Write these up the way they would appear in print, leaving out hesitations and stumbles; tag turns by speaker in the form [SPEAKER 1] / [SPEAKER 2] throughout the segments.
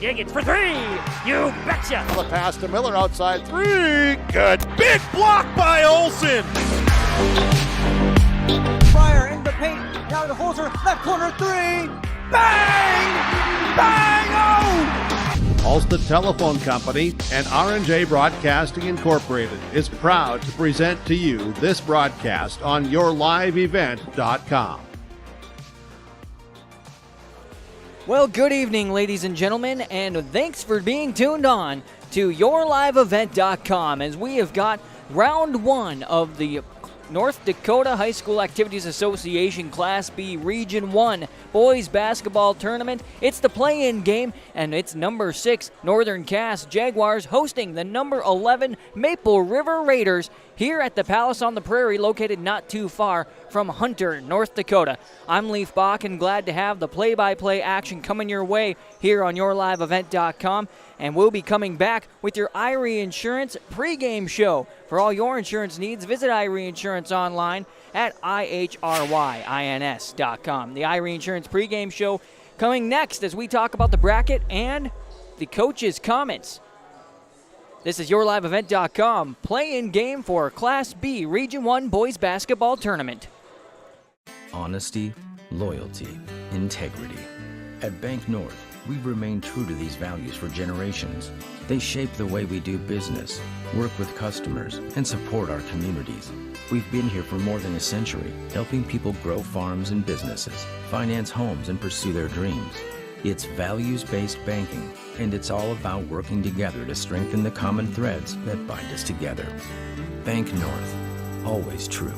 [SPEAKER 1] Yagins for three. You betcha.
[SPEAKER 2] The pass to Miller outside three. Good. Big block by Olsen.
[SPEAKER 3] Fryer in the paint. Now to Holzer. Left corner three. Bang! Bang! Oh!
[SPEAKER 2] Ulster Telephone Company and R&J Broadcasting Incorporated is proud to present to you this broadcast on yourliveevent.com.
[SPEAKER 4] Well, good evening, ladies and gentlemen, and thanks for being tuned on to yourliveevent.com as we have got round one of the North Dakota High School Activities Association Class B Region 1 Boys Basketball Tournament. It's the play-in game, and it's number 6 Northern Cass Jaguars hosting the number 11 Maple River Raiders here at the Palace on the Prairie, located not too far from Hunter, North Dakota. I'm Leaf Bach, and glad to have the play-by-play action coming your way here on yourliveevent.com. And we'll be coming back with your Irie Insurance pregame show. For all your insurance needs, visit Irie Insurance online at ihrYins.com. The Irie Insurance pregame show coming next as we talk about the bracket and the coaches' comments. This is yourliveevent.com, play-in game for Class B Region 1 Boys Basketball Tournament.
[SPEAKER 5] Honesty, loyalty, integrity. At Bank North, we've remained true to these values for generations. They shape the way we do business, work with customers, and support our communities. We've been here for more than a century, helping people grow farms and businesses, finance homes, and pursue their dreams. It's values-based banking, and it's all about working together to strengthen the common threads that bind us together. Bank North, always true.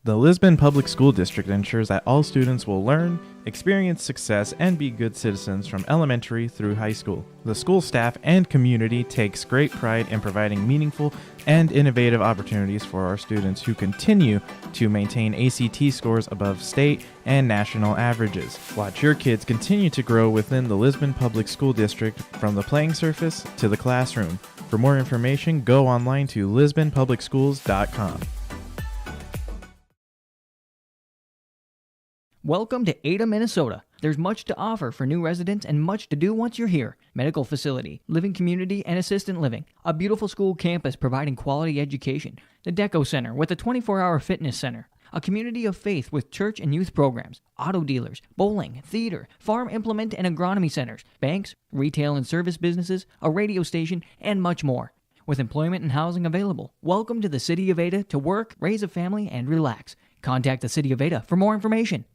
[SPEAKER 6] The Lisbon Public School District ensures that all students will learn, experience success, and be good citizens from elementary through high school. The school staff and community takes great pride in providing meaningful and innovative opportunities for our students who continue to maintain ACT scores above state and national averages. Watch your kids continue to grow within the Lisbon Public School District from the playing surface to the classroom. For more information, go online to lisbonpublicschools.com.
[SPEAKER 4] Welcome to Ada, Minnesota. There's much to offer for new residents and much to do once you're here. Medical facility, living community, and assistant living. A beautiful school campus providing quality education. The Deco Center with a 24-hour fitness center. A community of faith with church and youth programs. Auto dealers, bowling, theater, farm implement and agronomy centers. Banks, retail and service businesses, a radio station, and much more. With employment and housing available. Welcome to the City of Ada to work, raise a family, and relax. Contact the City of Ada for more information.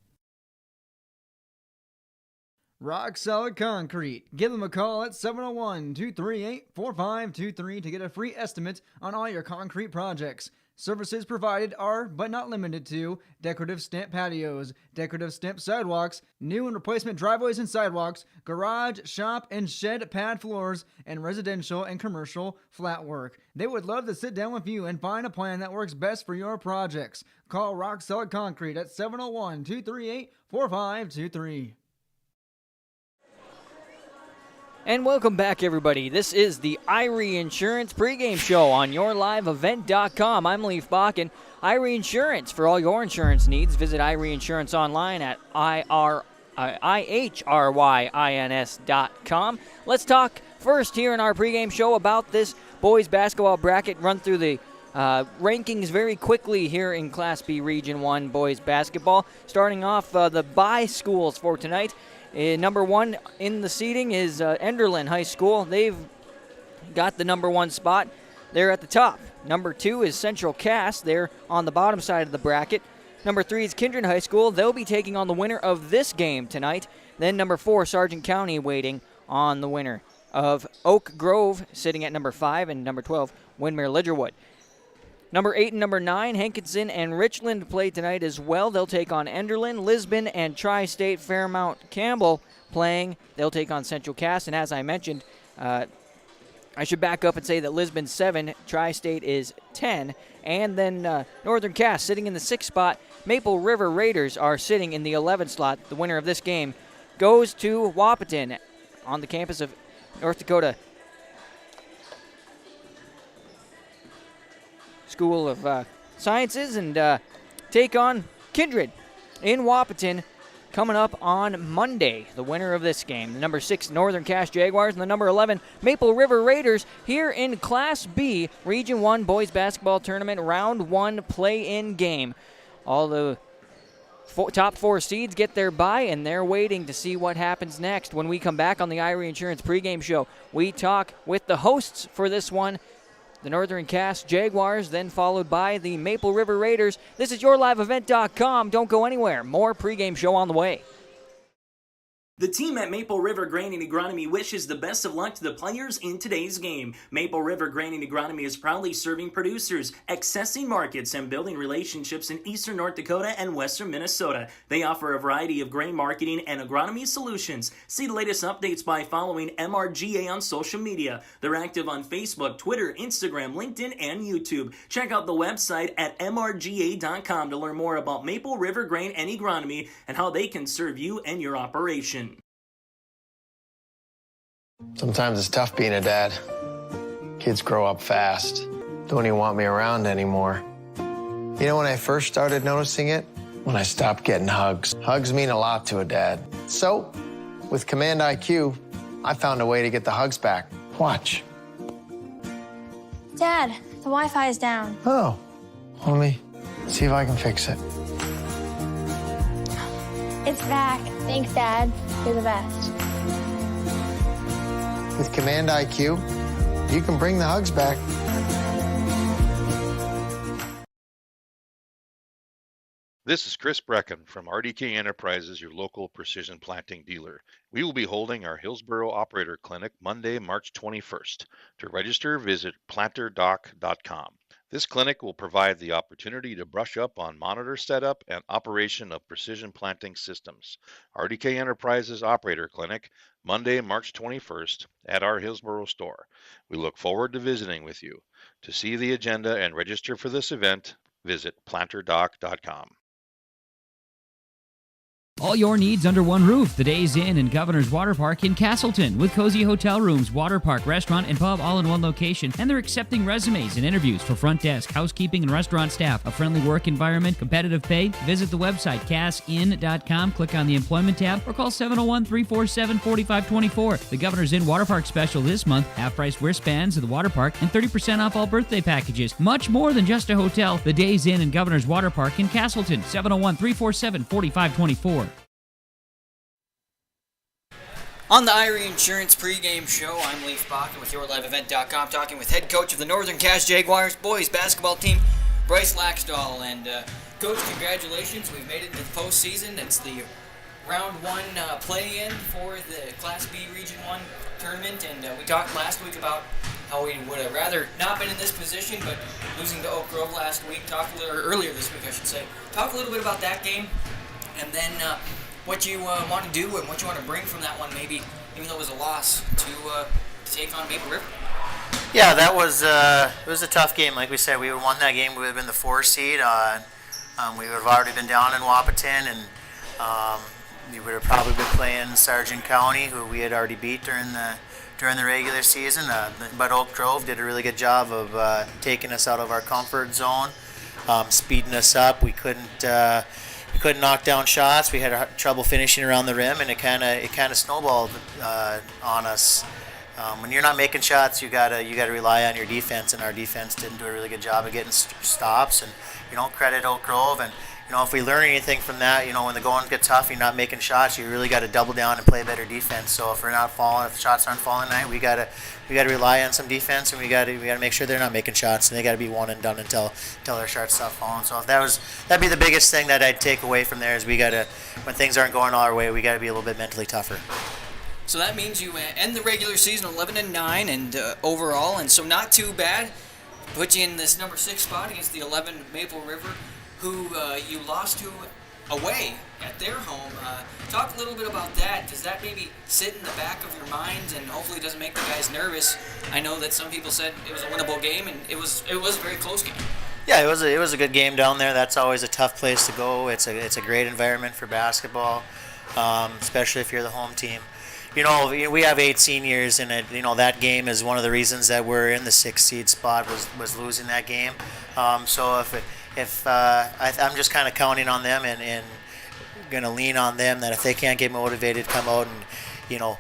[SPEAKER 3] Rock Solid Concrete. Give them a call at 701-238-4523 to get a free estimate on all your concrete projects. Services provided are, but not limited to, decorative stamp patios, decorative stamp sidewalks, new and replacement driveways and sidewalks, garage, shop, and shed pad floors, and residential and commercial flat work. They would love to sit down with you and find a plan that works best for your projects. Call Rock Solid Concrete at 701-238-4523.
[SPEAKER 4] And welcome back, everybody. This is the Irie Insurance pregame show on yourliveevent.com. I'm Leaf Bach, and Irie Insurance. For all your insurance needs, visit Irie Insurance online at ihrYins.com. Let's talk first here in our pregame show about this boys basketball bracket. Run through the rankings very quickly here in Class B Region 1 boys basketball. Starting off the bye schools for tonight. Number 1 in the seeding is Enderlin High School. They've got the number 1 spot. They're at the top. Number 2 is Central Cass. They're on the bottom side of the bracket. Number 3 is Kindred High School. They'll be taking on the winner of this game tonight. Then number 4, Sargent County, waiting on the winner of Oak Grove, sitting at number 5, and number 12, Windmere Lidgerwood. Number 8 and number 9, Hankinson and Richland play tonight as well. They'll take on Enderlin. Lisbon and Tri-State Fairmount Campbell playing. They'll take on Central Cass. And as I mentioned, I should back up and say that Lisbon's 7, Tri-State is 10. And then Northern Cass sitting in the 6th spot. Maple River Raiders are sitting in the 11th slot. The winner of this game goes to Wahpeton on the campus of North Dakota School of Sciences and take on Kindred in Wahpeton coming up on Monday. The winner of this game, the number 6 Northern Cache Jaguars and the number 11 Maple River Raiders here in Class B Region 1 Boys Basketball Tournament Round 1 play-in game. All the top 4 seeds get their bye, and they're waiting to see what happens next. When we come back on the Irie Insurance pregame show, we talk with the hosts for this one, the Northern Cache Jaguars, then followed by the Maple River Raiders. This is YourLiveEvent.com. Don't go anywhere. More pregame show on the way.
[SPEAKER 7] The team at Maple River Grain and Agronomy wishes the best of luck to the players in today's game. Maple River Grain and Agronomy is proudly serving producers, accessing markets, and building relationships in eastern North Dakota and western Minnesota. They offer a variety of grain marketing and agronomy solutions. See the latest updates by following MRGA on social media. They're active on Facebook, Twitter, Instagram, LinkedIn, and YouTube. Check out the website at mrga.com to learn more about Maple River Grain and Agronomy and how they can serve you and your operation.
[SPEAKER 8] Sometimes it's tough being a dad. Kids grow up fast, don't even want me around anymore. You know when I first started noticing it? When I stopped getting hugs. Hugs mean a lot to a dad. So, with Command IQ, I found a way to get the hugs back. Watch.
[SPEAKER 9] Dad, the Wi-Fi is down.
[SPEAKER 8] Oh, let me see if I can fix it.
[SPEAKER 9] It's back. Thanks, Dad. You're the best.
[SPEAKER 8] With Command IQ, you can bring the hugs back.
[SPEAKER 10] This is Chris Brecken from RDK Enterprises, your local precision planting dealer. We will be holding our Hillsboro Operator Clinic Monday, March 21st. To register, visit planterdoc.com. This clinic will provide the opportunity to brush up on monitor setup and operation of precision planting systems. RDK Enterprises Operator Clinic, Monday, March 21st at our Hillsboro store. We look forward to visiting with you. To see the agenda and register for this event, visit planterdoc.com.
[SPEAKER 11] All your needs under one roof. The Days Inn and Governor's Water Park in Castleton with cozy hotel rooms, water park, restaurant, and pub all in one location. And they're accepting resumes and interviews for front desk, housekeeping, and restaurant staff. A friendly work environment, competitive pay. Visit the website, cassin.com, click on the employment tab, or call 701-347-4524. The Governor's Inn Water Park special this month, half-price wristbands at the water park and 30% off all birthday packages. Much more than just a hotel. The Days Inn and Governor's Water Park in Castleton, 701-347-4524.
[SPEAKER 4] On the Irie Insurance pregame show, I'm Leaf Baca with YourLiveEvent.com, talking with head coach of the Northern Cache Jaguars boys basketball team, Bryce Laxdal. And Coach, congratulations. We've made it to the postseason. It's the round 1 play-in for the Class B Region 1 tournament. And we talked last week about how we would have rather not been in this position, but losing to Oak Grove last week. Earlier this week, I should say. Talk a little bit about that game, and then what you want to do and what you want to bring from that one, maybe, even though it was a loss, to take on Maple River.
[SPEAKER 12] Yeah, that was it was a tough game. Like we said, we would have won that game. We would have been the 4 seed. We would have already been down in Wahpeton, and we would have probably been playing Sargent County, who we had already beat during the regular season. But Oak Grove did a really good job of taking us out of our comfort zone, speeding us up. We couldn't knock down shots. We had trouble finishing around the rim, and it kind of snowballed on us. When you're not making shots, you gotta rely on your defense, and our defense didn't do a really good job of getting stops. And credit Oak Grove. And if we learn anything from that, when the going gets tough, you're not making shots. You really got to double down and play better defense. So if the shots aren't falling tonight, we gotta rely on some defense, and we gotta make sure they're not making shots, and they gotta be one and done until their shots stop falling. So if that'd be the biggest thing that I'd take away from there is when things aren't going all our way, we gotta be a little bit mentally tougher.
[SPEAKER 4] So that means you end the regular season 11-9 and overall, and so not too bad. Put you in this number 6 spot against the 11 Maple River, who you lost to away at their home. Talk a little bit about that. Does that maybe sit in the back of your mind and hopefully doesn't make the guys nervous? I know that some people said it was a winnable game, and it was a very close game.
[SPEAKER 12] Yeah, it was a good game down there. That's always a tough place to go. It's a great environment for basketball, especially if you're the home team. We have 8 seniors, and that game is one of the reasons that we're in the 6th seed spot was losing that game. So I'm just kind of counting on them and going to lean on them that if they can't get motivated, come out and,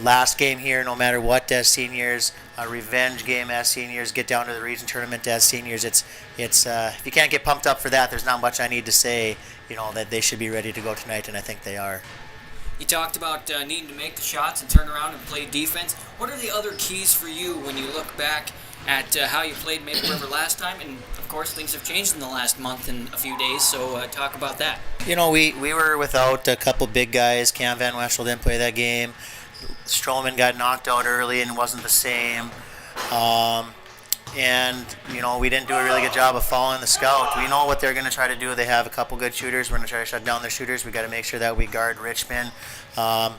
[SPEAKER 12] last game here, no matter what, as seniors, a revenge game as seniors, get down to the region tournament as seniors. It's if you can't get pumped up for that, there's not much I need to say, that they should be ready to go tonight, and I think they are.
[SPEAKER 4] You talked about needing to make the shots and turn around and play defense. What are the other keys for you when you look back at how you played Maple River last time? And, of course, things have changed in the last month and a few days, so talk about that.
[SPEAKER 12] We were without a couple big guys. Cam Van Weschel didn't play that game. Stroman got knocked out early and wasn't the same. We didn't do a really good job of following the scout. We know what they're going to try to do. They have a couple good shooters. We're going to try to shut down their shooters. We got to make sure that we guard Richmond. We're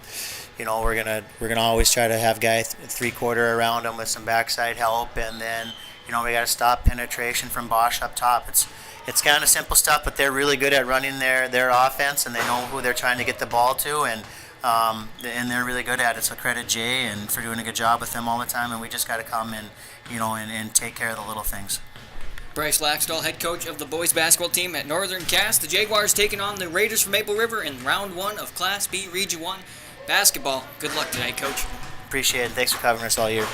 [SPEAKER 12] gonna always try to have guy three-quarter around them with some backside help, and then we got to stop penetration from Bosch up top. It's kind of simple stuff, but they're really good at running their offense, and they know who they're trying to get the ball to, and they're really good at it. So credit Jay and for doing a good job with them all the time, and we just got to come and take care of the little things.
[SPEAKER 4] Bryce Laxdal, head coach of the boys basketball team at Northern Cass. The Jaguars taking on the Raiders from Maple River in round 1 of Class B Region 1 basketball. Good luck tonight, Coach.
[SPEAKER 12] Appreciate it. Thanks for covering us all year.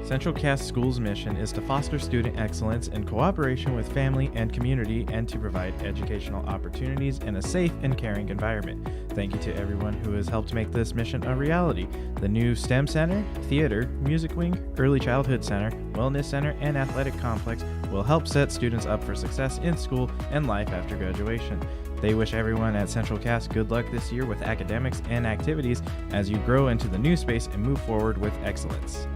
[SPEAKER 6] Central Cass School's mission is to foster student excellence in cooperation with family and community and to provide educational opportunities in a safe and caring environment. Thank you to everyone who has helped make this mission a reality. The new STEM Center, Theater, Music Wing, Early Childhood Center, Wellness Center, and Athletic Complex will help set students up for success in school and life after graduation. They wish everyone at Central Cass good luck this year with academics and activities as you grow into the new space and move forward with excellence.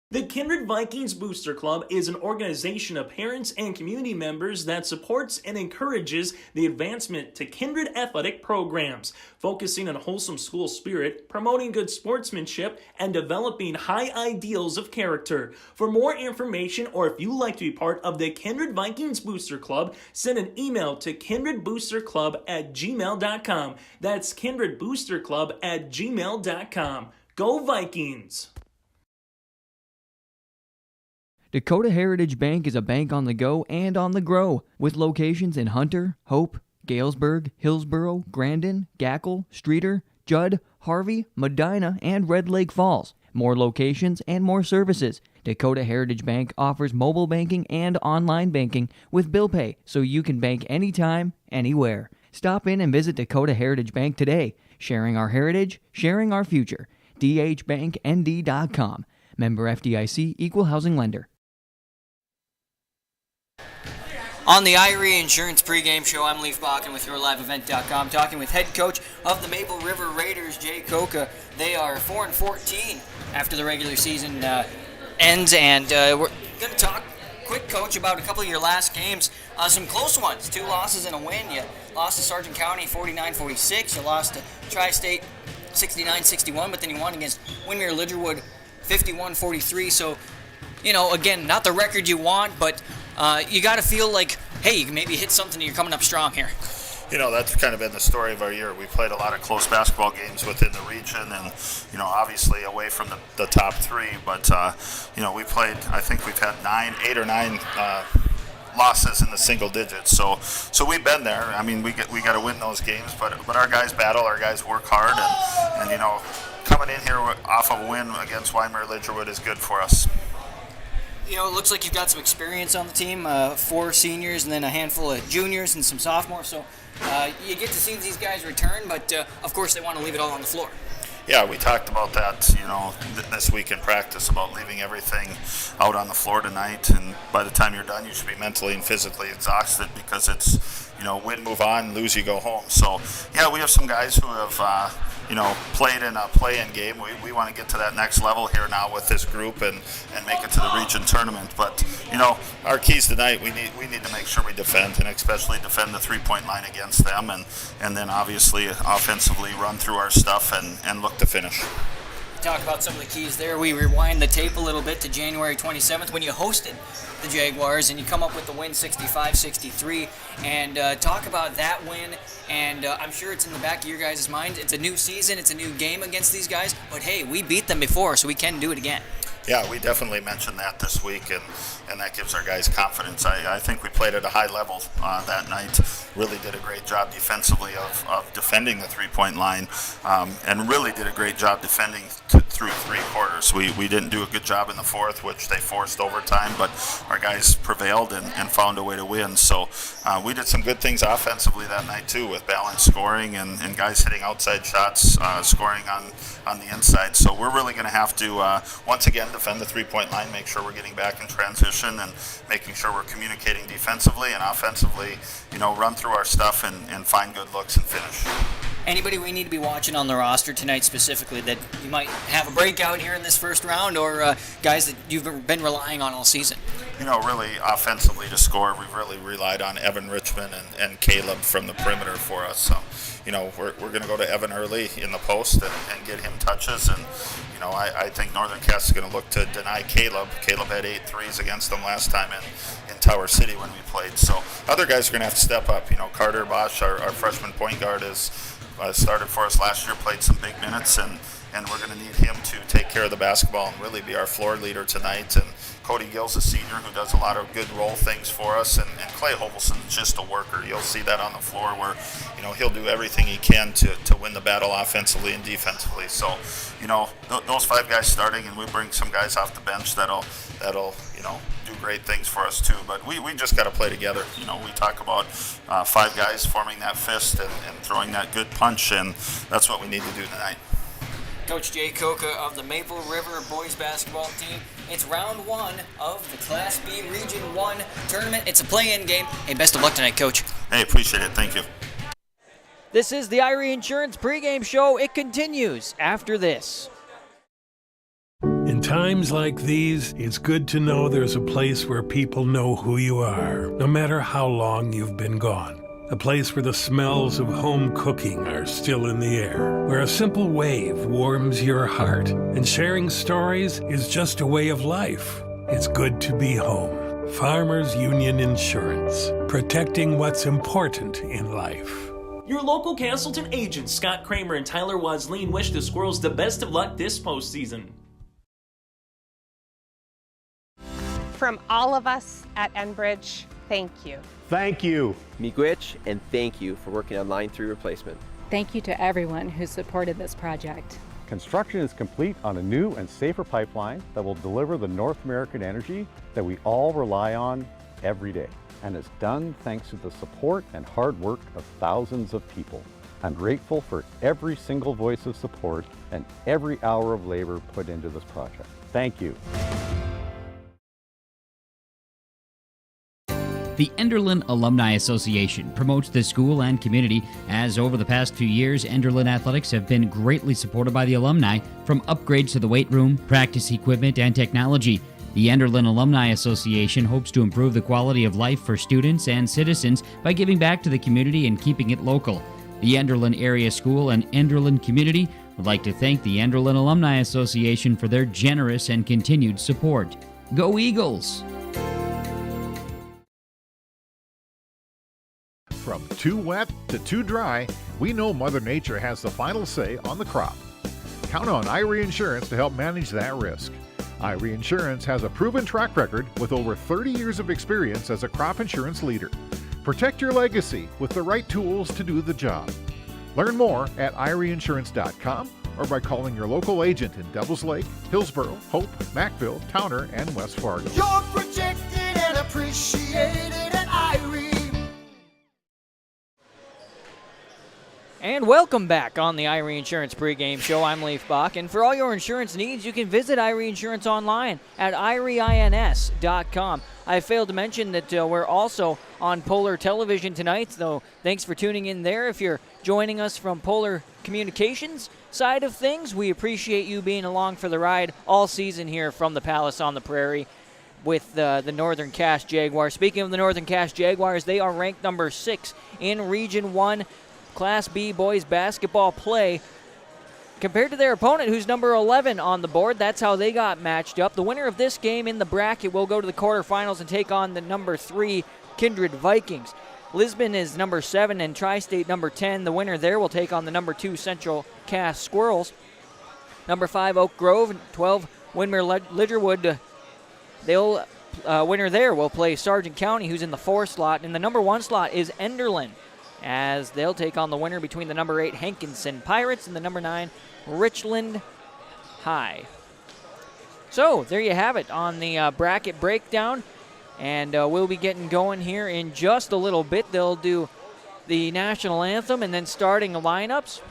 [SPEAKER 7] The Kindred Vikings Booster Club is an organization of parents and community members that supports and encourages the advancement to Kindred athletic programs, focusing on wholesome school spirit, promoting good sportsmanship, and developing high ideals of character. For more information, or if you'd like to be part of the Kindred Vikings Booster Club, send an email to kindredboosterclub@gmail.com. That's kindredboosterclub@gmail.com. Go Vikings!
[SPEAKER 13] Dakota Heritage Bank is a bank on the go and on the grow, with locations in Hunter, Hope, Galesburg, Hillsboro, Grandin, Gackle, Streeter, Judd, Harvey, Medina, and Red Lake Falls. More locations and more services. Dakota Heritage Bank offers mobile banking and online banking with bill pay, so you can bank anytime, anywhere. Stop in and visit Dakota Heritage Bank today. Sharing our heritage, sharing our future. dhbanknd.com. Member FDIC, Equal Housing Lender.
[SPEAKER 4] On the Irie Insurance pregame show, I'm Leaf Bakken with YourLiveEvent.com, talking with head coach of the Maple River Raiders, Jay Koka. They are 4-14 after the regular season ends, and we're going to talk quick, Coach, about a couple of your last games. Some close ones, 2 losses and a win. You lost to Sargent County 49-46. You lost to Tri-State 69-61, but then you won against Winmere Lidgerwood 51-43. So, again, not the record you want, but you got to feel like, hey, you can maybe hit something and you're coming up strong here.
[SPEAKER 14] That's kind of been the story of our year. We played a lot of close basketball games within the region and, obviously away from the top 3. But, we played, I think we've had 8 or 9 losses in the single digits. So we've been there. I mean, we got to win those games, but our guys battle, our guys work hard, and coming in here off of a win against Winmere Lidgerwood is good for us.
[SPEAKER 4] It looks like you've got some experience on the team, 4 seniors and then a handful of juniors and some sophomores. So you get to see these guys return, but of course they want to leave it all on the floor.
[SPEAKER 14] Yeah, we talked about that, this week in practice, about leaving everything out on the floor tonight. And by the time you're done, you should be mentally and physically exhausted because it's, win, move on, lose, you go home. So, yeah, we have some guys who have, played in a play-in game. We want to get to that next level here now with this group and make it to the region tournament. But, our keys tonight, we need to make sure we defend, and especially defend the three-point line against them, and then obviously offensively run through our stuff and look to finish.
[SPEAKER 4] Talk about some of the keys there. We rewind the tape a little bit to January 27th when you hosted the Jaguars and you come up with the win 65-63, and talk about that win. And I'm sure it's in the back of your guys' mind. It's a new season, it's a new game against these guys, but hey, we beat them before, so we can do it again.
[SPEAKER 14] Yeah, we definitely mentioned that this week, and that gives our guys confidence. I think we played at a high level that night. Really did a great job defensively of defending the three-point line, and really did a great job defending through three quarters. We didn't do a good job in the fourth, which they forced overtime, but our guys prevailed and found a way to win. So we did some good things offensively that night too, with balanced scoring and guys hitting outside shots, scoring on the inside. So we're really going to have to, once again, defend the three-point line, make sure we're getting back in transition and making sure we're communicating defensively and offensively, run through our stuff and find good looks and finish.
[SPEAKER 4] Anybody we need to be watching on the roster tonight specifically that you might have a breakout here in this first round, or guys that you've been relying on all season?
[SPEAKER 14] Really offensively to score, we've really relied on Evan Richmond and Caleb from the perimeter for us. So, we're going to go to Evan early in the post and get him touches. And, I think Northern Cass is going to look to deny Caleb. Caleb had 8 threes against them last time in Tower City when we played. So other guys are going to have to step up. Carter Bosch, our freshman point guard, is started for us last year, played some big minutes, and we're going to need him to take care of the basketball and really be our floor leader tonight. And Cody Gill's a senior who does a lot of good role things for us, and Clay Hovelson's just a worker. You'll see that on the floor where, he'll do everything he can to win the battle offensively and defensively. So, those 5 guys starting, and we bring some guys off the bench that'll do great things for us too. But we just got to play together. We talk about 5 guys forming that fist and throwing that good punch, and that's what we need to do tonight.
[SPEAKER 4] Coach Jay Koka of the Maple River boys basketball team. It's round 1 of the Class B Region 1 tournament. It's a play-in game. Hey, best of luck tonight, Coach.
[SPEAKER 14] Hey, appreciate it. Thank you.
[SPEAKER 4] This is the Irie Insurance pregame show. It continues after this.
[SPEAKER 15] In times like these, it's good to know there's a place where people know who you are, no matter how long you've been gone. A place where the smells of home cooking are still in the air, where a simple wave warms your heart, and sharing stories is just a way of life. It's good to be home. Farmers Union Insurance, protecting what's important in life.
[SPEAKER 7] Your local Castleton agents, Scott Kramer and Tyler Wasleen, wish the Squirrels the best of luck this postseason.
[SPEAKER 16] From all of us at Enbridge, thank you.
[SPEAKER 17] Thank you. Miigwech, and thank you for working on Line 3 replacement.
[SPEAKER 18] Thank you to everyone who supported this project.
[SPEAKER 19] Construction is complete on a new and safer pipeline that will deliver the North American energy that we all rely on every day. And it's done thanks to the support and hard work of thousands of people. I'm grateful for every single voice of support and every hour of labor put into this project. Thank you.
[SPEAKER 11] The Enderlin Alumni Association promotes the school and community, as over the past few years, Enderlin athletics have been greatly supported by the alumni, from upgrades to the weight room, practice equipment, and technology. The Enderlin Alumni Association hopes to improve the quality of life for students and citizens by giving back to the community and keeping it local. The Enderlin Area School and Enderlin community would like to thank the Enderlin Alumni Association for their generous and continued support. Go Eagles!
[SPEAKER 20] From too wet to too dry, we know Mother Nature has the final say on the crop. Count on Irie Insurance to help manage that risk. Irie Insurance has a proven track record with over 30 years of experience as a crop insurance leader. Protect your legacy with the right tools to do the job. Learn more at IrieInsurance.com or by calling your local agent in Devils Lake, Hillsborough, Hope, Mackville, Towner, and West Fargo.
[SPEAKER 21] You're protected and appreciated at Irie.
[SPEAKER 4] And welcome back on the Irie Insurance pregame show. I'm Leif Bach, and for all your insurance needs, you can visit Irie Insurance online at irieins.com. I failed to mention that we're also on Polar Television tonight, so thanks for tuning in there. If you're joining us from Polar Communications side of things, we appreciate you being along for the ride all season here from the Palace on the Prairie with the Northern Cass Jaguars. Speaking of the Northern Cass Jaguars, they are ranked number 6 in Region 1 Class B boys basketball play compared to their opponent, who's number 11 on the board. That's how they got matched up. The winner of this game in the bracket will go to the quarterfinals and take on the number 3 Kindred Vikings. Lisbon is number 7 and Tri-State number 10. The winner there will take on the number 2 Central Cass Squirrels. Number 5 Oak Grove, 12 Winmer Lidgerwood, winner there will play Sargent County, who's in the 4 slot, and the number 1 slot is Enderlin, as they'll take on the winner between the number 8 Hankinson Pirates and the number 9 Richland High. So there you have it on the bracket breakdown, and we'll be getting going here in just a little bit. They'll do the national anthem and then starting lineups,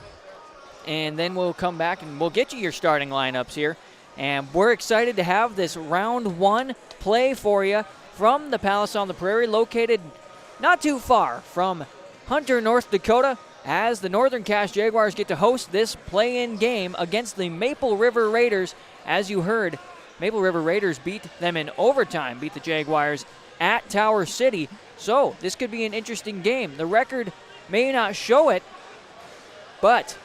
[SPEAKER 4] and then we'll come back and we'll get you your starting lineups here. And we're excited to have this round 1 play for you from the Palace on the Prairie, located not too far from Hunter, North Dakota, as the Northern Cache Jaguars get to host this play-in game against the Maple River Raiders. As you heard, Maple River Raiders beat them in overtime, beat the Jaguars at Tower City. So this could be an interesting game. The record may not show it, but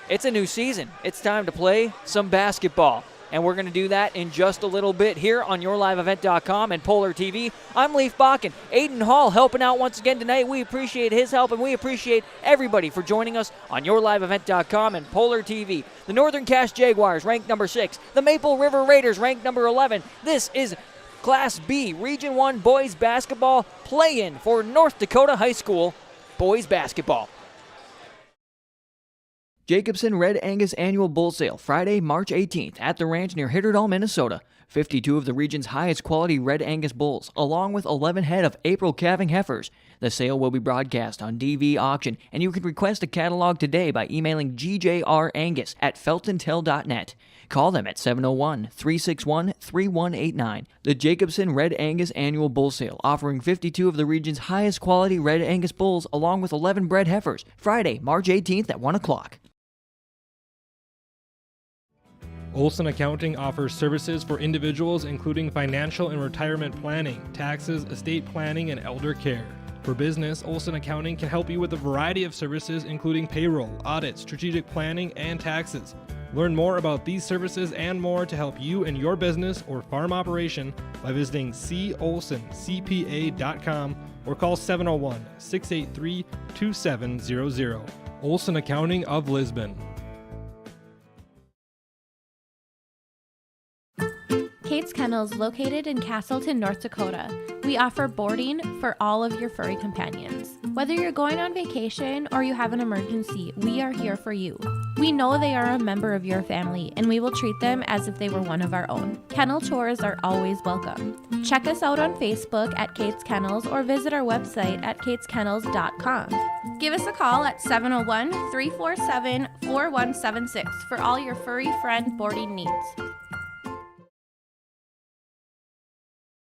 [SPEAKER 4] it's a new season. It's time to play some basketball. And we're going to do that in just a little bit here on YourLiveEvent.com and Polar TV. I'm Leif Bakken. Aiden Hall helping out once again tonight. We appreciate his help, and we appreciate everybody for joining us on YourLiveEvent.com and Polar TV. The Northern Cache Jaguars ranked number 6. The Maple River Raiders ranked number 11. This is Class B Region 1 boys basketball play-in for North Dakota High School boys basketball.
[SPEAKER 13] Jacobson Red Angus Annual Bull Sale, Friday, March 18th at the ranch near Hitterdall, Minnesota. 52 of the region's highest quality Red Angus bulls, along with 11 head of April calving heifers. The sale will be broadcast on DV Auction, and you can request a catalog today by emailing gjrangus@feltontel.net. Call them at 701-361-3189. The Jacobson Red Angus Annual Bull Sale, offering 52 of the region's highest quality Red Angus bulls, along with 11 bred heifers. Friday, March 18th at 1 o'clock.
[SPEAKER 1] Olson Accounting offers services for individuals including financial and retirement planning, taxes, estate planning, and elder care. For business, Olson Accounting can help you with a variety of services including payroll, audit, strategic planning, and taxes. Learn more about these services and more to help you and your business or farm operation by visiting colsoncpa.com or call 701-683-2700. Olson Accounting of Lisbon.
[SPEAKER 22] Kate's Kennels, located in Castleton, North Dakota. We offer boarding for all of your furry companions. Whether you're going on vacation or you have an emergency, we are here for you. We know they are a member of your family, and we will treat them as if they were one of our own. Kennel tours are always welcome. Check us out on Facebook at Kate's Kennels or visit our website at kateskennels.com. Give us a call at 701-347-4176 for all your furry friend boarding needs.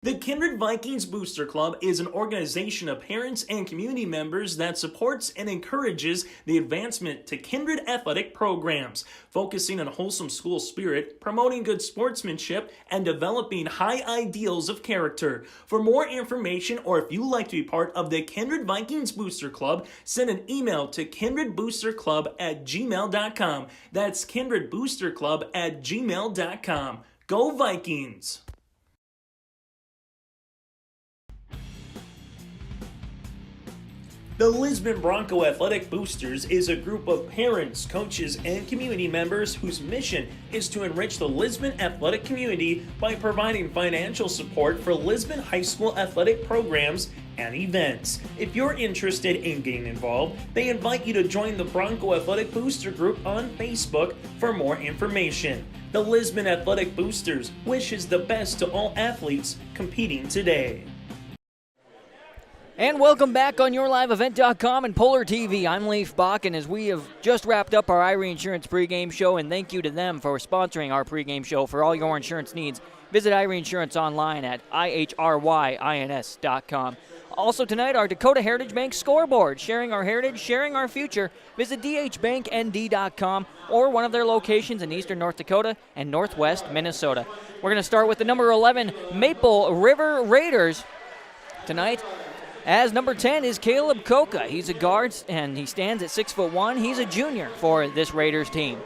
[SPEAKER 7] The Kindred Vikings Booster Club is an organization of parents and community members that supports and encourages the advancement to Kindred athletic programs, focusing on wholesome school spirit, promoting good sportsmanship, and developing high ideals of character. For more information, or if you'd like to be part of the Kindred Vikings Booster Club, send an email to kindredboosterclub@gmail.com. That's kindredboosterclub@gmail.com. Go Vikings! The Lisbon Bronco Athletic Boosters is a group of parents, coaches, and community members whose mission is to enrich the Lisbon athletic community by providing financial support for Lisbon high school athletic programs and events. If you're interested in getting involved, they invite you to join the Bronco Athletic Booster Group on Facebook for more information. The Lisbon Athletic Boosters wishes the best to all athletes competing today.
[SPEAKER 4] And welcome back on YourLiveEvent.com and Polar TV. I'm Leif Bakken, as we have just wrapped up our Irie Insurance pregame show, and thank you to them for sponsoring our pregame show. For all your insurance needs, visit Irie Insurance online at ihrYins.com. Also tonight, our Dakota Heritage Bank scoreboard, sharing our heritage, sharing our future. Visit dhbanknd.com or one of their locations in eastern North Dakota and northwest Minnesota. We're going to start with the number 11 Maple River Raiders tonight, as number 10 is Caleb Coca. He's a guard, and he stands at 6'1". He's a junior for this Raiders team.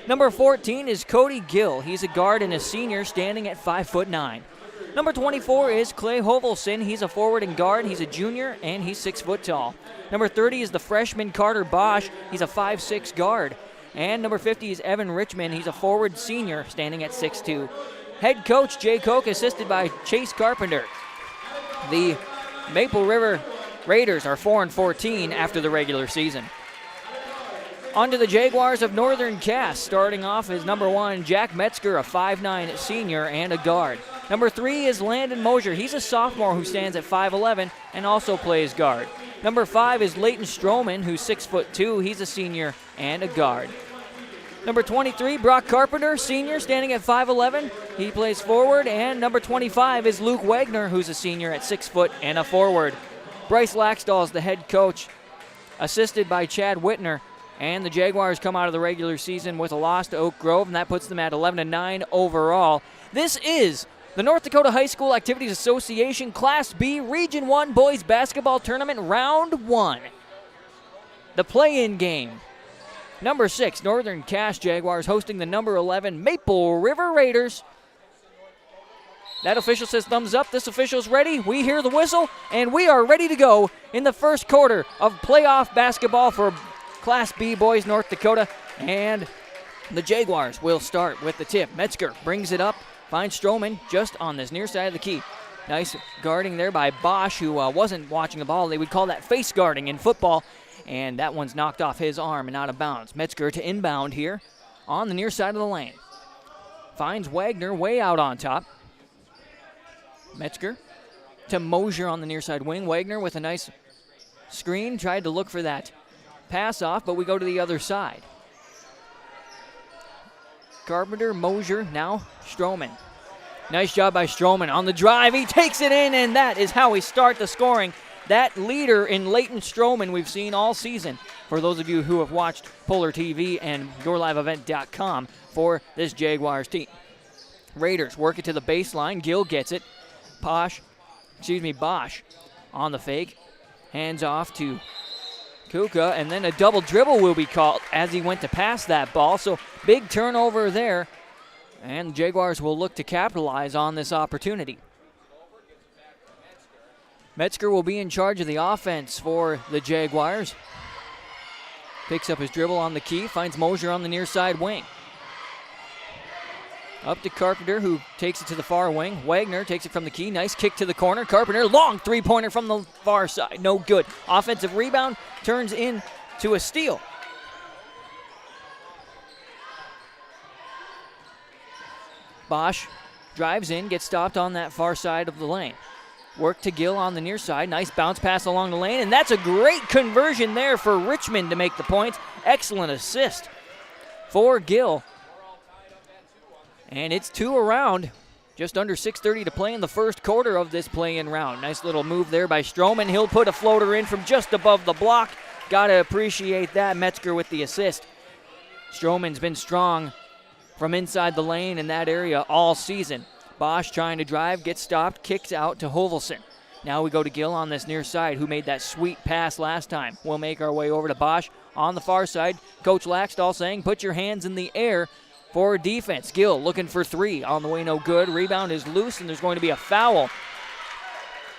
[SPEAKER 4] Number 14 is Cody Gill. He's a guard and a senior, standing at 5'9". Number 24 is Clay Hovelson. He's a forward and guard. He's a junior, and he's 6 foot tall. Number 30 is the freshman Carter Bosch. He's a 5'6" guard. And number 50 is Evan Richmond. He's a forward senior standing at 6'2". Head coach Jay Koch, assisted by Chase Carpenter. The Maple River Raiders are 4-14 after the regular season. On to the Jaguars of Northern Cass. Starting off is number 1, Jack Metzger, a 5'9 senior and a guard. Number 3 is Landon Mosier. He's a sophomore who stands at 5'11 and also plays guard. Number 5 is Leighton Stroman, who's 6'2". He's a senior and a guard. Number 23, Brock Carpenter, senior, standing at 5'11. He plays forward. And number 25 is Luke Wagner, who's a senior at 6 foot and a forward. Bryce Laxdal is the head coach, assisted by Chad Whitner. And the Jaguars come out of the regular season with a loss to Oak Grove, and that puts them at 11-9 overall. This is the North Dakota High School Activities Association Class B Region 1 Boys Basketball Tournament Round 1. The play-in game. Number 6, Northern Cass Jaguars hosting the number 11 Maple River Raiders. That official says thumbs up. This official's ready. We hear the whistle, and we are ready to go in the first quarter of playoff basketball for Class B Boys North Dakota. And the Jaguars will start with the tip. Metzger brings it up, finds Stroman just on this near side of the key. Nice guarding there by Bosch, who wasn't watching the ball. They would call that face guarding in football. And that one's knocked off his arm and out of bounds. Metzger to inbound here on the near side of the lane. Finds Wagner way out on top. Metzger to Mosier on the near side wing. Wagner with a nice screen. Tried to look for that pass off, but we go to the other side. Carpenter, Mosier, now Stroman. Nice job by Stroman on the drive. He takes it in, and that is how we start the scoring. That leader in Leighton Stroman we've seen all season, for those of you who have watched Polar TV and YourLiveEvent.com for this Jaguars team. Raiders work it to the baseline. Gill gets it. Bosch on the fake. Hands off to Kuka, and then a double dribble will be called as he went to pass that ball. So big turnover there, and the Jaguars will look to capitalize on this opportunity. Metzger will be in charge of the offense for the Jaguars. Picks up his dribble on the key, finds Mosier on the near side wing. Up to Carpenter, who takes it to the far wing. Wagner takes it from the key. Nice kick to the corner. Carpenter, long three-pointer from the far side. No good. Offensive rebound turns into a steal. Bosch drives in, gets stopped on that far side of the lane. Work to Gill on the near side. Nice bounce pass along the lane, and that's a great conversion there for Richmond to make the points. Excellent assist for Gill. And it's 2 around. Just under 6:30 to play in the first quarter of this play-in round. Nice little move there by Stroman. He'll put a floater in from just above the block. Got to appreciate that. Metzger with the assist. Stroman's been strong from inside the lane in that area all season. Bosch trying to drive, gets stopped, kicks out to Hovelson. Now we go to Gill on this near side, who made that sweet pass last time. We'll make our way over to Bosch on the far side. Coach Laxdal saying, put your hands in the air for defense. Gill looking for 3. On the way, no good. Rebound is loose, and there's going to be a foul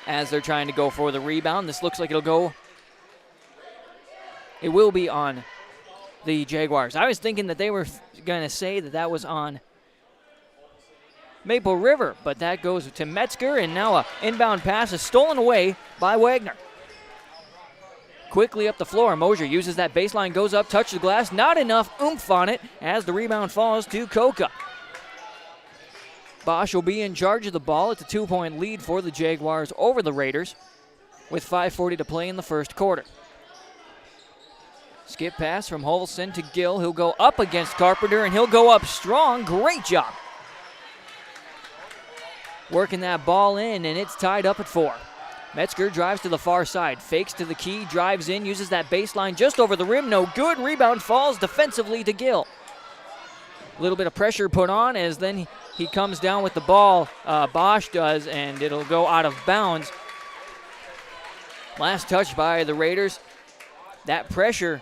[SPEAKER 4] as they're trying to go for the rebound. This looks like it will be on the Jaguars. I was thinking that they were going to say that was on Maple River, but that goes to Metzger, and now an inbound pass is stolen away by Wagner. Quickly up the floor, Mosier uses that baseline, goes up, touches the glass, not enough oomph on it as the rebound falls to Koka. Bosch will be in charge of the ball. It's a 2-point lead for the Jaguars over the Raiders with 5:40 to play in the first quarter. Skip pass from Hovelson to Gill. He'll go up against Carpenter, and he'll go up strong. Great job working that ball in, and it's tied up at 4. Metzger drives to the far side, fakes to the key, drives in, uses that baseline just over the rim. No good. Rebound falls defensively to Gill. A little bit of pressure put on as then he comes down with the ball. Bosch does, and it'll go out of bounds. Last touch by the Raiders. That pressure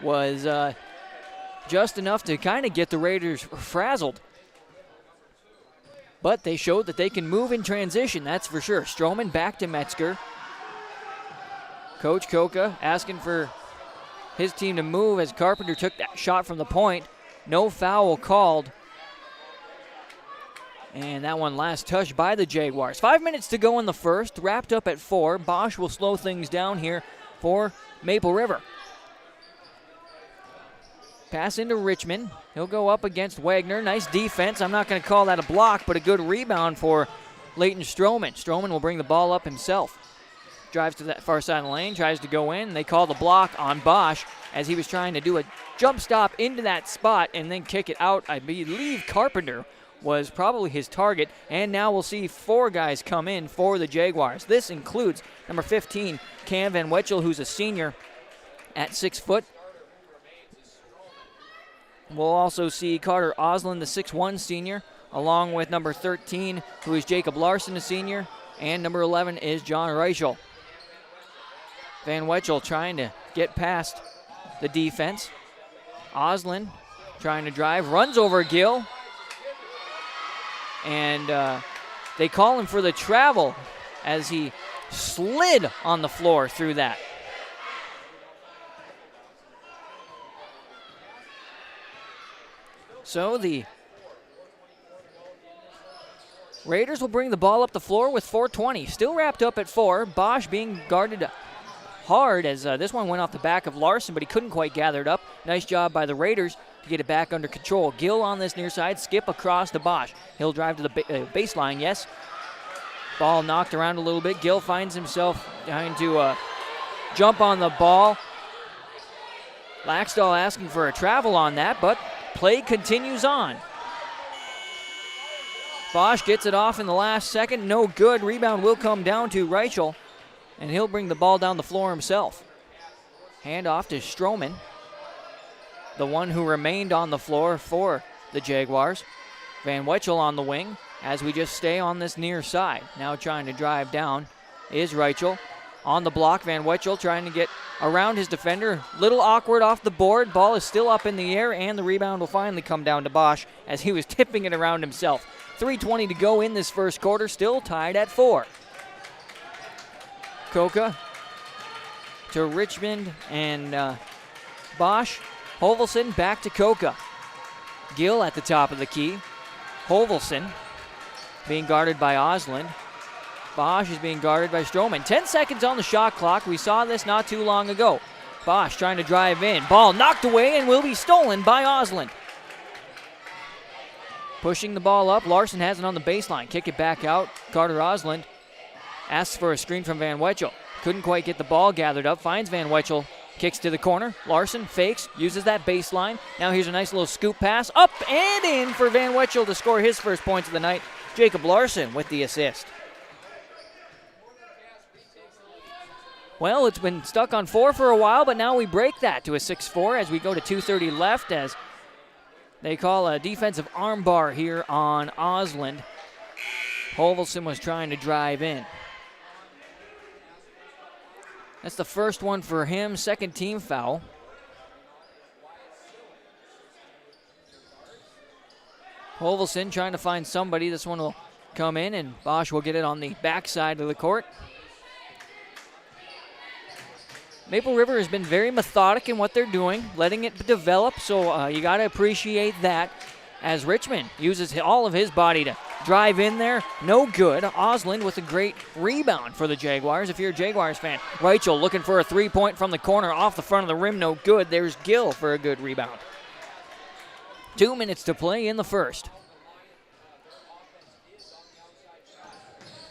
[SPEAKER 4] was just enough to kind of get the Raiders frazzled. But they showed that they can move in transition, that's for sure. Stroman back to Metzger. Coach Koka asking for his team to move as Carpenter took that shot from the point. No foul called. And that one last touched by the Jaguars. 5 minutes to go in the first, wrapped up at 4. Bosch will slow things down here for Maple River. Pass into Richmond. He'll go up against Wagner. Nice defense. I'm not going to call that a block, but a good rebound for Leighton Stroman. Stroman will bring the ball up himself. Drives to that far side of the lane, tries to go in. They call the block on Bosch as he was trying to do a jump stop into that spot and then kick it out. I believe Carpenter was probably his target. And now we'll see 4 guys come in for the Jaguars. This includes number 15, Cam Van Wetchel, who's a senior at 6 foot. We'll also see Carter Oslin, the 6'1 senior, along with number 13, who is Jacob Larson, a senior, and number 11 is John Reichel. Van Wetchel trying to get past the defense. Oslin trying to drive, runs over Gill. And they call him for the travel as he slid on the floor through that. So the Raiders will bring the ball up the floor with 4:20. Still wrapped up at 4. Bosch being guarded hard as this one went off the back of Larson, but he couldn't quite gather it up. Nice job by the Raiders to get it back under control. Gill on this near side, skip across to Bosch. He'll drive to the baseline, yes. Ball knocked around a little bit. Gill finds himself trying to jump on the ball. Laxdal asking for a travel on that, but play continues on. Bosch gets it off in the last second. No good. Rebound will come down to Reichel, and he'll bring the ball down the floor himself. Hand off to Stroman, the one who remained on the floor for the Jaguars. Van Wetchel on the wing as we just stay on this near side. Now trying to drive down is Reichel. On the block, Van Wetchel trying to get around his defender. Little awkward off the board. Ball is still up in the air, and the rebound will finally come down to Bosch as he was tipping it around himself. 3:20 to go in this first quarter, still tied at 4. Coca to Richmond and Bosch. Hovelson back to Coca. Gill at the top of the key. Hovelson being guarded by Oslin. Bosch is being guarded by Stroman. 10 seconds on the shot clock. We saw this not too long ago. Bosch trying to drive in. Ball knocked away and will be stolen by Oslin. Pushing the ball up. Larson has it on the baseline. Kick it back out. Carter Oslin asks for a screen from Van Wetchel. Couldn't quite get the ball gathered up. Finds Van Wetchel. Kicks to the corner. Larson fakes. Uses that baseline. Now here's a nice little scoop pass. Up and in for Van Wetchel to score his first points of the night. Jacob Larson with the assist. Well, it's been stuck on 4 for a while, but now we break that to a 6-4 as we go to 2:30 left as they call a defensive armbar here on Oslin. Hovelson was trying to drive in. That's the first one for him, second team foul. Hovelson trying to find somebody. This one will come in, and Bosch will get it on the backside of the court. Maple River has been very methodic in what they're doing, letting it develop, so you got to appreciate that as Richmond uses all of his body to drive in there. No good. Oslin with a great rebound for the Jaguars, if you're a Jaguars fan. Reichel looking for a three-point from the corner off the front of the rim. No good. There's Gill for a good rebound. 2 minutes to play in the first.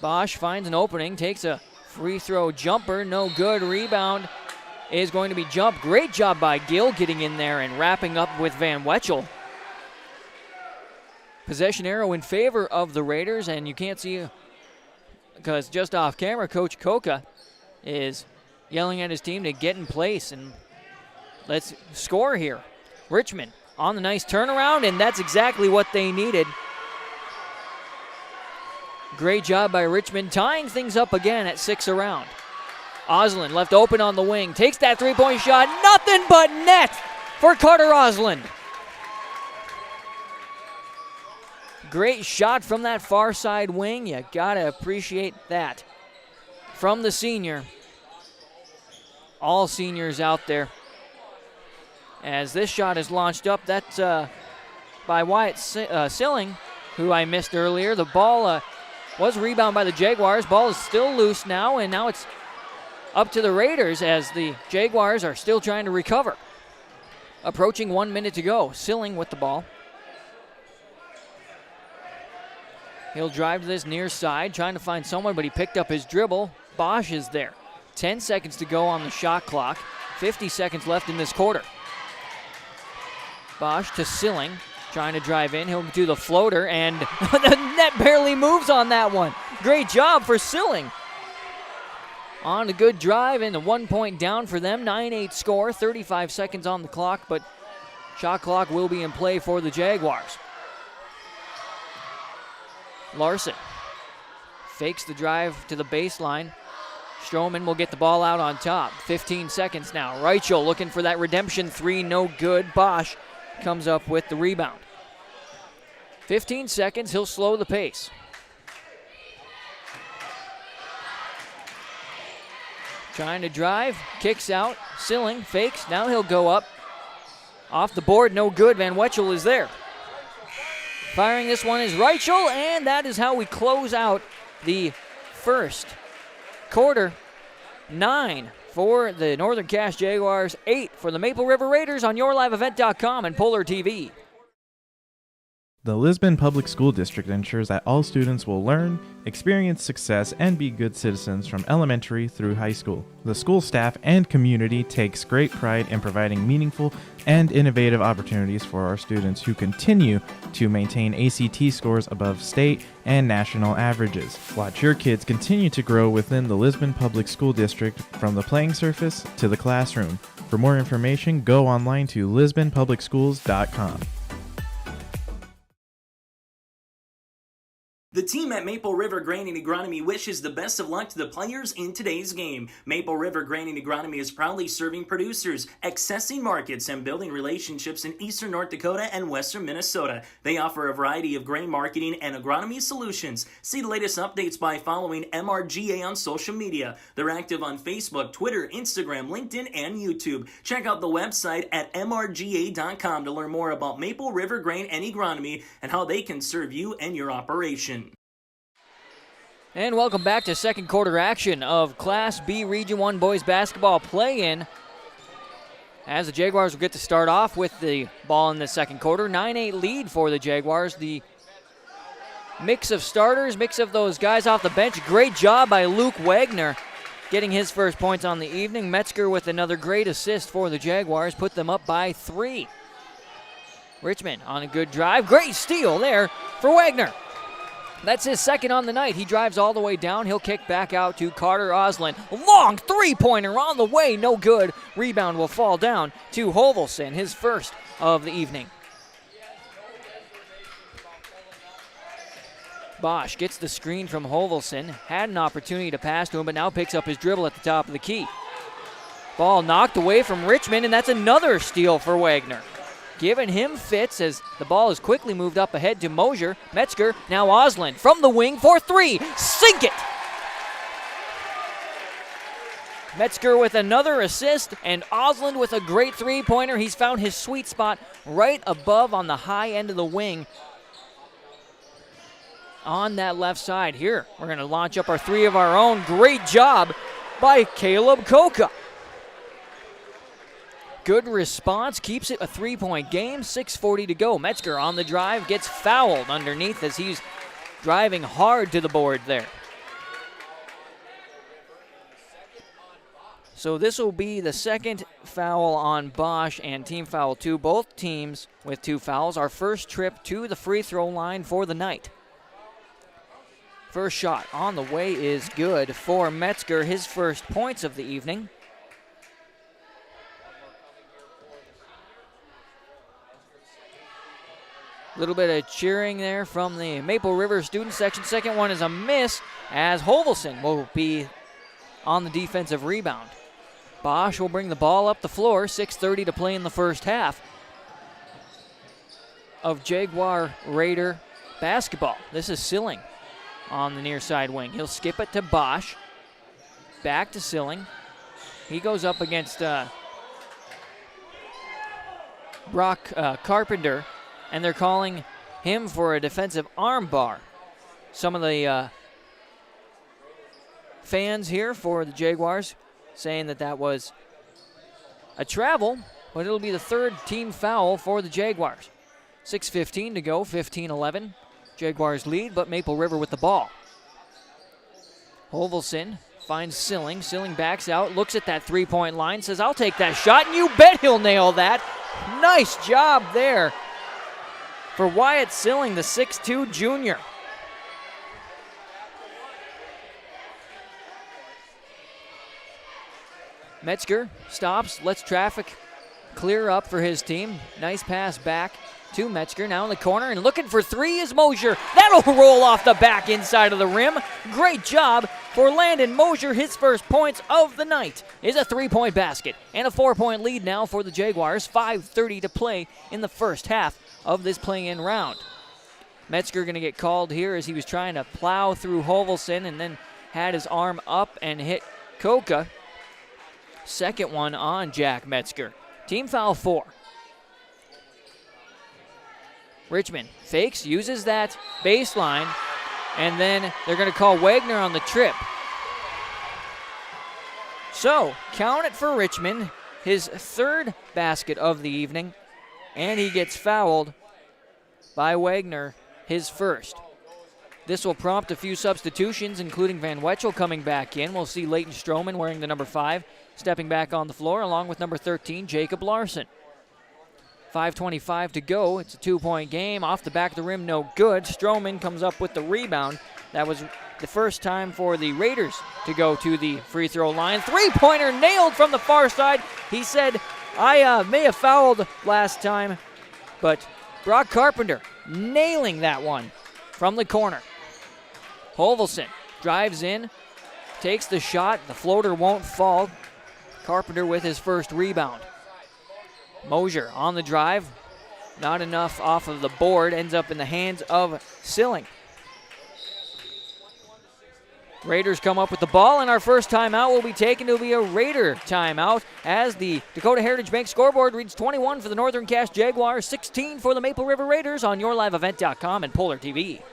[SPEAKER 4] Bosch finds an opening, takes a free throw jumper. No good. Rebound is going to be jumped. Great job by Gill getting in there and wrapping up with Van Wetchel. Possession arrow in favor of the Raiders, and you can't see because just off camera, Coach Coca is yelling at his team to get in place and let's score here. Richmond on the nice turnaround, and that's exactly what they needed. Great job by Richmond, tying things up again at 6 around. Oslin left open on the wing, takes that three-point shot, nothing but net for Carter Oslin. Great shot from that far side wing. You gotta appreciate that. From the senior. All seniors out there. as this shot is launched up. That's by Wyatt Silling, who I missed earlier. The ball was rebounded by the Jaguars. Ball is still loose now, and now it's up to the Raiders as the Jaguars are still trying to recover. Approaching 1 minute to go. Silling with the ball. He'll drive to this near side, trying to find someone, but he picked up his dribble. Bosch is there. 10 seconds to go on the shot clock. 50 seconds left in this quarter. Bosch to Silling, trying to drive in. He'll do the floater, and the net barely moves on that one. Great job for Silling. On a good drive, and a 1 point down for them. 9-8 score, 35 seconds on the clock, but shot clock will be in play for the Jaguars. Larson fakes the drive to the baseline. Stroman will get the ball out on top. 15 seconds now. Reichel looking for that redemption three, no good. Bosch comes up with the rebound. 15 seconds, he'll slow the pace. Trying to drive, kicks out. Silling fakes, now he'll go up. Off the board, no good. Van Wetchel is there. Firing this one is Reichel, and that is how we close out the first quarter. 9 for the Northern Cache Jaguars, 8 for the Maple River Raiders on YourLiveEvent.com and Polar TV.
[SPEAKER 6] The Lisbon Public School District ensures that all students will learn, experience success, and be good citizens from elementary through high school. The school staff and community takes great pride in providing meaningful and innovative opportunities for our students who continue to maintain ACT scores above state and national averages. Watch your kids continue to grow within the Lisbon Public School District from the playing surface to the classroom. For more information, go online to lisbonpublicschools.com.
[SPEAKER 7] The team at Maple River Grain and Agronomy wishes the best of luck to the players in today's game. Maple River Grain and Agronomy is proudly serving producers, accessing markets, and building relationships in eastern North Dakota and western Minnesota. They offer a variety of grain marketing and agronomy solutions. See the latest updates by following MRGA on social media. They're active on Facebook, Twitter, Instagram, LinkedIn, and YouTube. Check out the website at mrga.com to learn more about Maple River Grain and Agronomy and how they can serve you and your operation.
[SPEAKER 4] And welcome back to second quarter action of Class B Region 1 boys basketball play-in. As the Jaguars will get to start off with the ball in the second quarter. 9-8 lead for the Jaguars. The mix of starters, mix of those guys off the bench. Great job by Luke Wagner getting his first points on the evening. Metzger with another great assist for the Jaguars. Put them up by 3. Richmond on a good drive. Great steal there for Wagner. That's his second on the night. He drives all the way down. He'll kick back out to Carter Oslin. Long three-pointer on the way. No good. Rebound will fall down to Hovelson, his first of the evening. Bosch gets the screen from Hovelson. Had an opportunity to pass to him, but now picks up his dribble at the top of the key. Ball knocked away from Richmond, and that's another steal for Wagner. Giving him fits as the ball is quickly moved up ahead to Mosier. Metzger, now Oslin from the wing for 3. Sink it! Metzger with another assist, and Oslin with a great three-pointer. He's found his sweet spot right above on the high end of the wing on that left side. Here, we're going to launch up our 3 of our own. Great job by Caleb Koka. Good response, keeps it a 3-point game, 6:40 to go. Metzger on the drive, gets fouled underneath as he's driving hard to the board there. So this will be the second foul on Bosch and team foul 2. Both teams with 2 fouls. Our first trip to the free throw line for the night. First shot on the way is good for Metzger, his first points of the evening. A little bit of cheering there from the Maple River student section. Second one is a miss as Hovelson will be on the defensive rebound. Bosch will bring the ball up the floor. 6:30 to play in the first half of Jaguar Raider basketball. This is Silling on the near side wing. He'll skip it to Bosch. Back to Silling. He goes up against Brock Carpenter, and they're calling him for a defensive arm bar. Some of the fans here for the Jaguars saying that was a travel, but it'll be the third team foul for the Jaguars. 6:15 to go, 15-11. Jaguars lead, but Maple River with the ball. Hovelson finds Silling. Silling backs out, looks at that three-point line, says, I'll take that shot, and you bet he'll nail that. Nice job there for Wyatt Silling, the 6'2 junior. Metzger stops, lets traffic clear up for his team. Nice pass back to Metzger, now in the corner, and looking for three is Mosier. That'll roll off the back inside of the rim. Great job for Landon Mosier. His first points of the night is a three-point basket and a 4-point lead now for the Jaguars. 5:30 to play in the first half of this play-in round. Metzger going to get called here as he was trying to plow through Hovelson and then had his arm up and hit Koka. Second one on Jack Metzger. Team foul 4. Richmond fakes, uses that baseline, and then they're going to call Wagner on the trip. So, count it for Richmond, his third basket of the evening, and he gets fouled by Wagner, his first. This will prompt a few substitutions, including Van Wetchel coming back in. We'll see Leighton Stroman wearing the number 5, stepping back on the floor, along with number 13, Jacob Larson. 5:25 to go. It's a 2-point game. Off the back of the rim, no good. Stroman comes up with the rebound. That was the first time for the Raiders to go to the free throw line. Three-pointer nailed from the far side. He said, I may have fouled last time, but Brock Carpenter nailing that one from the corner. Hovelson drives in, takes the shot. The floater won't fall. Carpenter with his first rebound. Mosier on the drive. Not enough off of the board. Ends up in the hands of Silling. Raiders come up with the ball, and our first timeout will be taken. It will be a Raider timeout as the Dakota Heritage Bank scoreboard reads 21 for the Northern Cache Jaguars, 16 for the Maple River Raiders on YourLiveEvent.com and Polar TV.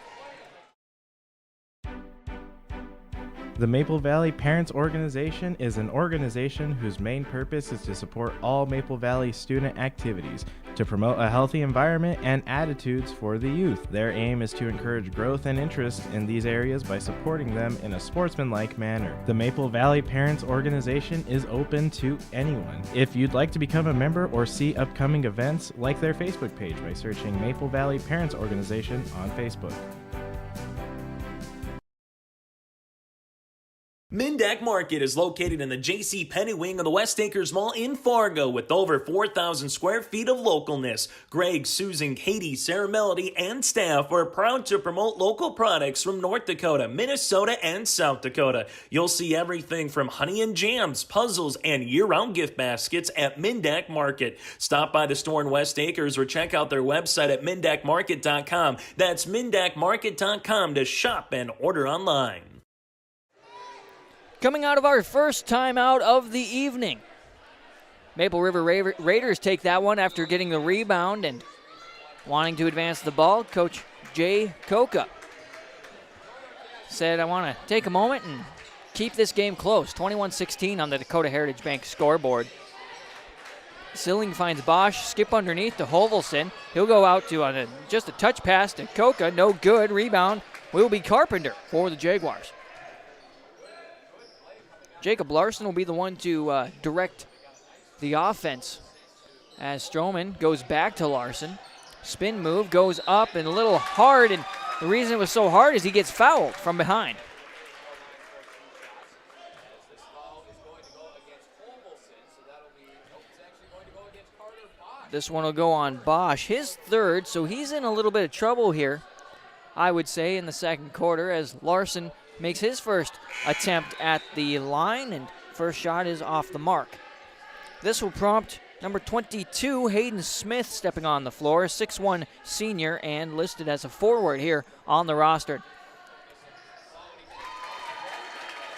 [SPEAKER 6] The Maple Valley Parents Organization is an organization whose main purpose is to support all Maple Valley student activities, to promote a healthy environment and attitudes for the youth. Their aim is to encourage growth and interest in these areas by supporting them in a sportsmanlike manner. The Maple Valley Parents Organization is open to anyone. If you'd like to become a member or see upcoming events, like their Facebook page by searching Maple Valley Parents Organization on Facebook.
[SPEAKER 7] Mindak Market is located in the J.C. Penney wing of the West Acres Mall in Fargo with over 4,000 square feet of localness. Greg, Susan, Katie, Sarah Melody, and staff are proud to promote local products from North Dakota, Minnesota, and South Dakota. You'll see everything from honey and jams, puzzles, and year-round gift baskets at Mindak Market. Stop by the store in West Acres or check out their website at mindakmarket.com. That's mindakmarket.com to shop and order online.
[SPEAKER 4] Coming out of our first timeout of the evening. Maple River Raiders take that one after getting the rebound and wanting to advance the ball. Coach Jay Koka said, I want to take a moment and keep this game close. 21-16 on the Dakota Heritage Bank scoreboard. Silling finds Bosch, skip underneath to Hovelson. He'll go out to just a touch pass to Koka. No good. Rebound will be Carpenter for the Jaguars. Jacob Larson will be the one to direct the offense as Stroman goes back to Larson. Spin move, goes up and a little hard, and the reason it was so hard is he gets fouled from behind. This one will go on Bosch, his third, so he's in a little bit of trouble here, I would say, in the second quarter as Larson makes his first attempt at the line, and first shot is off the mark. This will prompt number 22, Hayden Smith, stepping on the floor, 6'1 senior and listed as a forward here on the roster.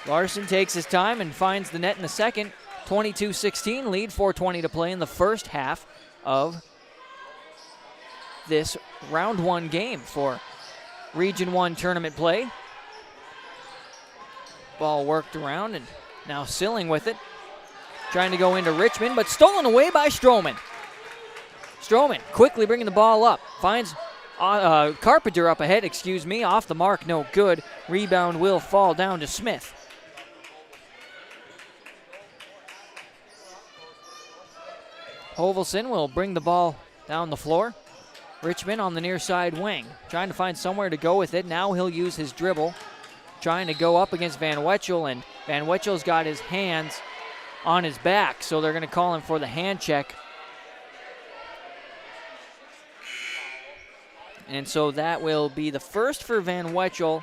[SPEAKER 4] Larson takes his time and finds the net in the second. 22-16 lead, 4:20 to play in the first half of this round 1 game for Region 1 tournament play. Ball worked around, and now Silling with it. Trying to go into Richmond, but stolen away by Stroman. Stroman quickly bringing the ball up. Finds Carpenter up ahead, off the mark, no good. Rebound will fall down to Smith. Hovelson will bring the ball down the floor. Richmond on the near side wing, trying to find somewhere to go with it. Now he'll use his dribble, trying to go up against Van Wetchel, and Van Wetchel's got his hands on his back, so they're going to call him for the hand check. And so that will be the first for Van Wetchel,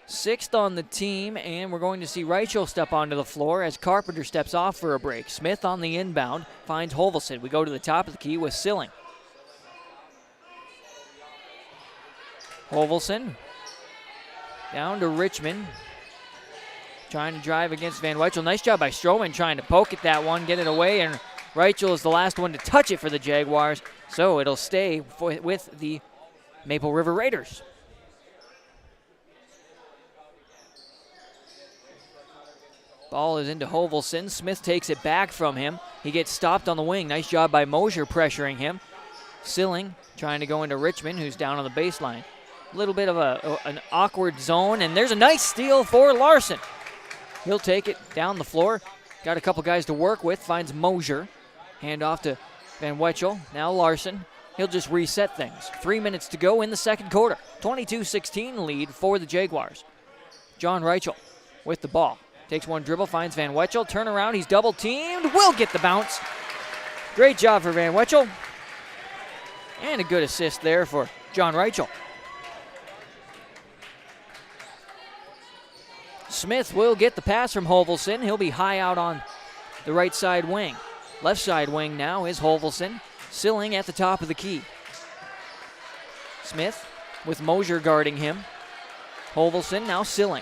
[SPEAKER 4] 6th on the team, and we're going to see Reichel step onto the floor as Carpenter steps off for a break. Smith on the inbound finds Hovelson. We go to the top of the key with Silling. Hovelson down to Richmond, trying to drive against Van Wetchel. Nice job by Stroman trying to poke at that one, get it away, and Reichel is the last one to touch it for the Jaguars, so it'll stay with the Maple River Raiders. Ball is into Hovelson. Smith takes it back from him. He gets stopped on the wing. Nice job by Mosier pressuring him. Silling trying to go into Richmond, who's down on the baseline. A little bit of an awkward zone, and there's a nice steal for Larson. He'll take it down the floor. Got a couple guys to work with. Finds Mosier. Hand off to Van Wetchel. Now Larson. He'll just reset things. 3 minutes to go in the second quarter. 22-16 lead for the Jaguars. John Reichel with the ball. Takes one dribble, finds Van Wetchel. Turn around, he's double teamed. Will get the bounce. Great job for Van Wetchel. And a good assist there for John Reichel. Smith will get the pass from Hovelson. He'll be high out on the right side wing. Left side wing now is Hovelson. Silling at the top of the key. Smith with Mosier guarding him. Hovelson now Silling.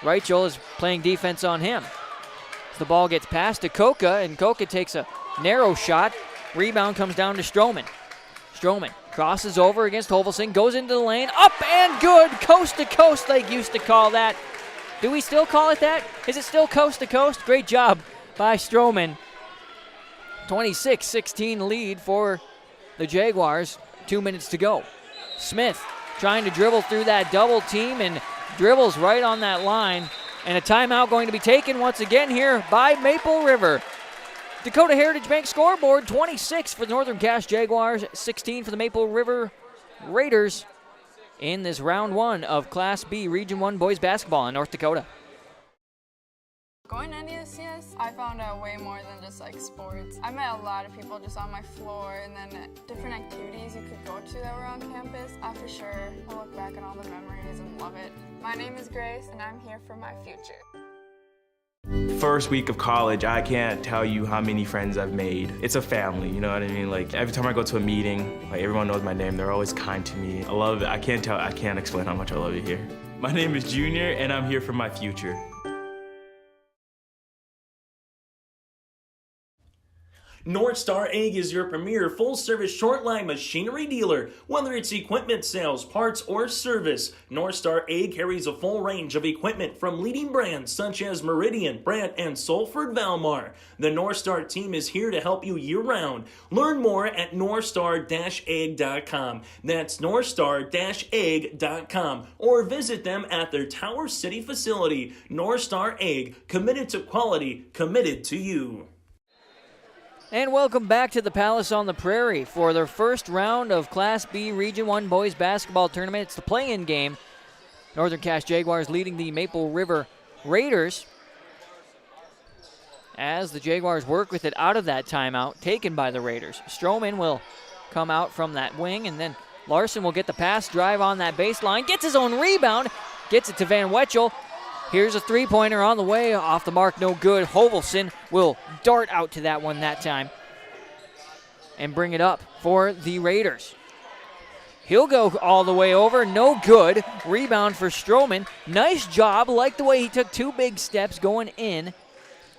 [SPEAKER 4] Reichel is playing defense on him. The ball gets passed to Coca, and Coca takes a narrow shot. Rebound comes down to Stroman. Stroman crosses over against Hovelson, goes into the lane, up and good, coast to coast they used to call that. Do we still call it that? Is it still coast to coast? Great job by Stroman. 26-16 lead for the Jaguars. 2 minutes to go. Smith trying to dribble through that double team and dribbles right on that line. And a timeout going to be taken once again here by Maple River. Dakota Heritage Bank scoreboard, 26 for the Northern Cache Jaguars, 16 for the Maple River Raiders in this round 1 of Class B Region 1 boys basketball in North Dakota.
[SPEAKER 2] Going to NDSCS, I found out way more than just like sports. I met a lot of people just on my floor, and then different activities you could go to that were on campus. I for sure will look back on all the memories and love it. My name is Grace, and I'm here for my future.
[SPEAKER 5] First week of college, I can't tell you how many friends I've made. It's a family, you know what I mean? Like every time I go to a meeting, like everyone knows my name. They're always kind to me. I love it. I can't explain how much I love it here. My name is Junior, and I'm here for my future.
[SPEAKER 7] North Star Ag is your premier full-service short-line machinery dealer. Whether it's equipment sales, parts, or service, North Star Ag carries a full range of equipment from leading brands such as Meridian, Brandt, and Salford Valmar. The North Star team is here to help you year-round. Learn more at northstar-ag.com. That's northstar-ag.com. Or visit them at their Tower City facility. North Star Ag, committed to quality, committed to you.
[SPEAKER 4] And welcome back to the Palace on the Prairie for their first round of Class B Region 1 boys basketball tournament. It's the play-in game. Northern Cache Jaguars leading the Maple River Raiders as the Jaguars work with it out of that timeout taken by the Raiders. Stroman will come out from that wing, and then Larson will get the pass, drive on that baseline, gets his own rebound, gets it to Van Wetchel. Here's a three-pointer on the way, off the mark, no good. Hovelson will dart out to that one that time and bring it up for the Raiders. He'll go all the way over, no good. Rebound for Stroman. Nice job, like the way he took two big steps going in,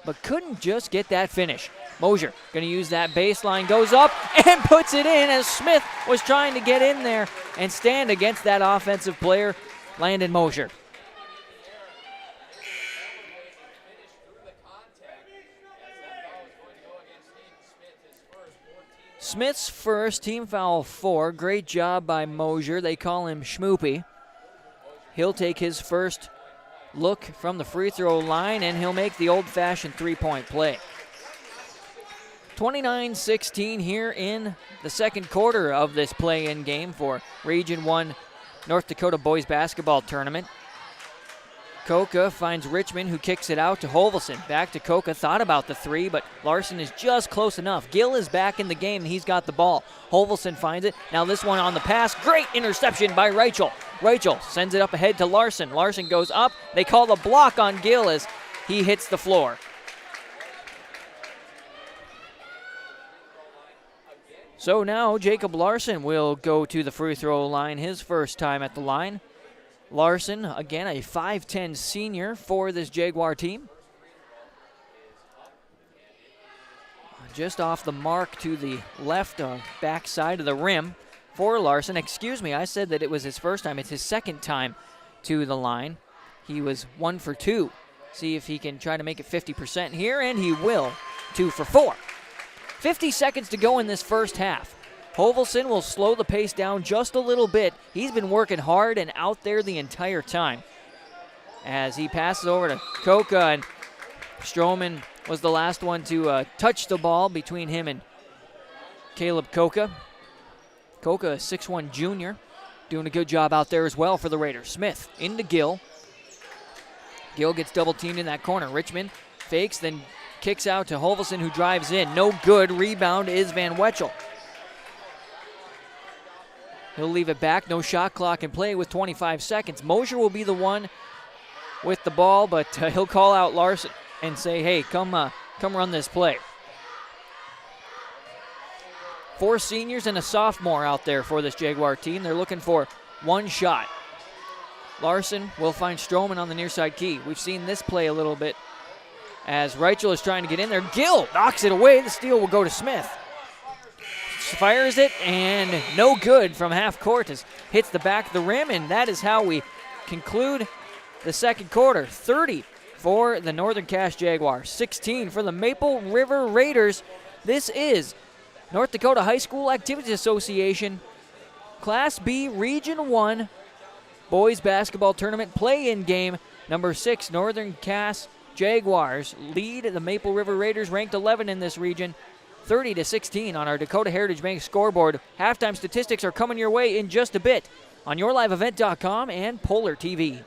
[SPEAKER 4] but couldn't just get that finish. Mosier going to use that baseline, goes up and puts it in as Smith was trying to get in there and stand against that offensive player, Landon Mosier. Smith's first, team foul 4. Great job by Mosier. They call him Schmoopy. He'll take his first look from the free throw line, and he'll make the old-fashioned three-point play. 29-16 here in the second quarter of this play-in game for Region 1 North Dakota Boys Basketball Tournament. Coca finds Richmond, who kicks it out to Holvelson. Back to Coca, thought about the three, but Larson is just close enough. Gill is back in the game, and he's got the ball. Holvelson finds it. Now this one on the pass. Great interception by Rachel. Rachel sends it up ahead to Larson. Larson goes up. They call the block on Gill as he hits the floor. So now Jacob Larson will go to the free throw line, his first time at the line. Larson, again, a 5'10 senior for this Jaguar team. Just off the mark to the left back side of the rim for Larson. Excuse me, I said that it was his first time. It's his second time to the line. He was 1 for 2. See if he can try to make it 50% here, and he will. 2 for 4. 50 seconds to go in this first half. Holvelson will slow the pace down just a little bit. He's been working hard and out there the entire time. As he passes over to Coca, and Stroman was the last one to touch the ball between him and Caleb Coca. Coca, a 6'1 junior, doing a good job out there as well for the Raiders. Smith into Gill. Gill gets double teamed in that corner. Richmond fakes, then kicks out to Holvelson, who drives in. No good. Rebound is Van Wetchel. He'll leave it back. No shot clock in play with 25 seconds. Mosier will be the one with the ball, but he'll call out Larson and say, hey, come run this play. 4 seniors and a sophomore out there for this Jaguar team. They're looking for one shot. Larson will find Stroman on the near side key. We've seen this play a little bit as Rachel is trying to get in there. Gill knocks it away. The steal will go to Smith. Fires it, and no good from half court as hits the back of the rim, and that is how we conclude the second quarter. 30 for the Northern Cass Jaguars, 16 for the Maple River Raiders. This is North Dakota High School Activities Association Class B Region 1 Boys Basketball Tournament play-in game. Number 6, Northern Cass Jaguars lead the Maple River Raiders, ranked 11 in this region, 30-16 on our Dakota Heritage Bank scoreboard. Halftime statistics are coming your way in just a bit on YourLiveEvent.com and Polar TV.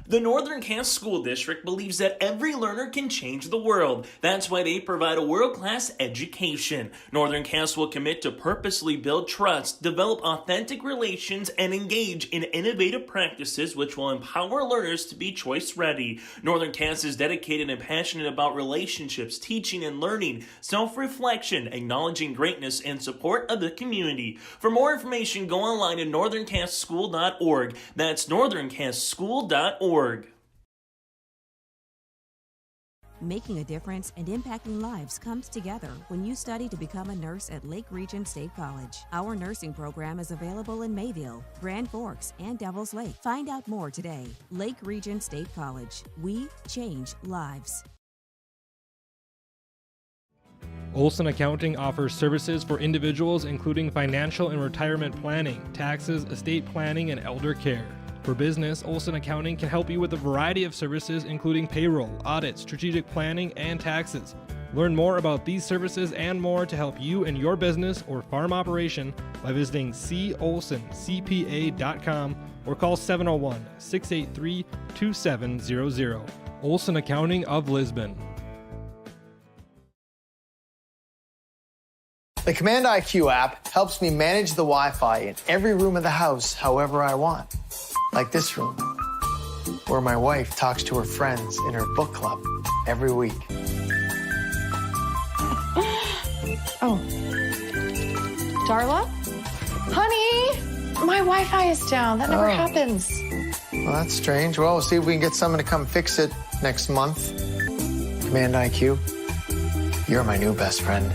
[SPEAKER 7] The Northern Cass School District believes that every learner can change the world. That's why they provide a world-class education. Northern Cass will commit to purposely build trust, develop authentic relations, and engage in innovative practices which will empower learners to be choice-ready. Northern Cass is dedicated and passionate about relationships, teaching and learning, self-reflection, acknowledging greatness, and support of the community. For more information, go online at northerncasschool.org. That's northerncasschool.org.
[SPEAKER 3] Making a difference and impacting lives comes together when you study to become a nurse at Lake Region State College. Our nursing program is available in Mayville, Grand Forks, and Devils Lake. Find out more today. Lake Region State College. We change lives.
[SPEAKER 1] Olson Accounting offers services for individuals including financial and retirement planning, taxes, estate planning, and elder care. For business, Olson Accounting can help you with a variety of services including payroll, audit, strategic planning, and taxes. Learn more about these services and more to help you and your business or farm operation by visiting colsoncpa.com or call 701-683-2700. Olson Accounting of Lisbon.
[SPEAKER 8] The Command IQ app helps me manage the Wi-Fi in every room of the house however I want. Like this room, where my wife talks to her friends in her book club every week.
[SPEAKER 9] Oh. Darla? Honey, my Wi-Fi is down. That never happens.
[SPEAKER 8] Well, that's strange. Well, we'll see if we can get someone to come fix it next month. Command IQ, you're my new best friend.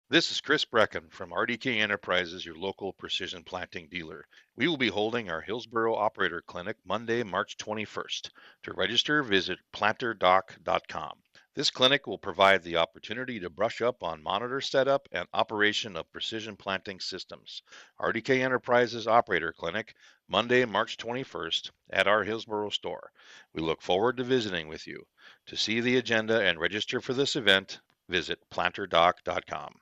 [SPEAKER 10] This is Chris Brecken from RDK Enterprises, your local precision planting dealer. We will be holding our Hillsboro Operator Clinic Monday, March 21st. To register, visit planterdoc.com. This clinic will provide the opportunity to brush up on monitor setup and operation of precision planting systems. RDK Enterprises Operator Clinic, Monday, March 21st at our Hillsboro store. We look forward to visiting with you. To see the agenda and register for this event, visit planterdoc.com.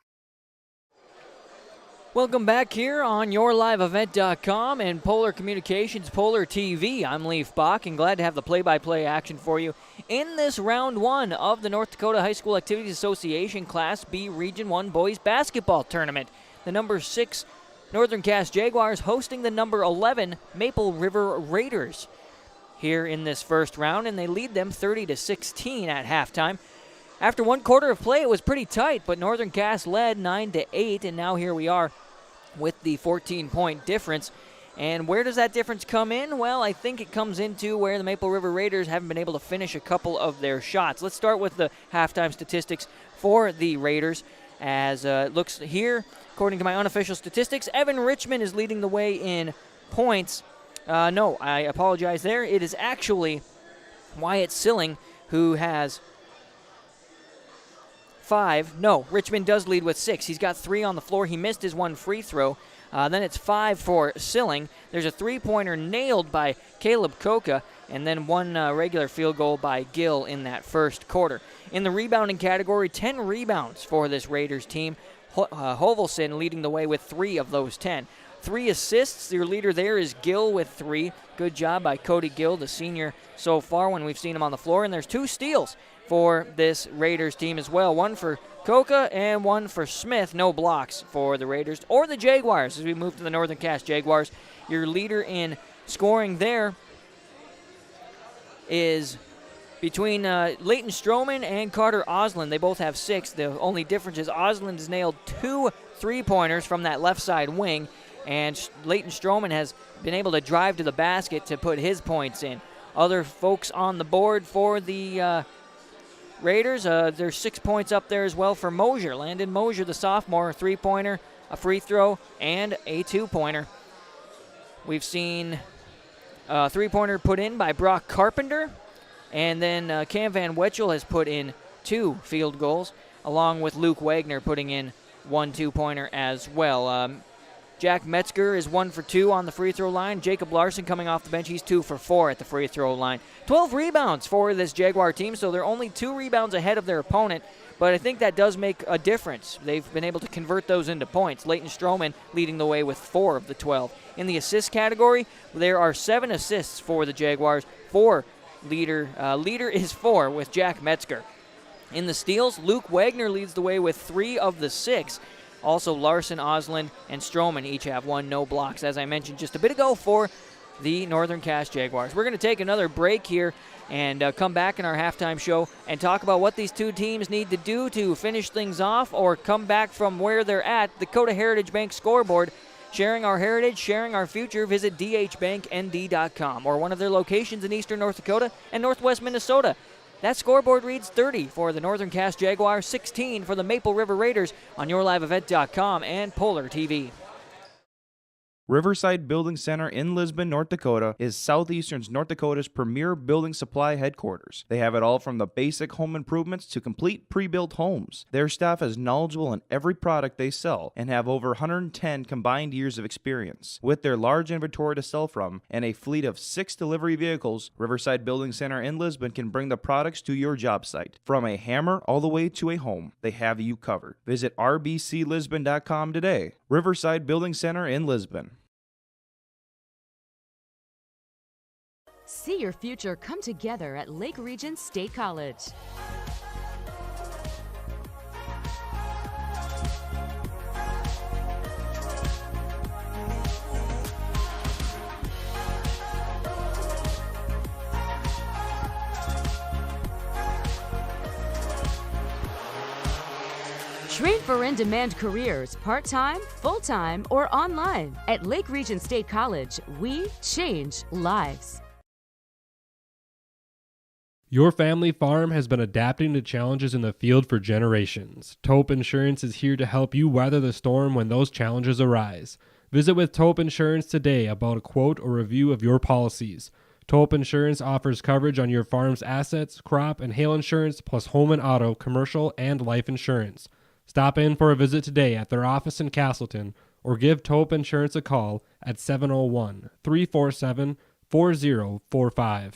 [SPEAKER 4] Welcome back here on YourLiveEvent.com and Polar Communications, Polar TV. I'm Leif Bach and glad to have the play-by-play action for you in this round one of the North Dakota High School Activities Association Class B Region 1 Boys Basketball Tournament. The number 6 Northern Cass Jaguars hosting the number 11 Maple River Raiders here in this first round, and they lead them 30-16 at halftime. After one quarter of play, it was pretty tight, but Northern Cass led 9-8, and now here we are with the 14-point difference. And where does that difference come in? Well, I think it comes into where the Maple River Raiders haven't been able to finish a couple of their shots. Let's start with the halftime statistics for the Raiders. As it looks here, according to my unofficial statistics, Evan Richmond is leading the way in points. No, I apologize there. It is actually Wyatt Silling who has 5. No, Richmond does lead with 6. He's got 3 on the floor. He missed his one free throw. Then it's 5 for Silling. There's a three-pointer nailed by Caleb Koka, and then one regular field goal by Gill in that first quarter. In the rebounding category, 10 rebounds for this Raiders team. Hovelson leading the way with 3 of those 10. 3 assists. Your leader there is Gill with 3. Good job by Cody Gill, the senior so far when we've seen him on the floor. And there's 2 steals for this Raiders team as well. One for Koka and one for Smith. No blocks for the Raiders or the Jaguars as we move to the Northern Cass Jaguars. Your leader in scoring there is between Leighton Stroman and Carter Osland. They both have 6. The only difference is Osland has nailed 2 three-pointers from that left side wing, and Leighton Stroman has been able to drive to the basket to put his points in. Other folks on the board for the Raiders, there's 6 points up there as well for Mosier. Landon Mosier, the sophomore, a three-pointer, a free throw, and a two-pointer. We've seen a three-pointer put in by Brock Carpenter, and then Cam Van Wetchel has put in 2 field goals, along with Luke Wagner putting in 1 two-pointer as well. Jack Metzger is 1 for 2 on the free throw line. Jacob Larson coming off the bench, he's 2 for 4 at the free throw line. 12 rebounds for this Jaguar team, so they're only 2 rebounds ahead of their opponent, but I think that does make a difference. They've been able to convert those into points. Leighton Stroman leading the way with 4 of the 12. In the assist category, there are 7 assists for the Jaguars. Leader is 4 with Jack Metzger. In the steals, Luke Wagner leads the way with 3 of the 6. Also, Larson, Osland, and Stroman each have 1 no blocks, as I mentioned just a bit ago, for the Northern Cass Jaguars. We're going to take another break here and come back in our halftime show and talk about what these two teams need to do to finish things off or come back from where they're at. The Dakota Heritage Bank scoreboard. Sharing our heritage, sharing our future. Visit dhbanknd.com or one of their locations in eastern North Dakota and northwest Minnesota. That scoreboard reads 30 for the Northern Cass Jaguars, 16 for the Maple River Raiders on YourLiveEvent.com and Polar TV.
[SPEAKER 6] Riverside Building Center in Lisbon, North Dakota is Southeastern North Dakota's premier building supply headquarters. They have it all from the basic home improvements to complete pre-built homes. Their staff is knowledgeable in every product they sell and have over 110 combined years of experience. With their large inventory to sell from and a fleet of 6 delivery vehicles, Riverside Building Center in Lisbon can bring the products to your job site. From a hammer all the way to a home, they have you covered. Visit rbclisbon.com today. Riverside Building Center in Lisbon.
[SPEAKER 12] See your future come together at Lake Region State College. Train for in-demand careers, part-time, full-time, or online. At Lake Region State College, we change lives.
[SPEAKER 1] Your family farm has been adapting to challenges in the field for generations. Taupe Insurance is here to help you weather the storm when those challenges arise. Visit with Taupe Insurance today about a quote or review of your policies. Taupe Insurance offers coverage on your farm's assets, crop, and hail insurance, plus home and auto, commercial, and life insurance. Stop in for a visit today at their office in Castleton or give Taupe Insurance a call at 701-347-4045.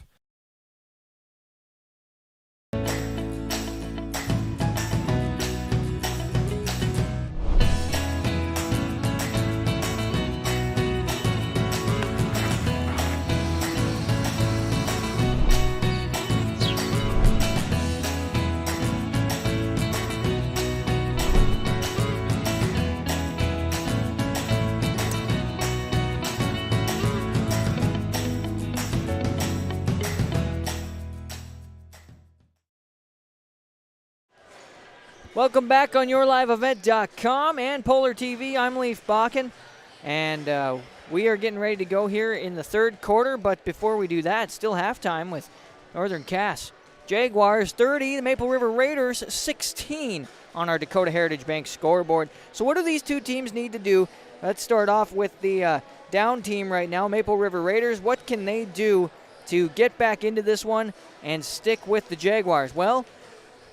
[SPEAKER 4] Welcome back on YourLiveEvent.com and Polar TV. I'm Leif Bakken, and we are getting ready to go here in the third quarter, but before we do that, it's still halftime with Northern Cass Jaguars 30, the Maple River Raiders 16 on our Dakota Heritage Bank scoreboard. So what do these two teams need to do? Let's start off with the down team right now, Maple River Raiders. What can they do to get back into this one and stick with the Jaguars? Well,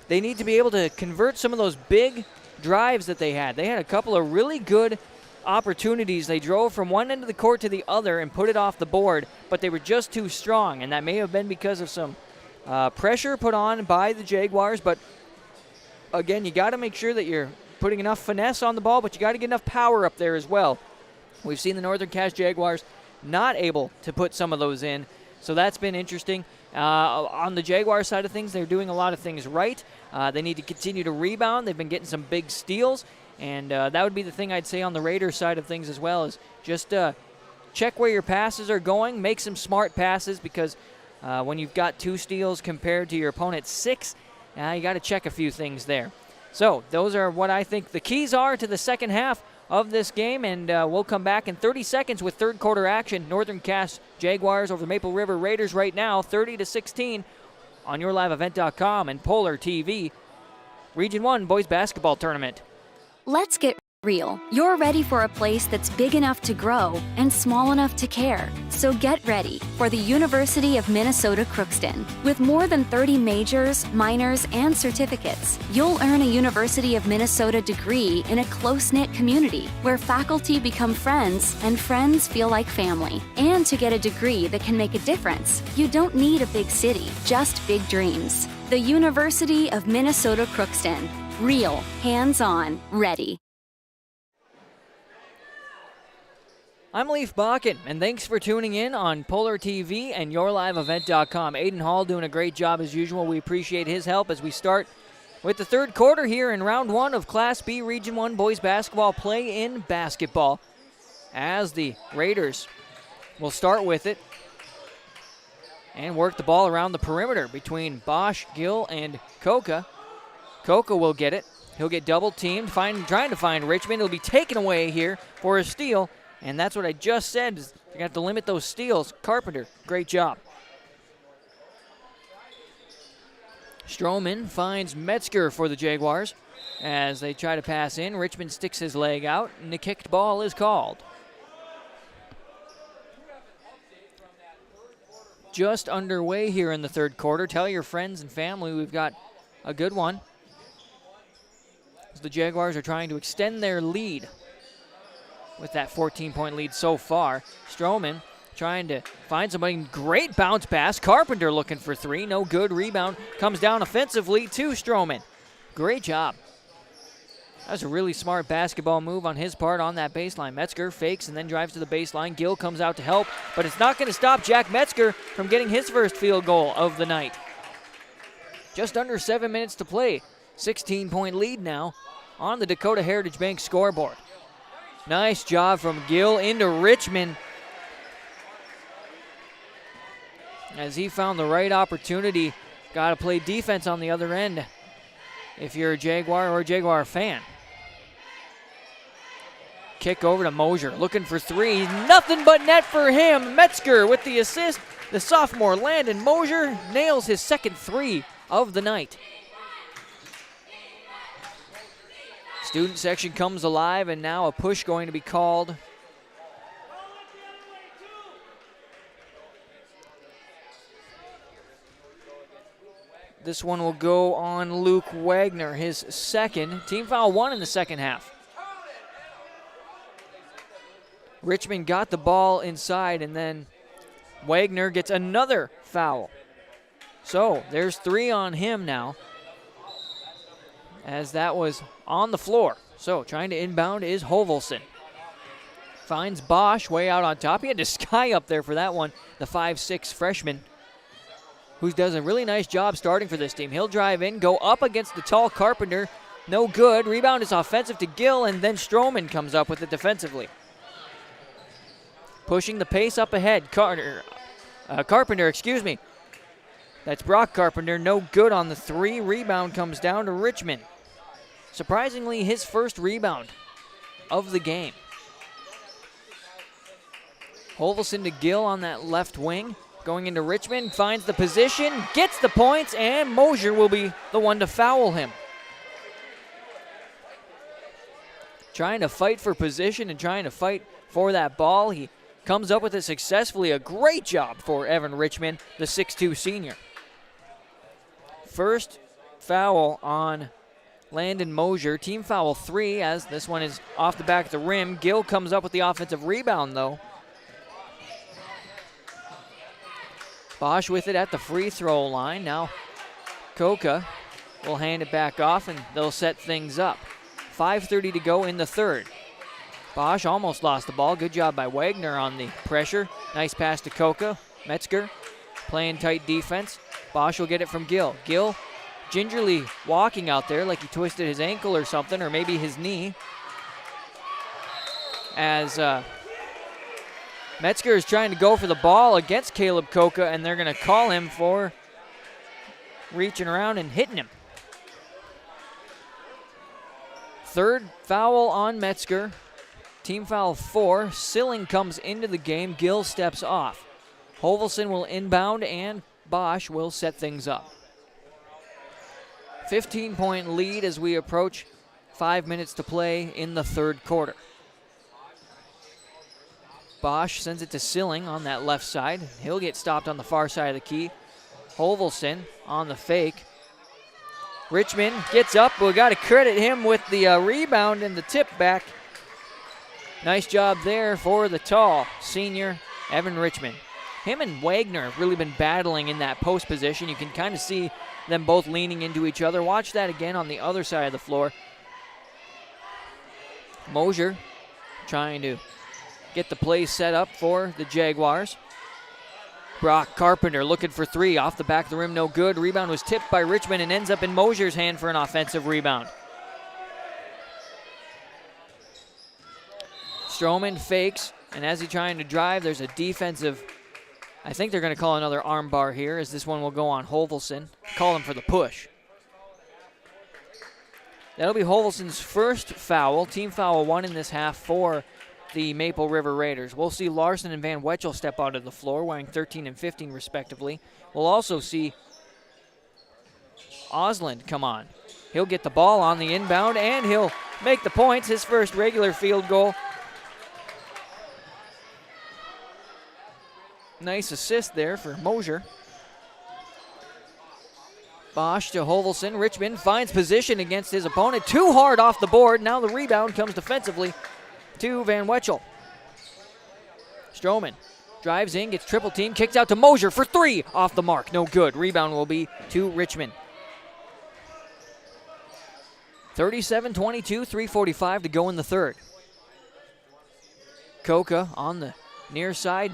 [SPEAKER 4] they need to be able to convert some of those big drives that they had. They had a couple of really good opportunities. They drove from one end of the court to the other and put it off the board, but they were just too strong, and that may have been because of some pressure put on by the Jaguars. But again, you got to make sure that you're putting enough finesse on the ball, but you got to get enough power up there as well. We've seen the Northern Cass Jaguars not able to put some of those in, so that's been interesting. On the Jaguar side of things, they're doing a lot of things right. They need to continue to rebound. They've been getting some big steals, and that would be the thing I'd say on the Raiders side of things as well, is just check where your passes are going, make some smart passes, because when you've got 2 steals compared to your opponent's 6, you got to check a few things there. So those are what I think the keys are to the second half of this game, and we'll come back in 30 seconds with third quarter action. Northern Cass Jaguars over the Maple River Raiders right now, 30-16 on YourLiveEvent.com and Polar TV. Region 1 Boys Basketball Tournament.
[SPEAKER 14] Let's get real. You're ready for a place that's big enough to grow and small enough to care. So get ready for the University of Minnesota Crookston. With more than 30 majors, minors, and certificates, you'll earn a University of Minnesota degree in a close-knit community where faculty become friends and friends feel like family. And to get a degree that can make a difference, you don't need a big city, just big dreams. The University of Minnesota Crookston. Real, hands-on, ready.
[SPEAKER 4] I'm Leif Bakken, and thanks for tuning in on Polar TV and YourLiveEvent.com. Aiden Hall doing a great job as usual. We appreciate his help as we start with the third quarter here in round 1 of Class B Region 1 Boys Basketball Play-In Basketball. As the Raiders will start with it and work the ball around the perimeter between Bosch, Gill, and Coca. Coca will get it. He'll get double-teamed, trying to find Richmond. It'll be taken away here for a steal. And that's what I just said, is they're going to have to limit those steals. Carpenter, great job. Stroman finds Metzger for the Jaguars as they try to pass in. Richmond sticks his leg out, and the kicked ball is called. Just underway here in the third quarter. Tell your friends and family we've got a good one, as the Jaguars are trying to extend their lead with that 14-point lead so far. Stroman trying to find somebody. Great bounce pass. Carpenter looking for 3. No good. Rebound comes down offensively to Stroman. Great job. That was a really smart basketball move on his part on that baseline. Metzger fakes and then drives to the baseline. Gill comes out to help, but it's not going to stop Jack Metzger from getting his first field goal of the night. Just under 7 minutes to play. 16-point lead now on the Dakota Heritage Bank scoreboard. Nice job from Gill into Richmond as he found the right opportunity. Got to play defense on the other end if you're a Jaguar or a Jaguar fan. Kick over to Mosier, looking for three. Nothing but net for him. Metzger with the assist. The sophomore Landon Mosier nails his second three of the night. Student section comes alive, and now a push going to be called. This one will go on Luke Wagner, his second. Team foul 1 in the second half. Richmond got the ball inside, and then Wagner gets another foul. So there's 3 on him now, as that was on the floor. So trying to inbound is Hovelson. Finds Bosch way out on top. He had to sky up there for that one, the 5'6" freshman, who does a really nice job starting for this team. He'll drive in, go up against the tall Carpenter. No good. Rebound is offensive to Gill, and then Stroman comes up with it defensively. Pushing the pace up ahead. Carpenter, excuse me. That's Brock Carpenter. No good on the 3. Rebound comes down to Richmond. Surprisingly, his first rebound of the game. Hovelson to Gill on that left wing. Going into Richmond, finds the position, gets the points, and Mosier will be the one to foul him. Trying to fight for position and trying to fight for that ball. He comes up with it successfully. A great job for Evan Richmond, the 6'2" senior. First foul on Landon Mosier. Team foul 3, as this one is off the back of the rim. Gill comes up with the offensive rebound, though. Bosch with it at the free throw line. Now Coca will hand it back off, and they'll set things up. 5:30 to go in the third. Bosch almost lost the ball. Good job by Wagner on the pressure. Nice pass to Coca. Metzger playing tight defense. Bosch will get it from Gill. Gill gingerly walking out there like he twisted his ankle or something, or maybe his knee. As Metzger is trying to go for the ball against Caleb Coca, and they're going to call him for reaching around and hitting him. Third foul on Metzger. Team foul 4. Silling comes into the game. Gill steps off. Hovelson will inbound, and Bosch will set things up. 15-point lead as we approach 5 minutes to play in the third quarter. Bosch sends it to Silling on that left side. He'll get stopped on the far side of the key. Hovelson on the fake. Richmond gets up. We got to credit him with the rebound and the tip back. Nice job there for the tall senior, Evan Richmond. Him and Wagner have really been battling in that post position. You can kind of see them both leaning into each other. Watch that again on the other side of the floor. Mosier trying to get the play set up for the Jaguars. Brock Carpenter looking for 3 off the back of the rim, no good. Rebound was tipped by Richmond and ends up in Mosier's hand for an offensive rebound. Stroman fakes, and as he's trying to drive, there's a defensive, I think they're going to call another arm bar here, as this one will go on Hovelson. Call him for the push. That'll be Hovelson's first foul, team foul 1 in this half for the Maple River Raiders. We'll see Larson and Van Wetchel step onto the floor, wearing 13 and 15 respectively. We'll also see Osland come on. He'll get the ball on the inbound, and he'll make the points, his first regular field goal. Nice assist there for Mosier. Bosch to Hovelson. Richmond finds position against his opponent. Too hard off the board. Now the rebound comes defensively to Van Wetchel. Stroman drives in, gets triple team, kicks out to Mosier for 3. Off the mark. No good. Rebound will be to Richmond. 37-22, 3:45 to go in the third. Coca on the near side.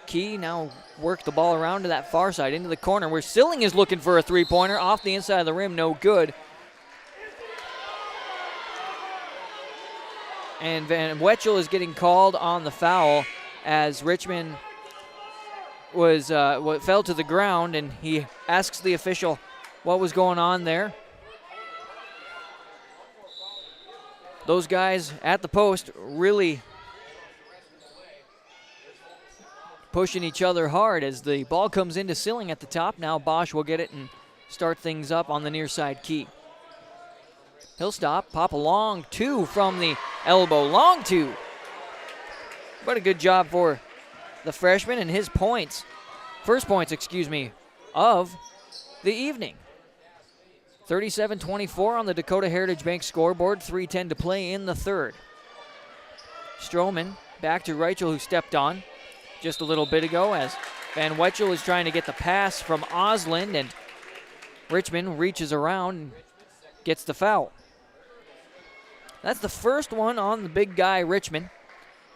[SPEAKER 4] Key now work the ball around to that far side into the corner where Silling is looking for a three-pointer off the inside of the rim. No good. And Van Wetchel is getting called on the foul as Richmond fell to the ground, and he asks the official what was going on there. those guys at the post really pushing each other hard as the ball comes into Silling at the top. Now Bosch will get it and start things up on the near side key. He'll stop, pop a long two from the elbow. Long two. But a good job for the freshman and his points. First points, of the evening. 37-24 on the Dakota Heritage Bank scoreboard. 3:10 to play in the third. Stroman back to Reichel, who stepped on just a little bit ago as Van Wetchel is trying to get the pass from Osland, and Richmond reaches around and gets the foul. That's the first one on the big guy, Richmond.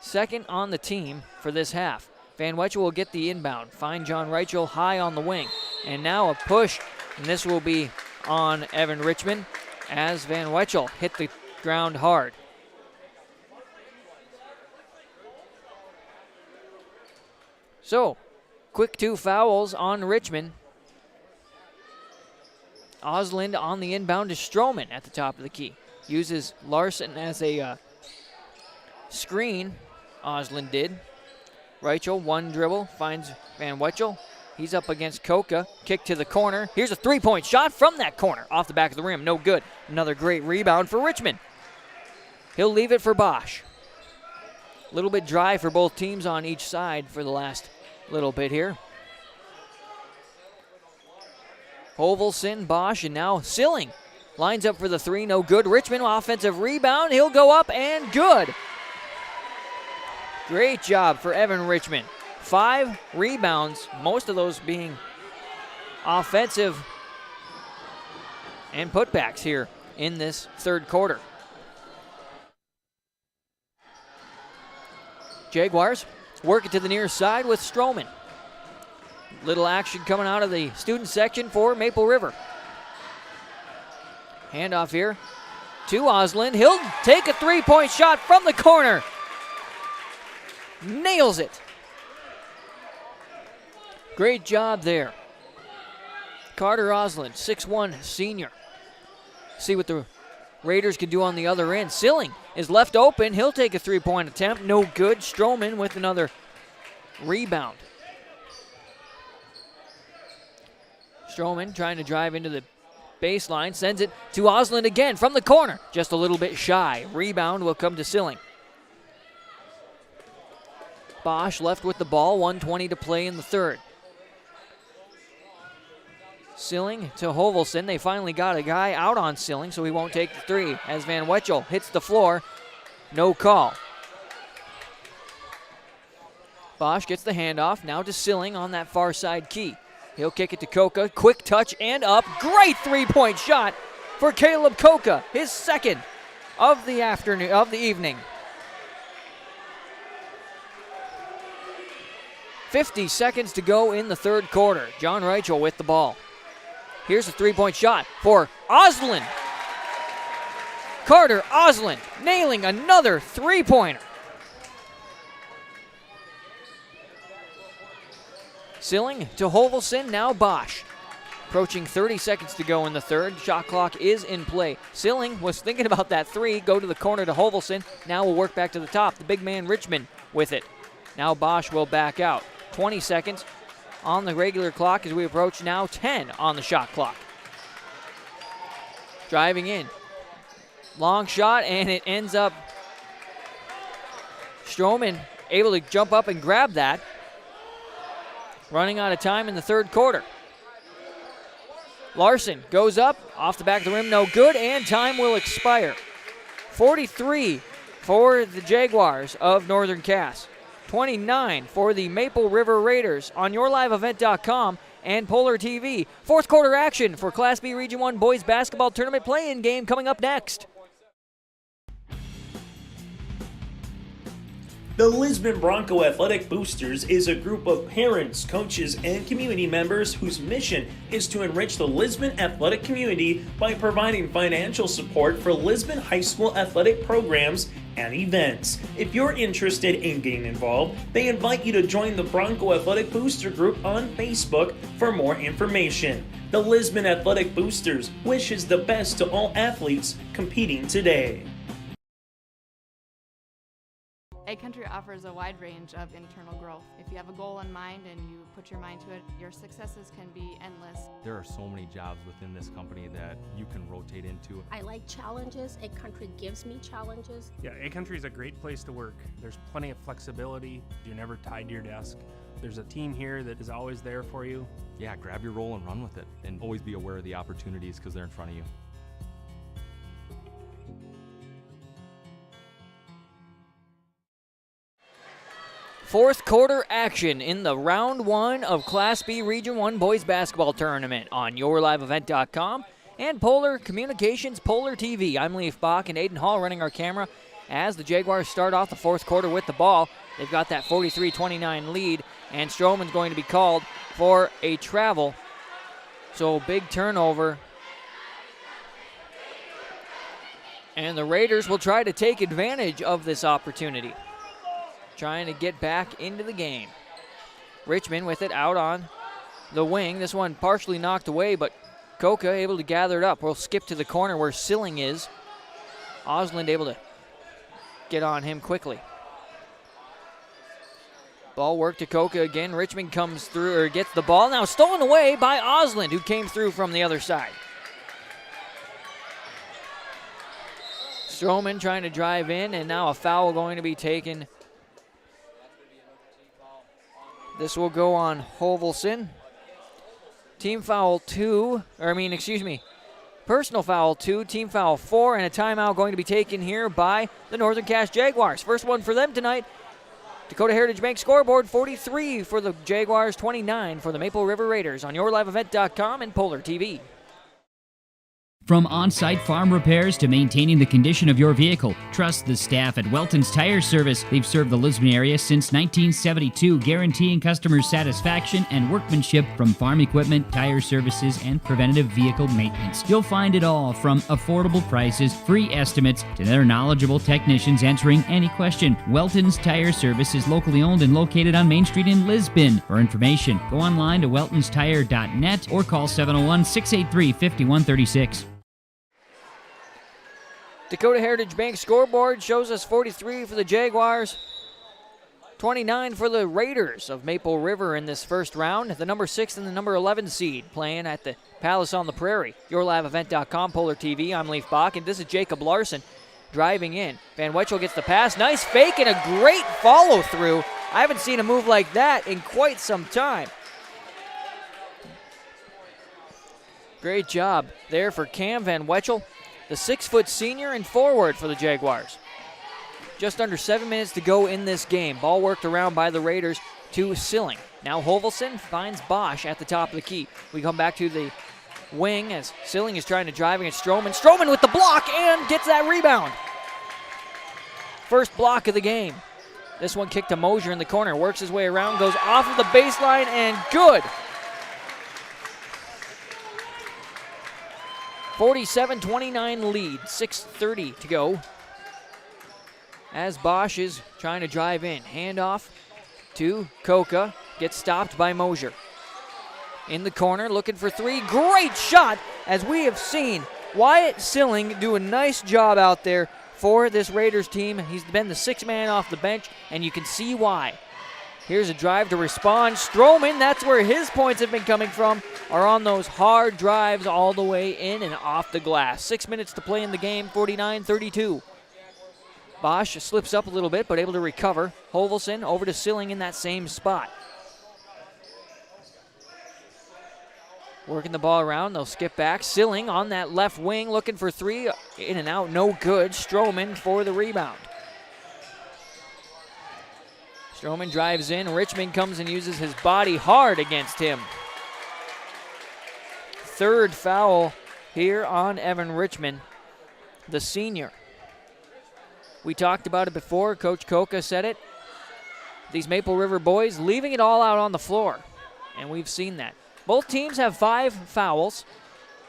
[SPEAKER 4] Second on the team for this half. Van Wetchel will get the inbound. Find John Reichel high on the wing. And now a push, and this will be on Evan Richmond as Van Wetchel hit the ground hard. So, quick 2 fouls on Richmond. Osland on the inbound to Stroman at the top of the key. Uses Larson as a screen, Osland did. Reichel, one dribble, finds Van Wetchel. He's up against Koka. Kick to the corner. Here's a three-point shot from that corner. Off the back of the rim, no good. Another great rebound for Richmond. He'll leave it for Bosch. A little bit dry for both teams on each side for the last little bit here. Hovelson, Bosch, and now Silling. Lines up for the three, no good. Richmond, offensive rebound. He'll go up and good. Great job for Evan Richmond. 5 rebounds, most of those being offensive and putbacks here in this third quarter. Jaguars work it to the near side with Stroman. Little action coming out of the student section for Maple River. Handoff here to Osland. He'll take a three-point shot from the corner. Nails it. Great job there. Carter Osland, 6'1", senior. See what the Raiders can do on the other end. Silling is left open. He'll take a three-point attempt. No good. Stroman with another rebound. Stroman trying to drive into the baseline. Sends it to Osland again from the corner. Just a little bit shy. Rebound will come to Silling. Bosch left with the ball. 1:20 to play in the third. Silling to Hovelson. They finally got a guy out on Silling, so he won't take the three as Van Wetchel hits the floor. No call. Bosch gets the handoff. Now to Silling on that far side key. He'll kick it to Koka. Quick touch and up. Great three-point shot for Caleb Koka. His second of the evening. 50 seconds to go in the third quarter. John Reichel with the ball. Here's a three-point shot for Osland. Carter Osland nailing another three-pointer. Silling to Hovelson, now Bosch. Approaching 30 seconds to go in the third. Shot clock is in play. Silling was thinking about that three. Go to the corner to Hovelson. Now we'll work back to the top. The big man Richmond with it. Now Bosch will back out. 20 seconds on the regular clock as we approach now 10 on the shot clock. Driving in. Long shot, and it ends up Stroman able to jump up and grab that. Running out of time in the third quarter. Larson goes up, off the back of the rim, no good, and time will expire. 43 for the Jaguars of Northern Cass. 29 for the Maple River Raiders on YourLiveEvent.com and Polar TV. Fourth quarter action for Class B Region 1 Boys Basketball Tournament play-in game coming up next.
[SPEAKER 7] The Lisbon Bronco Athletic Boosters is a group of parents, coaches, and community members whose mission is to enrich the Lisbon athletic community by providing financial support for Lisbon high school athletic programs and events. If you're interested in getting involved, they invite you to join the Bronco Athletic Booster Group on Facebook for more information. The Lisbon Athletic Boosters wishes the best to all athletes competing today.
[SPEAKER 15] Egg Country offers a wide range of internal growth. If you have a goal in mind and you put your mind to it, your successes can be endless.
[SPEAKER 16] There are so many jobs within this company that you can rotate into.
[SPEAKER 23] I like challenges. Egg Country gives me challenges.
[SPEAKER 24] Yeah, Egg Country is a great place to work. There's plenty of flexibility. You're never tied to your desk. There's a team here that is always there for you.
[SPEAKER 16] Yeah, grab your role and run with it, and always be aware of the opportunities because they're in front of you.
[SPEAKER 4] Fourth quarter action in the round one of Class B Region 1 Boys Basketball Tournament on YourLiveEvent.com and Polar Communications Polar TV. I'm Leaf Bach and Aiden Hall running our camera as the Jaguars start off the fourth quarter with the ball. They've got that 43-29 lead, and Stroman's going to be called for a travel. So big turnover. And the Raiders will try to take advantage of this opportunity, trying to get back into the game. Richmond with it out on the wing. This one partially knocked away, but Coca able to gather it up. We'll skip to the corner where Silling is. Osland able to get on him quickly. Ball work to Coca again. Richmond comes through, or gets the ball. Now stolen away by Osland, who came through from the other side. Stroman trying to drive in, and now a foul going to be taken. This will go on Hovelson. Team foul 2, personal foul 2, team foul 4, and a timeout going to be taken here by the Northern Cass Jaguars. First one for them tonight. Dakota Heritage Bank scoreboard, 43 for the Jaguars, 29 for the Maple River Raiders on YourLiveEvent.com and Polar TV.
[SPEAKER 11] From on-site farm repairs to maintaining the condition of your vehicle, trust the staff at Welton's Tire Service. They've served the Lisbon area since 1972, guaranteeing customers satisfaction and workmanship from farm equipment, tire services, and preventative vehicle maintenance. You'll find it all from affordable prices, free estimates, to their knowledgeable technicians answering any question. Welton's Tire Service is locally owned and located on Main Street in Lisbon. For information, go online to weltonstire.net or call 701-683-5136.
[SPEAKER 4] Dakota Heritage Bank scoreboard shows us 43 for the Jaguars, 29 for the Raiders of Maple River in this first round. The number 6 and the number 11 seed playing at the Palace on the Prairie. YourLiveEvent.com, Polar TV. I'm Leaf Bach, and this is Jacob Larson driving in. Van Wetchel gets the pass. Nice fake and a great follow-through. I haven't seen a move like that in quite some time. Great job there for Cam Van Wetchel, the 6-foot senior and forward for the Jaguars. Just under 7 minutes to go in this game. Ball worked around by the Raiders to Silling. Now Hovelson finds Bosch at the top of the key. We come back to the wing as Silling is trying to drive against Stroman. Stroman with the block and gets that rebound. First block of the game. This one kicked to Mosier in the corner. Works his way around, goes off of the baseline, and good. 47-29 lead, 6:30 to go. As Bosch is trying to drive in. Handoff to Coca, gets stopped by Mosier. In the corner, looking for three. Great shot, as we have seen Wyatt Silling do a nice job out there for this Raiders team. He's been the sixth man off the bench, and you can see why. Here's a drive to respond. Stroman, that's where his points have been coming from, are on those hard drives all the way in and off the glass. 6 minutes to play in the game, 49-32. Bosch slips up a little bit, but able to recover. Hovelson over to Silling in that same spot. Working the ball around, they'll skip back. Silling on that left wing, looking for three. In and out, no good. Stroman for the rebound. Stroman drives in. Richmond comes and uses his body hard against him. Third foul here on Evan Richmond, the senior. We talked about it before. Coach Coca said it. These Maple River boys leaving it all out on the floor, and we've seen that. Both teams have 5 fouls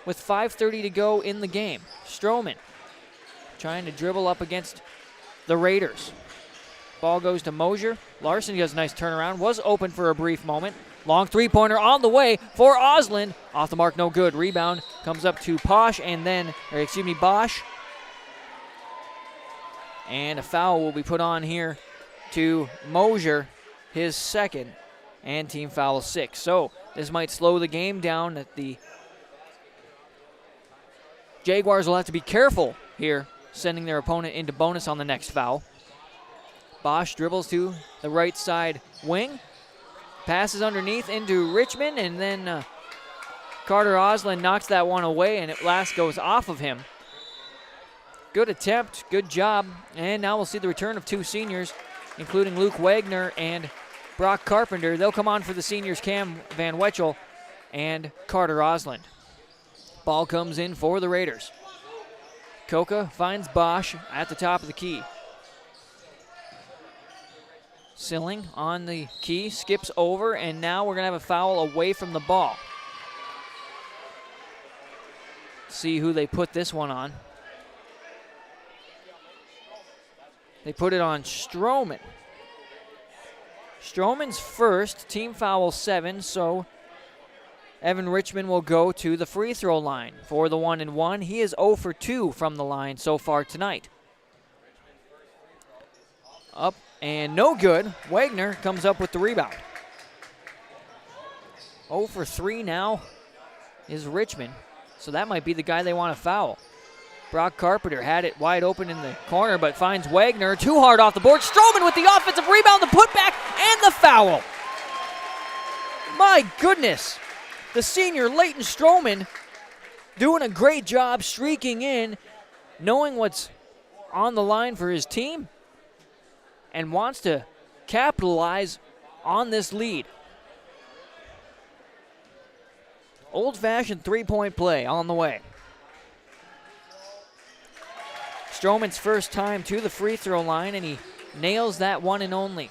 [SPEAKER 4] with 5:30 to go in the game. Stroman trying to dribble up against the Raiders. Ball goes to Mosier. Larson does a nice turnaround. Was open for a brief moment. Long three-pointer on the way for Osland. Off the mark, no good. Rebound comes up to Bosch. And a foul will be put on here to Mosier, his second, and team foul 6. So this might slow the game down. That the Jaguars will have to be careful here, sending their opponent into bonus on the next foul. Bosch dribbles to the right side wing, passes underneath into Richmond, and then Carter Oslin knocks that one away, and it last goes off of him. Good attempt, good job, and now we'll see the return of 2 seniors, including Luke Wagner and Brock Carpenter. They'll come on for the seniors, Cam Van Wetchel and Carter Oslin. Ball comes in for the Raiders. Coca finds Bosch at the top of the key. Silling on the key, skips over, and now we're going to have a foul away from the ball. See who they put this one on. They put it on Stroman. Stroman's first, team foul 7, so Evan Richmond will go to the free throw line for the 1-and-1. He is 0 for 2 from the line so far tonight. Up and no good. Wagner comes up with the rebound. 0 for 3 now is Richmond, so that might be the guy they want to foul. Brock Carpenter had it wide open in the corner, but finds Wagner. Too hard off the board. Stroman with the offensive rebound, the putback, and the foul. My goodness. The senior Leighton Stroman doing a great job streaking in, knowing what's on the line for his team, and wants to capitalize on this lead. Old-fashioned three-point play on the way. Stroman's first time to the free throw line, and he nails that one and only.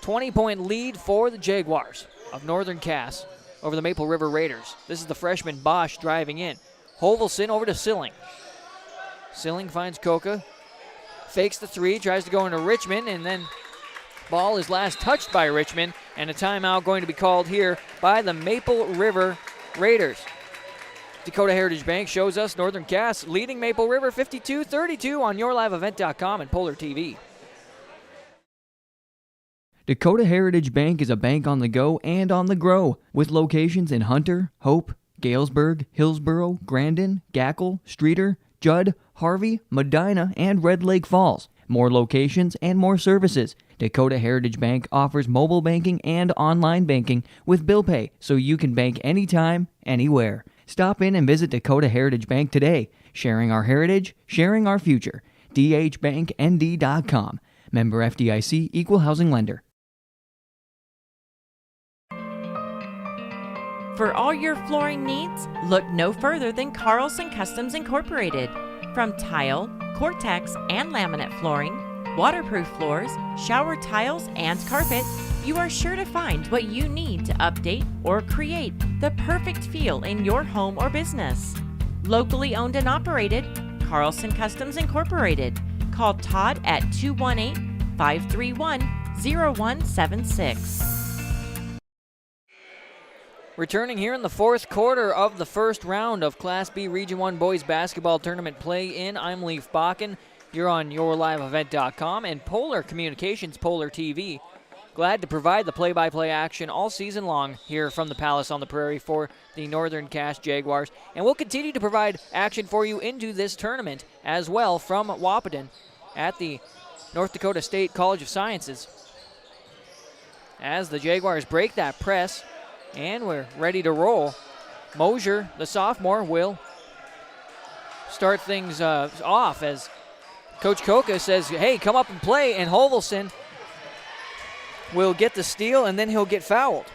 [SPEAKER 4] 20-point lead for the Jaguars of Northern Cass over the Maple River Raiders. This is the freshman Bosch driving in. Hovelson over to Silling. Silling finds Coca, fakes the three, tries to go into Richmond, and then ball is last touched by Richmond, and a timeout going to be called here by the Maple River Raiders. Dakota Heritage Bank shows us Northern Cass leading Maple River 52-32 on YourLiveEvent.com and Polar TV.
[SPEAKER 13] Dakota Heritage Bank is a bank on the go and on the grow, with locations in Hunter, Hope, Galesburg, Hillsboro, Grandin, Gackle, Streeter, Judd, Harvey, Medina, and Red Lake Falls. More locations and more services. Dakota Heritage Bank offers mobile banking and online banking with bill pay, so you can bank anytime, anywhere. Stop in and visit Dakota Heritage Bank today. Sharing our heritage, sharing our future. dhbanknd.com. Member FDIC, Equal Housing Lender.
[SPEAKER 17] For all your flooring needs, look no further than Carlson Customs Incorporated. From tile, Cortex, and laminate flooring, waterproof floors, shower tiles, and carpet, you are sure to find what you need to update or create the perfect feel in your home or business. Locally owned and operated, Carlson Customs Incorporated. Call Todd at 218-531-0176.
[SPEAKER 4] Returning here in the fourth quarter of the first round of Class B Region 1 Boys Basketball Tournament play-in, I'm Leif Bakken. You're on YourLiveEvent.com and Polar Communications, Polar TV. Glad to provide the play-by-play action all season long here from the Palace on the Prairie for the Northern Cass Jaguars. And we'll continue to provide action for you into this tournament as well from Wahpeton at the North Dakota State College of Sciences. As the Jaguars break that press, and we're ready to roll. Mosier, the sophomore, will start things off as Coach Coca says, hey, come up and play, and Hovelson will get the steal, and then he'll get fouled.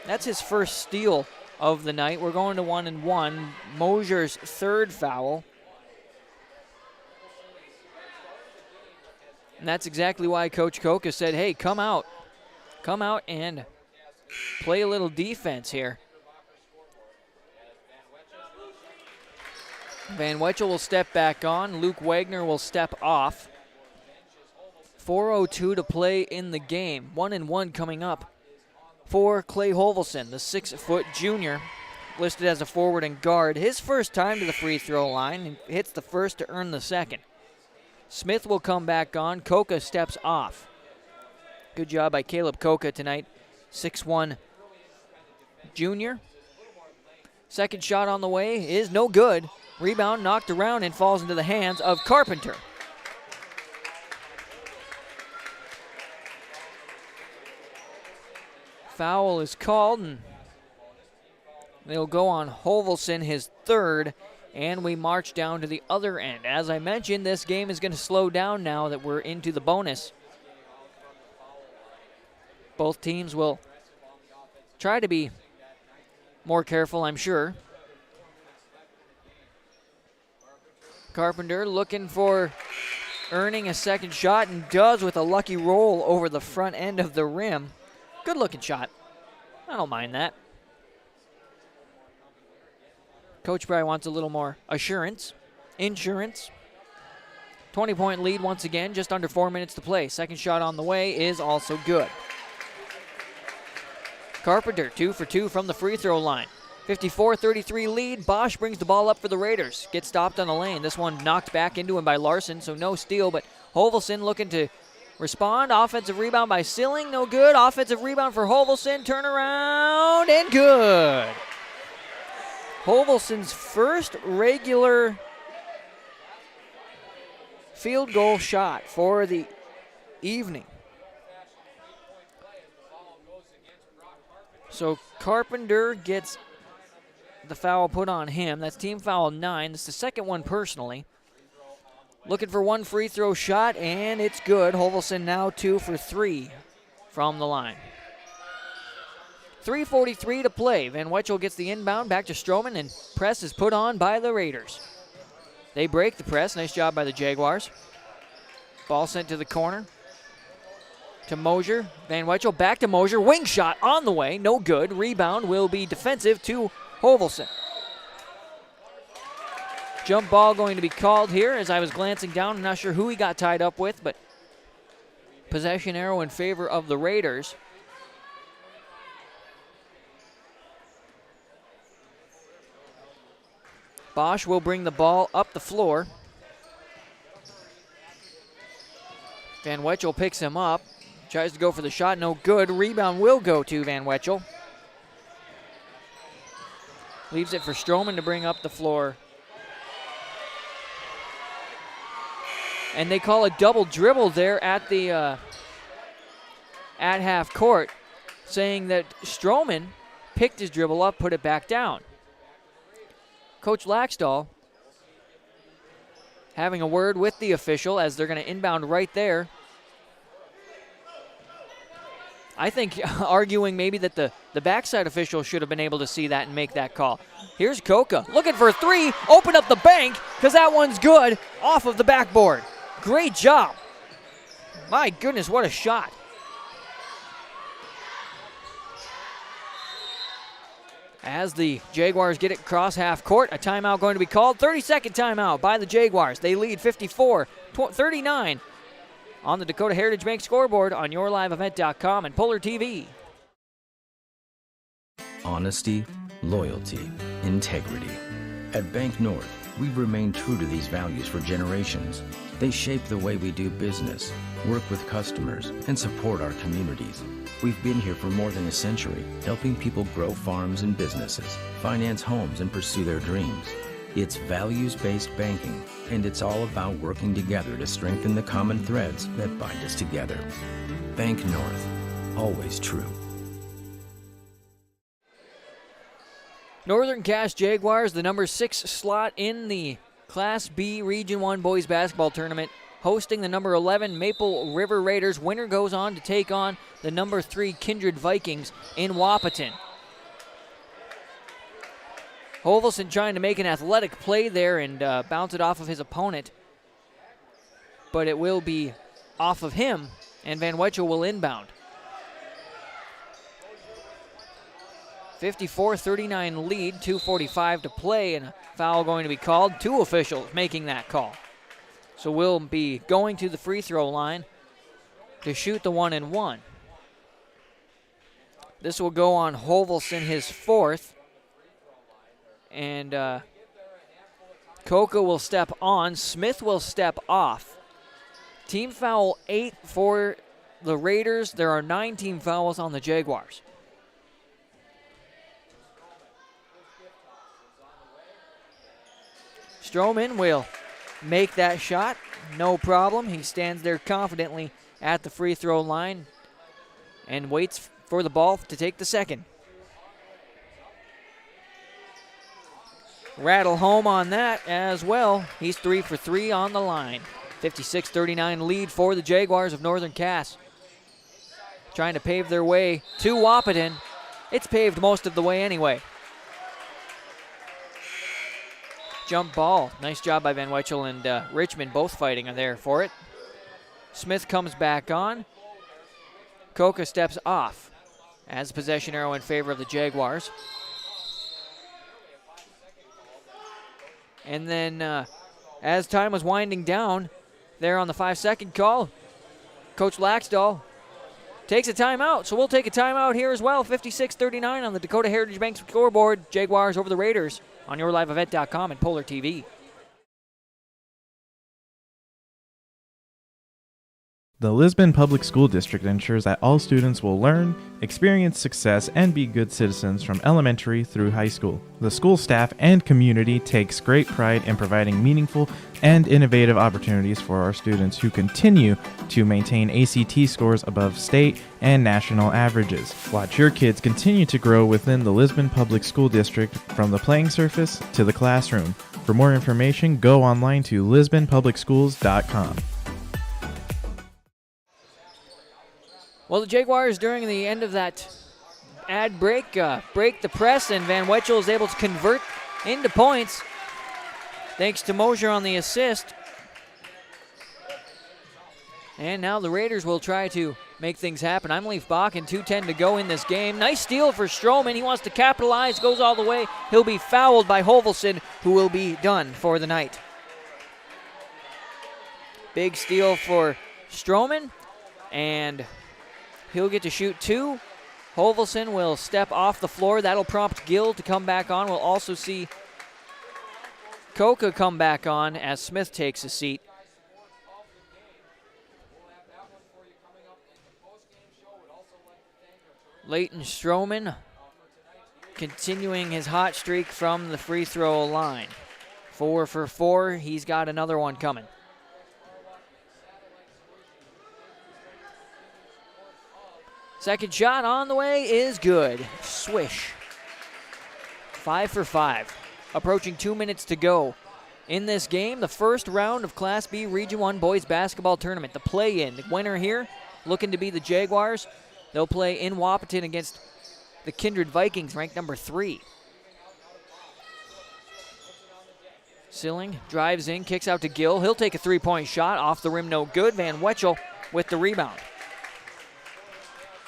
[SPEAKER 4] That's his first steal of the night. We're going to 1-and-1. Mosier's third foul. And that's exactly why Coach Coca said, hey, come out and play a little defense here. Van Wetchel will step back on. Luke Wagner will step off. 4:02 to play in the game. 1-and-1 coming up for Clay Hovelson, the 6-foot junior, listed as a forward and guard. His first time to the free throw line, and hits the first to earn the second. Smith will come back on. Coca steps off. Good job by Caleb Koka tonight, 6'1" junior. Second shot on the way is no good. Rebound knocked around and falls into the hands of Carpenter. Foul is called, and they'll go on Hovelson, his third, and we march down to the other end. As I mentioned, this game is going to slow down now that we're into the bonus. Both teams will try to be more careful, I'm sure. Carpenter looking for earning a second shot, and does with a lucky roll over the front end of the rim. Good looking shot. I don't mind that. Coach probably wants a little more insurance. 20-point lead once again, just under 4 minutes to play. Second shot on the way is also good. Carpenter 2 for 2 from the free throw line. 54-33 lead. Bosch brings the ball up for the Raiders. Gets stopped on the lane. This one knocked back into him by Larson, so no steal, but Hovelson looking to respond. Offensive rebound by Silling, no good. Offensive rebound for Hovelson. Turnaround and good. Hovelson's first regular field goal shot for the evening. So Carpenter gets the foul put on him. That's team foul 9. That's the second one personally. Looking for one free throw shot, and it's good. Hovelson now 2 for 3 from the line. 3:43 to play. Van Wetchel gets the inbound back to Stroman, and press is put on by the Raiders. They break the press. Nice job by the Jaguars. Ball sent to the corner. To Mosier. Van Wetchel back to Mosier. Wing shot on the way. No good. Rebound will be defensive to Hovelson. Jump ball going to be called here. As I was glancing down, I'm not sure who he got tied up with, but possession arrow in favor of the Raiders. Bosch will bring the ball up the floor. Van Wetchel picks him up. Tries to go for the shot, no good. Rebound will go to Van Wetchel. Leaves it for Stroman to bring up the floor. And they call a double dribble there at the at half court, saying that Stroman picked his dribble up, put it back down. Coach Laxdal having a word with the official as they're going to inbound right there. I think arguing maybe that the backside official should have been able to see that and make that call. Here's Koka looking for a three. Open up the bank because that one's good off of the backboard. Great job. My goodness, what a shot. As the Jaguars get it across half court, a timeout going to be called. 30-second timeout by the Jaguars. They lead 54-39 on the Dakota Heritage Bank scoreboard on YourLiveEvent.com and Polar TV.
[SPEAKER 18] Honesty, loyalty, integrity. At Bank North, we've remained true to these values for generations. They shape the way we do business, work with customers, and support our communities. We've been here for more than a century, helping people grow farms and businesses, finance homes, and pursue their dreams. It's values-based banking, and it's all about working together to strengthen the common threads that bind us together. Bank North, always true.
[SPEAKER 4] Northern Cass Jaguars, the number 6 slot in the Class B Region 1 boys basketball tournament, hosting the number 11 Maple River Raiders. Winner goes on to take on the number 3 Kindred Vikings in Wahpeton. Hovelson trying to make an athletic play there and bounce it off of his opponent, but it will be off of him, and Van Wetchel will inbound. 54-39 lead, 2:45 to play, and a foul going to be called. 2 officials making that call. So we'll be going to the free throw line to shoot the 1-and-1. This will go on Hovelson, his 4th. And Koka will step on. Smith will step off. Team foul 8 for the Raiders. There are 9 team fouls on the Jaguars. Stroman will make that shot. No problem. He stands there confidently at the free throw line and waits for the ball to take the second. Rattle home on that as well. He's 3 for 3 on the line. 56-39 lead for the Jaguars of Northern Cass. Trying to pave their way to Wahpeton. It's paved most of the way anyway. Jump ball. Nice job by Van Weichel and Richmond both fighting there for it. Smith comes back on. Coca steps off as possession arrow in favor of the Jaguars. And then as time was winding down there on the 5-second call, Coach Laxdal takes a timeout. So we'll take a timeout here as well. 56-39 on the Dakota Heritage Bank scoreboard. Jaguars over the Raiders on yourliveevent.com and Polar TV.
[SPEAKER 6] The Lisbon Public School District ensures that all students will learn, experience success, and be good citizens from elementary through high school. The school staff and community takes great pride in providing meaningful and innovative opportunities for our students who continue to maintain ACT scores above state and national averages. Watch your kids continue to grow within the Lisbon Public School District from the playing surface to the classroom. For more information, go online to lisbonpublicschools.com.
[SPEAKER 4] Well, the Jaguars, during the end of that ad break, break the press, and Van Weichel is able to convert into points thanks to Mosier on the assist. And now the Raiders will try to make things happen. I'm Leaf Bach, and 2:10 to go in this game. Nice steal for Stroman. He wants to capitalize, goes all the way. He'll be fouled by Hovelson, who will be done for the night. Big steal for Stroman, and he'll get to shoot 2. Hovelson will step off the floor. That'll prompt Gill to come back on. We'll also see Coca come back on as Smith takes a seat. Leighton Stroman continuing his hot streak from the free throw line. 4 for 4. He's got another one coming. Second shot on the way is good. Swish. 5 for 5. Approaching 2 minutes to go in this game. The first round of Class B Region 1 boys basketball tournament. The play-in. The winner here looking to be the Jaguars. They'll play in Wahpeton against the Kindred Vikings, ranked number 3. Silling drives in, kicks out to Gill. He'll take a 3-point shot. Off the rim, no good. Van Weichel with the rebound.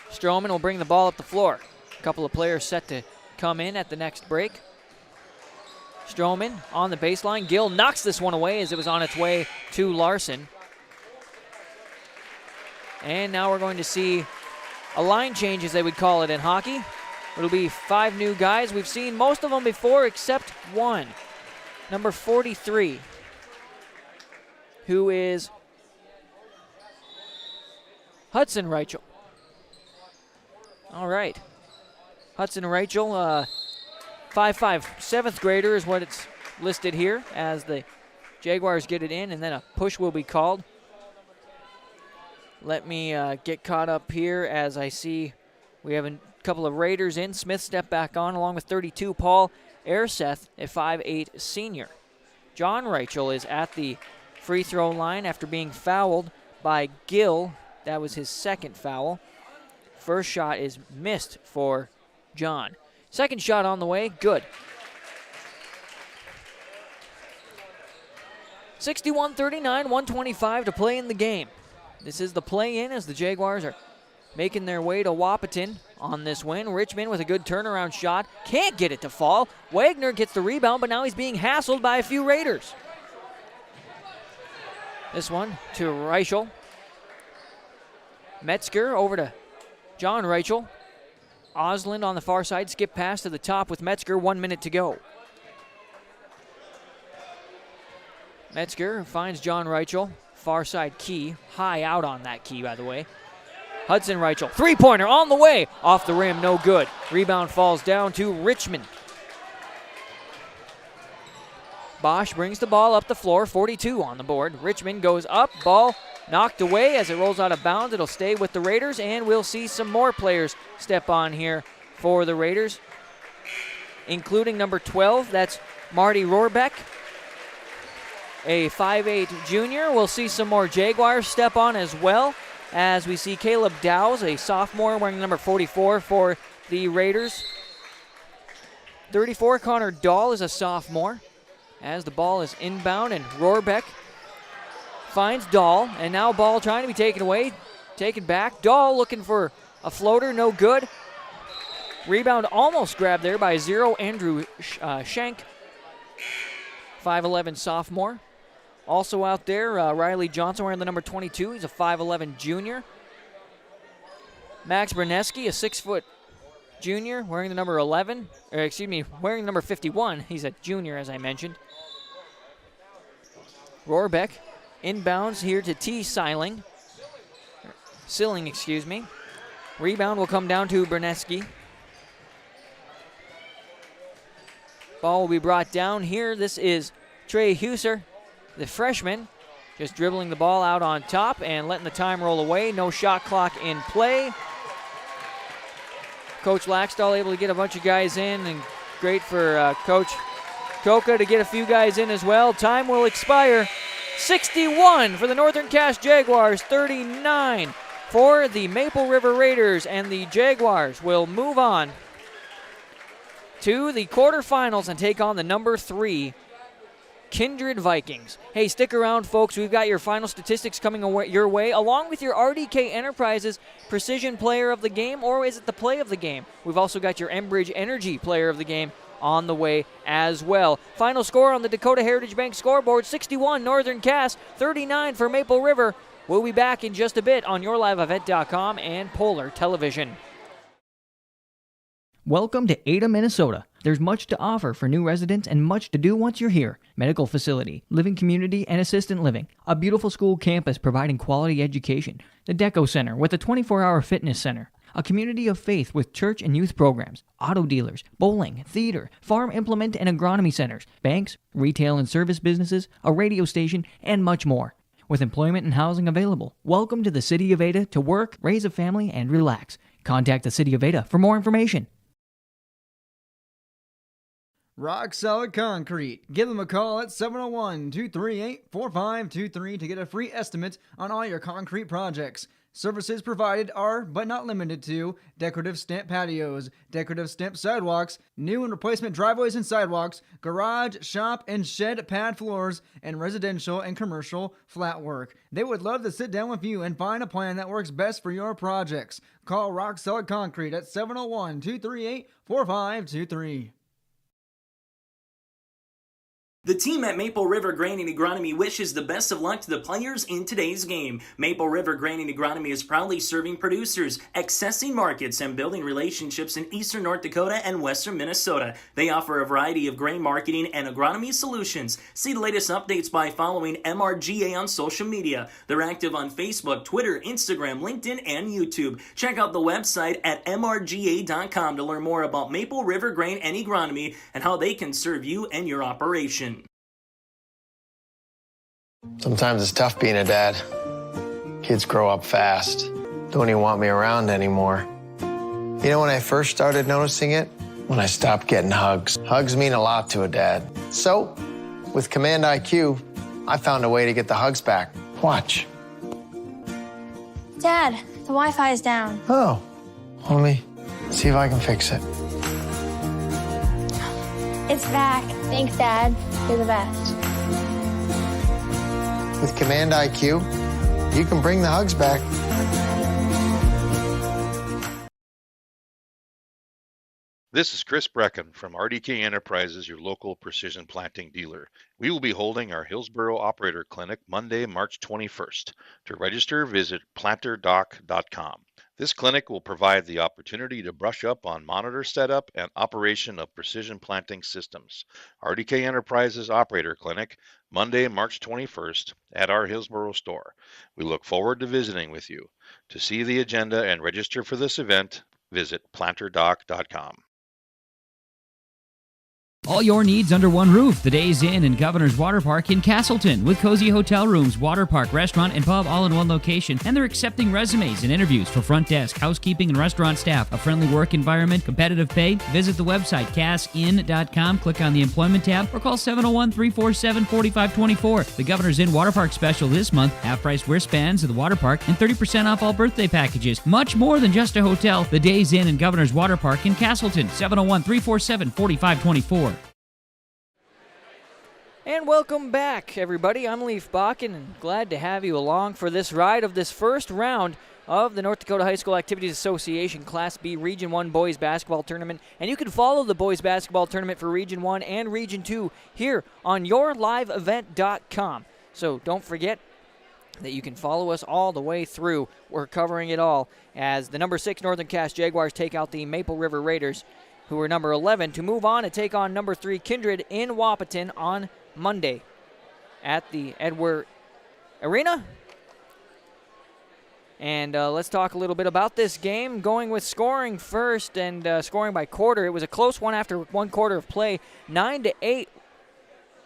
[SPEAKER 4] Stroman will bring the ball up the floor. A couple of players set to come in at the next break. Stroman on the baseline. Gill knocks this one away as it was on its way to Larson. And now we're going to see a line change, as they would call it in hockey. It'll be 5 new guys. We've seen most of them before except one. Number 43, who is Hudson Reichel. All right. Hudson Reichel, 5'5", 7th grader is what it's listed here as the Jaguars get it in, and then a push will be called. Let me get caught up here as I see we have a couple of Raiders in. Smith step back on along with 32, Paul Airseth, a 5'8" senior. John Reichel is at the free throw line after being fouled by Gill. That was his second foul. First shot is missed for John. Second shot on the way, good. 61-39, 125 to play in the game. This is the play-in as the Jaguars are making their way to Wahpeton on this win. Richmond with a good turnaround shot. Can't get it to fall. Wagner gets the rebound, but now he's being hassled by a few Raiders. This one to Reichel. Metzger over to John Reichel. Osland on the far side. Skip pass to the top with Metzger. 1 minute to go. Metzger finds John Reichel. Far side key. High out on that key, by the way. Hudson Reichel, three-pointer on the way. Off the rim, no good. Rebound falls down to Richmond. Bosch brings the ball up the floor, 42 on the board. Richmond goes up, ball knocked away as it rolls out of bounds. It'll stay with the Raiders, and we'll see some more players step on here for the Raiders, including number 12, that's Marty Rohrbeck, a 5'8 junior. We'll see some more Jaguars step on as well, as we see Caleb Dowse, a sophomore, wearing number 44 for the Raiders. 34, Connor Dahl is a sophomore, as the ball is inbound, and Rohrbeck finds Dahl, and now ball trying to be taken away, taken back. Dahl looking for a floater, no good. Rebound almost grabbed there by Andrew Schenk, 5'11 sophomore. Also out there, Riley Johnson wearing the number 22. He's a 5'11 junior. Max Berneski, a 6' junior, wearing the number 11. Wearing the number 51. He's a junior, as I mentioned. Rohrbeck inbounds here to T. Silling, excuse me. Rebound will come down to Berneski. Ball will be brought down here. This is Trey Huser, the freshman, just dribbling the ball out on top and letting the time roll away. No shot clock in play. Coach Laxdal able to get a bunch of guys in, and great for Coach Koka to get a few guys in as well. Time will expire. 61 for the Northern Cass Jaguars, 39 for the Maple River Raiders, and the Jaguars will move on to the quarterfinals and take on the number 3 Kindred Vikings. Hey, stick around, folks. We've got your final statistics coming your way, along with your RDK Enterprises Precision Player of the Game, or is it the Play of the Game? We've also got your Enbridge Energy Player of the Game on the way as well. Final score on the Dakota Heritage Bank scoreboard, 61 Northern Cass, 39 for Maple River. We'll be back in just a bit on YourLiveEvent.com and Polar Television.
[SPEAKER 13] Welcome to Ada, Minnesota. There's much to offer for new residents and much to do once you're here. Medical facility, living community, and assistant living. A beautiful school campus providing quality education. The Deco Center with a 24-hour fitness center. A community of faith with church and youth programs. Auto dealers, bowling, theater, farm implement and agronomy centers. Banks, retail and service businesses, a radio station, and much more. With employment and housing available. Welcome to the City of Ada to work, raise a family, and relax. Contact the City of Ada for more information.
[SPEAKER 19] Rock Solid Concrete. Give them a call at 701-238-4523 to get a free estimate on all your concrete projects. Services provided are, but not limited to, decorative stamp patios, decorative stamp sidewalks, new and replacement driveways and sidewalks, garage, shop, and shed pad floors, and residential and commercial flat work. They would love to sit down with you and find a plan that works best for your projects. Call Rock Solid Concrete at 701-238-4523.
[SPEAKER 7] The team at Maple River Grain and Agronomy wishes the best of luck to the players in today's game. Maple River Grain and Agronomy is proudly serving producers, accessing markets, and building relationships in eastern North Dakota and western Minnesota. They offer a variety of grain marketing and agronomy solutions. See the latest updates by following MRGA on social media. They're active on Facebook, Twitter, Instagram, LinkedIn, and YouTube. Check out the website at mrga.com to learn more about Maple River Grain and Agronomy and how they can serve you and your operation.
[SPEAKER 8] Sometimes it's tough being a dad. Kids grow up fast. Don't even want me around anymore. You know when I first started noticing it? When I stopped getting hugs. Hugs mean a lot to a dad. So, with Command IQ, I found a way to get the hugs back. Watch.
[SPEAKER 20] Dad, the Wi-Fi is down.
[SPEAKER 8] Oh, let me see if I can fix it.
[SPEAKER 20] It's back. Thanks, Dad. You're the best.
[SPEAKER 8] With Command IQ, you can bring the hugs back.
[SPEAKER 10] This is Chris Brecken from RDK Enterprises, your local precision planting dealer. We will be holding our Hillsboro Operator Clinic Monday, March 21st. To register, visit planterdoc.com. This clinic will provide the opportunity to brush up on monitor setup and operation of precision planting systems. RDK Enterprises Operator Clinic, Monday, March 21st at our Hillsboro store. We look forward to visiting with you. To see the agenda and register for this event, visit planterdoc.com.
[SPEAKER 11] All your needs under one roof. The Days Inn and Governor's Water Park in Castleton with cozy hotel rooms, water park, restaurant, and pub all in one location. And they're accepting resumes and interviews for front desk, housekeeping, and restaurant staff. A friendly work environment, competitive pay. Visit the website, cassin.com. Click on the employment tab or call 701-347-4524. The Governor's Inn Water Park special this month. Half-price wristbands at the water park and 30% off all birthday packages. Much more than just a hotel. The Days Inn and Governor's Water Park in Castleton. 701-347-4524.
[SPEAKER 4] And welcome back, everybody. I'm Leaf Bakken, and glad to have you along for this ride of this first round of the North Dakota High School Activities Association Class B Region 1 Boys Basketball Tournament. And you can follow the Boys Basketball Tournament for Region 1 and Region 2 here on yourliveevent.com. So don't forget that you can follow us all the way through. We're covering it all as the number 6 Northern Cass Jaguars take out the Maple River Raiders, who are number 11, to move on and take on number 3 Kindred in Wahpeton on Monday at the Edward Arena. And let's talk a little bit about this game, going with scoring first and scoring by quarter. It was a close one after one quarter of play, 9-8.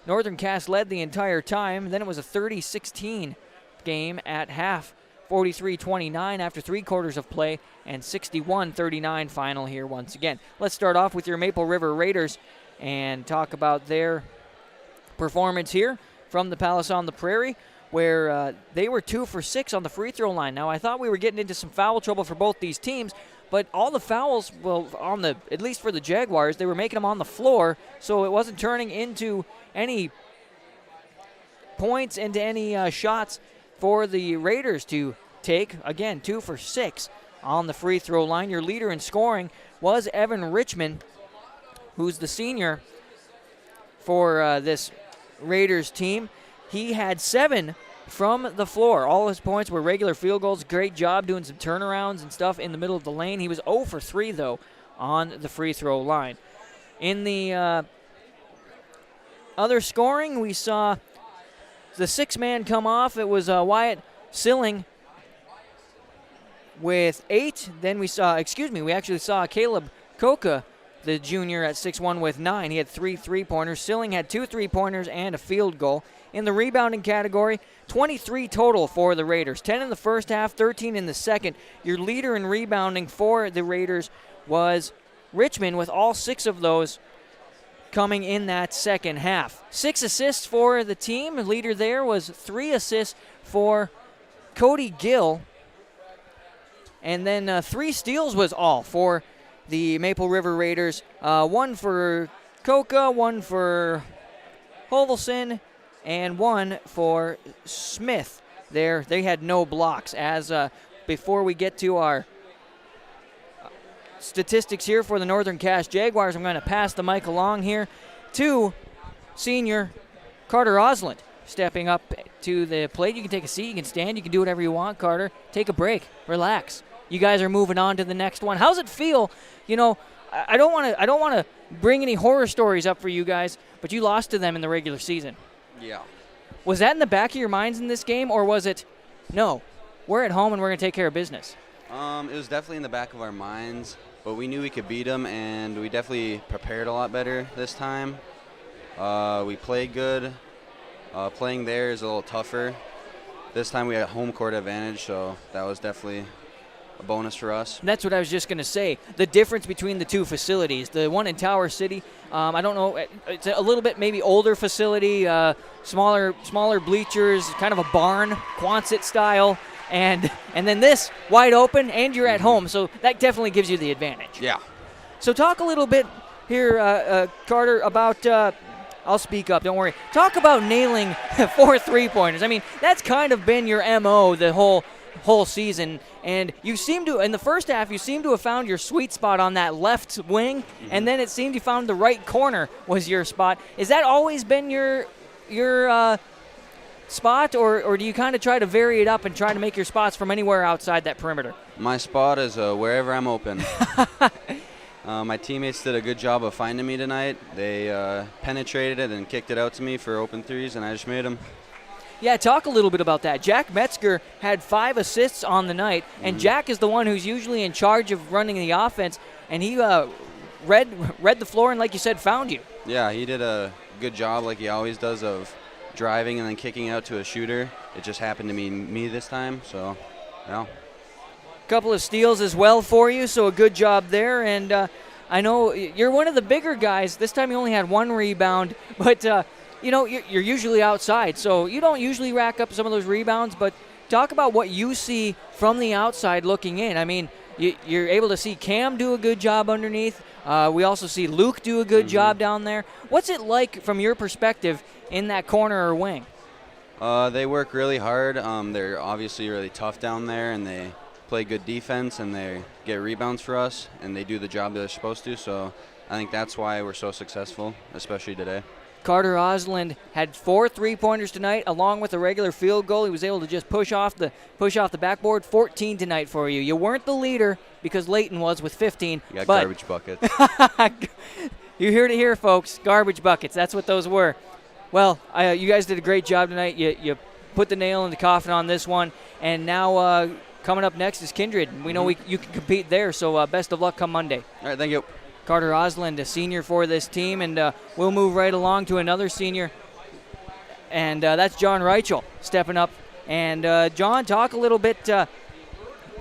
[SPEAKER 4] Northern Cass led the entire time. Then it was a 30-16 game at half, 43-29 after 3 quarters of play, and 61-39 final here once again. Let's start off with your Maple River Raiders and talk about their performance here from the Palace on the Prairie, where they were 2 for 6 on the free throw line. Now, I thought we were getting into some foul trouble for both these teams, but all the fouls, well, at least for the Jaguars, they were making them on the floor, so it wasn't turning into any points, into any shots for the Raiders to take. Again, 2 for 6 on the free throw line. Your leader in scoring was Evan Richmond, who's the senior for this Raiders team. He had 7 from the floor. All his points were regular field goals. Great job doing some turnarounds and stuff in the middle of the lane. He was 0 for 3, though, on the free throw line. In the other scoring, we saw the 6-man come off. It was Wyatt Silling with 8. Then we actually saw Caleb Coca, the junior, at 6'1" with 9. He had 3 3-pointers. Silling had 2 3-pointers and a field goal. In the rebounding category, 23 total for the Raiders. 10 in the first half, 13 in the second. Your leader in rebounding for the Raiders was Richmond, with all 6 of those coming in that second half. 6 assists for the team. The leader there was 3 assists for Cody Gill. And then 3 steals was all for the Maple River Raiders. 1 for Coca, 1 for Hovelson, and 1 for Smith. There, they had no blocks. As before we get to our statistics here for the Northern Cass Jaguars, I'm going to pass the mic along here to senior Carter Osland, stepping up to the plate. You can take a seat, you can stand, you can do whatever you want, Carter. Take a break, relax. You guys are moving on to the next one. How's it feel? You know, I don't want to bring any horror stories up for you guys, but you lost to them in the regular season.
[SPEAKER 2] Yeah.
[SPEAKER 4] Was that in the back of your minds in this game, or was it, no, we're at home and we're going to take care of business?
[SPEAKER 2] It was definitely in the back of our minds, but we knew we could beat them, and we definitely prepared a lot better this time. We played good. Playing there is a little tougher. This time we had home court advantage, so that was definitely a bonus for us.
[SPEAKER 4] That's what I was just going to say. The difference between the two facilities. The one in Tower City, I don't know, it's a little bit maybe older facility, smaller bleachers, kind of a barn, Quonset style, and then this wide open, and you're at home, so that definitely gives you the advantage.
[SPEAKER 2] Yeah.
[SPEAKER 4] So talk a little bit here, Carter, about I'll speak up, don't worry. Talk about nailing 4 3-pointers. I mean, that's kind of been your MO the whole season, and you seem to, in the first half, you seem to have found your sweet spot on that left wing, and then it seemed you found the right corner was your spot. Is that always been your spot, or do you kind of try to vary it up and try to make your spots from anywhere outside that perimeter?
[SPEAKER 2] My spot is wherever I'm open. My teammates did a good job of finding me tonight. They penetrated it and kicked it out to me for open threes, and I just made them.
[SPEAKER 4] Yeah, talk a little bit about that. Jack Metzger had 5 assists on the night, and Jack is the one who's usually in charge of running the offense, and he read the floor and, like you said, found you.
[SPEAKER 2] Yeah, he did a good job, like he always does, of driving and then kicking out to a shooter. It just happened to be me this time, so, yeah.
[SPEAKER 4] Couple of steals as well for you, so a good job there. And I know you're one of the bigger guys. This time you only had 1 rebound, but you're usually outside, so you don't usually rack up some of those rebounds. But talk about what you see from the outside looking in. I mean, you're able to see Cam do a good job underneath. We also see Luke do a good job down there. What's it like from your perspective in that corner or wing?
[SPEAKER 2] They work really hard. They're obviously really tough down there, and they play good defense, and they get rebounds for us, and they do the job they're supposed to. So I think that's why we're so successful, especially today.
[SPEAKER 4] Carter Osland had 4 3-pointers tonight, along with a regular field goal. He was able to just push off the backboard. 14 tonight for you. You weren't the leader because Leighton was with 15.
[SPEAKER 2] You got garbage buckets.
[SPEAKER 4] You heard it here, folks. Garbage buckets. That's what those were. Well, you guys did a great job tonight. You put the nail in the coffin on this one, and now coming up next is Kindred. We know you can compete there, so best of luck come Monday.
[SPEAKER 2] All right, thank you.
[SPEAKER 4] Carter Osland, a senior for this team, and we'll move right along to another senior, and that's John Reichel stepping up. And John, talk a little bit, talk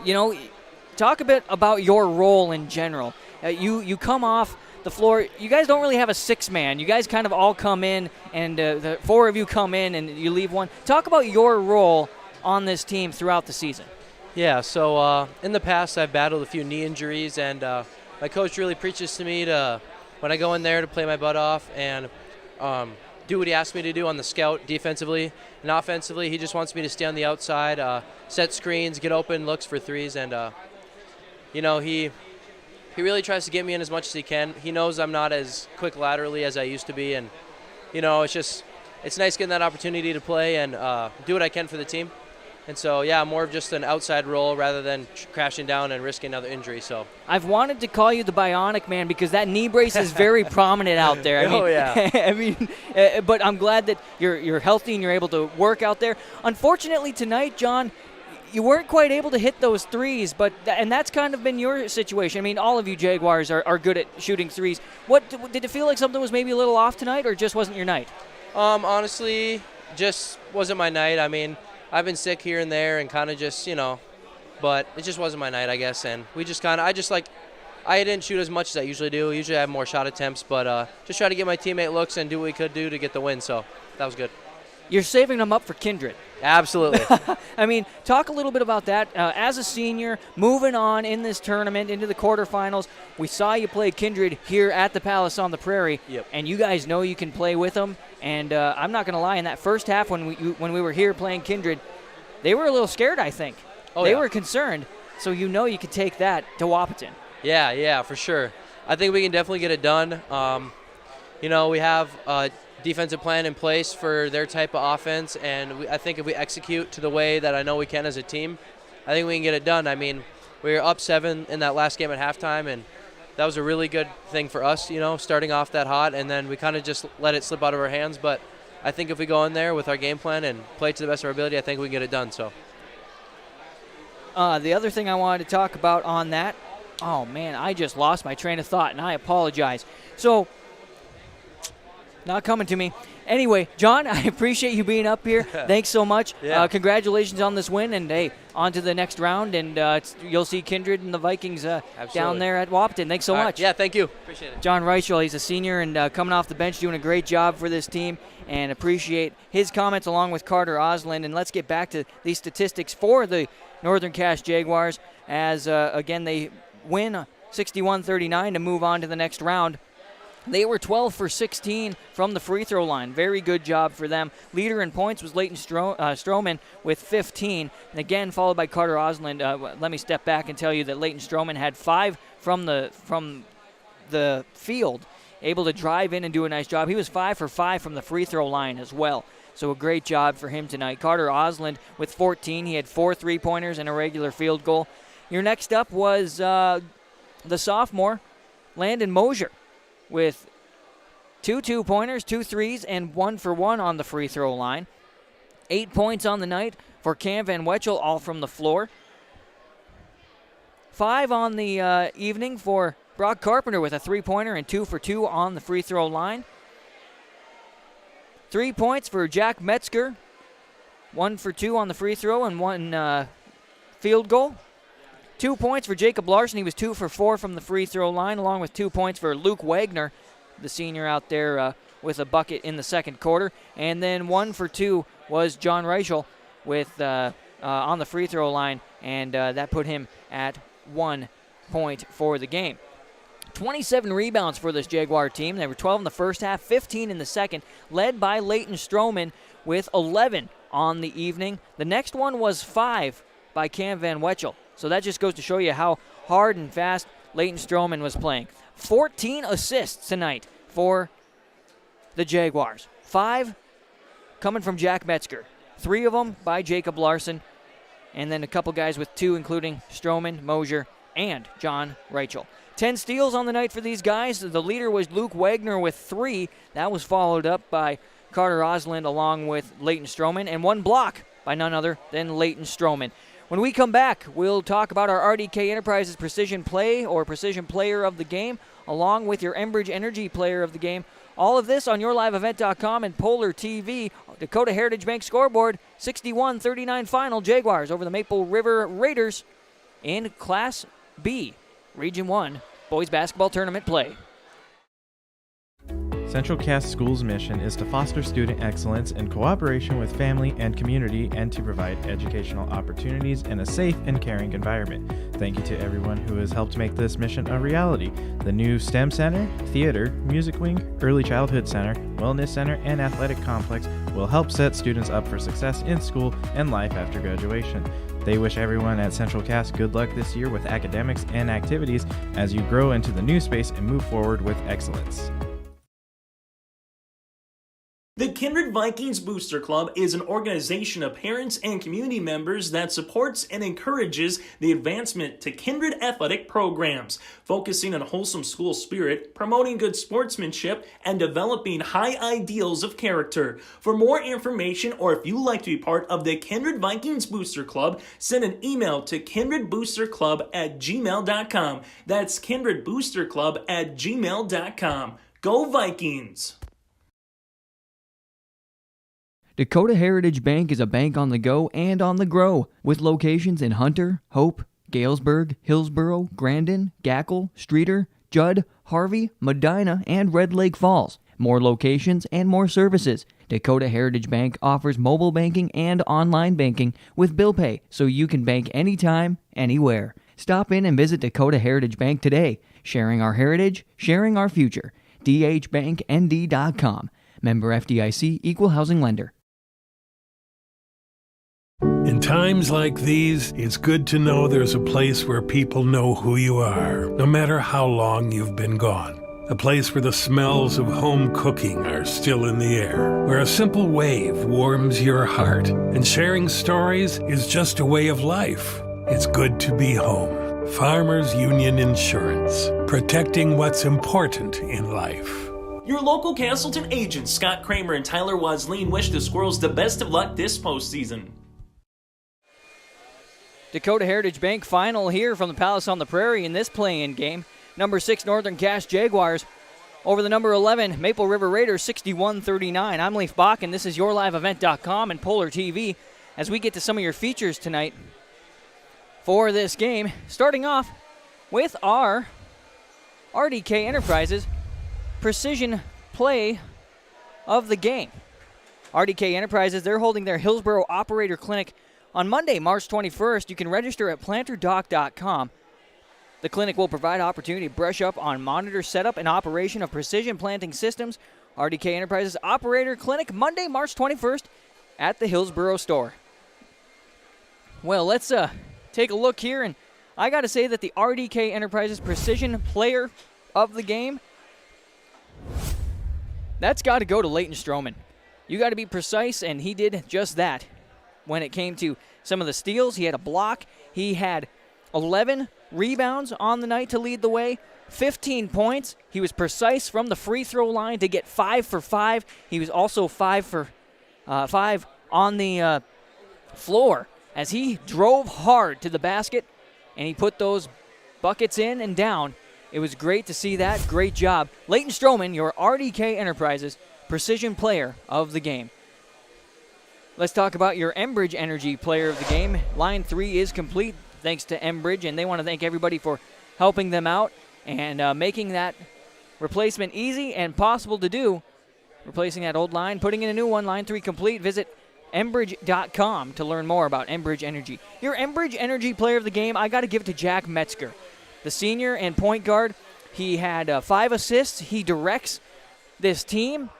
[SPEAKER 4] a bit about your role in general. You come off the floor. You guys don't really have a 6-man. You guys kind of all come in, and the 4 of you come in, and you leave one. Talk about your role on this team throughout the season.
[SPEAKER 3] Yeah, so in the past I've battled a few knee injuries, and my coach really preaches to me to, when I go in there, to play my butt off and do what he asks me to do on the scout defensively. And offensively, he just wants me to stay on the outside, set screens, get open, looks for threes, and he really tries to get me in as much as he can. He knows I'm not as quick laterally as I used to be, and it's nice getting that opportunity to play and do what I can for the team. And so, yeah, more of just an outside role rather than crashing down and risking another injury. So
[SPEAKER 4] I've wanted to call you the Bionic Man because that knee brace is very prominent out there.
[SPEAKER 3] Yeah.
[SPEAKER 4] But I'm glad that you're healthy and you're able to work out there. Unfortunately tonight, John, you weren't quite able to hit those threes, and that's kind of been your situation. I mean, all of you Jaguars are good at shooting threes. Did it feel like something was maybe a little off tonight, or just wasn't your night?
[SPEAKER 3] Honestly, just wasn't my night. I mean, I've been sick here and there and kind of just, but it just wasn't my night, I guess. And we just I didn't shoot as much as I usually do. Usually I have more shot attempts, but just try to get my teammate looks and do what we could do to get the win. So that was good.
[SPEAKER 4] You're saving them up for Kindred.
[SPEAKER 3] Absolutely.
[SPEAKER 4] I mean, talk a little bit about that. As a senior, moving on in this tournament into the quarterfinals, we saw you play Kindred here at the Palace on the Prairie, and you guys know you can play with them. And I'm not going to lie, in that first half when we were here playing Kindred, they were a little scared, I think. They were concerned, so you could take that to Wahpeton.
[SPEAKER 3] Yeah, for sure. I think we can definitely get it done. We have a defensive plan in place for their type of offense, and I think if we execute to the way that I know we can as a team, I think we can get it done. I mean, we were up 7 in that last game at halftime, and that was a really good thing for us, starting off that hot, and then we kind of just let it slip out of our hands. But I think if we go in there with our game plan and play to the best of our ability, I think we can get it done. So,
[SPEAKER 4] the other thing I wanted to talk about on that, oh man, I just lost my train of thought, and I apologize. So, not coming to me. Anyway, John, I appreciate you being up here. Thanks so much.
[SPEAKER 3] Yeah.
[SPEAKER 4] Congratulations on this win, and hey, on to the next round, and you'll see Kindred and the Vikings down there at Wahpeton. Thanks so much.
[SPEAKER 3] Yeah, thank you. Appreciate it.
[SPEAKER 4] John Reichel, he's a senior and coming off the bench, doing a great job for this team, and appreciate his comments along with Carter Osland. And let's get back to these statistics for the Northern Cache Jaguars as, again, they win 61-39 to move on to the next round. They were 12 for 16 from the free throw line. Very good job for them. Leader in points was Leighton Stroman with 15. And again, followed by Carter Osland. Let me step back and tell you that Leighton Stroman had 5 from the field, able to drive in and do a nice job. He was 5 for 5 from the free throw line as well. So a great job for him tonight. Carter Osland with 14. He had 4 3-pointers and a regular field goal. Your next up was the sophomore, Landon Mosier with 2 2-pointers, 2 threes, and 1 for 1 on the free throw line. 8 points on the night for Cam Van Wetchel, all from the floor. 5 on the evening for Brock Carpenter with a 3-pointer and 2 for 2 on the free throw line. 3 points for Jack Metzger. 1 for 2 on the free throw and 1 field goal. 2 points for Jacob Larson. He was 2 for 4 from the free throw line, along with 2 points for Luke Wagner, the senior out there with a bucket in the second quarter. And then 1 for 2 was John Reichel with on the free throw line, and that put him at 1 point for the game. 27 rebounds for this Jaguar team. They were 12 in the first half, 15 in the second, led by Leighton Stroman with 11 on the evening. The next one was 5 by Cam Van Wetchel. So that just goes to show you how hard and fast Leighton Stroman was playing. 14 assists tonight for the Jaguars. 5 coming from Jack Metzger. 3 of them by Jacob Larson. And then a couple guys with 2, including Stroman, Mosier, and John Reichel. 10 steals on the night for these guys. The leader was Luke Wagner with 3. That was followed up by Carter Osland along with Leighton Stroman. And 1 block by none other than Leighton Stroman. When we come back, we'll talk about our RDK Enterprises Precision Play or Precision Player of the Game, along with your Enbridge Energy Player of the Game. All of this on YourLiveEvent.com and Polar TV. Dakota Heritage Bank scoreboard, 61-39 final. Jaguars over the Maple River Raiders in Class B, Region 1 boys basketball tournament play.
[SPEAKER 6] Central Cass School's mission is to foster student excellence in cooperation with family and community and to provide educational opportunities in a safe and caring environment. Thank you to everyone who has helped make this mission a reality. The new STEM Center, Theater, Music Wing, Early Childhood Center, Wellness Center, and Athletic Complex will help set students up for success in school and life after graduation. They wish everyone at Central Cass good luck this year with academics and activities as you grow into the new space and move forward with excellence.
[SPEAKER 7] The Kindred Vikings Booster Club is an organization of parents and community members that supports and encourages the advancement to Kindred athletic programs, focusing on wholesome school spirit, promoting good sportsmanship, and developing high ideals of character. For more information, or if you'd like to be part of the Kindred Vikings Booster Club, send an email to kindredboosterclub@gmail.com. That's kindredboosterclub@gmail.com. Go Vikings!
[SPEAKER 13] Dakota Heritage Bank is a bank on the go and on the grow, with locations in Hunter, Hope, Galesburg, Hillsboro, Grandin, Gackle, Streeter, Judd, Harvey, Medina, and Red Lake Falls. More locations and more services. Dakota Heritage Bank offers mobile banking and online banking with bill pay, so you can bank anytime, anywhere. Stop in and visit Dakota Heritage Bank today. Sharing our heritage, sharing our future. dhbanknd.com. Member FDIC, Equal Housing Lender.
[SPEAKER 5] In times like these, it's good to know there's a place where people know who you are, no matter how long you've been gone. A place where the smells of home cooking are still in the air, where a simple wave warms your heart, and sharing stories is just a way of life. It's good to be home. Farmers Union Insurance, protecting what's important in life.
[SPEAKER 7] Your local Castleton agents, Scott Kramer and Tyler Wasleen, wish the Squirrels the best of luck this postseason.
[SPEAKER 4] Dakota Heritage Bank final here from the Palace on the Prairie in this play-in game. Number 6 Northern Cass Jaguars over the number 11 Maple River Raiders, 61-39. I'm Leif Bach, and this is YourLiveEvent.com and Polar TV as we get to some of your features tonight for this game. Starting off with our RDK Enterprises Precision Play of the game. RDK Enterprises, they're holding their Hillsboro Operator Clinic on Monday, March 21st. You can register at planterdoc.com. The clinic will provide opportunity to brush up on monitor setup and operation of precision planting systems. RDK Enterprises Operator Clinic, Monday, March 21st at the Hillsboro store. Well, let's take a look here, and I got to say that the RDK Enterprises Precision Player of the game, that's got to go to Leighton Stroman. You got to be precise, and he did just that. When it came to some of the steals, he had a block. He had 11 rebounds on the night to lead the way, 15 points. He was precise from the free throw line to get 5 for 5. He was also 5 for 5 on the floor as he drove hard to the basket, and he put those buckets in and down. It was great to see that. Great job. Leighton Stroman, your RDK Enterprises Precision Player of the Game. Let's talk about your Enbridge Energy Player of the Game. Line 3 is complete thanks to Enbridge, and they want to thank everybody for helping them out and making that replacement easy and possible to do. Replacing that old line, putting in a new one, line 3 complete. Visit Enbridge.com to learn more about Enbridge Energy. Your Enbridge Energy Player of the Game, I got to give it to Jack Metzger, the senior and point guard. He had 5 assists. He directs this team.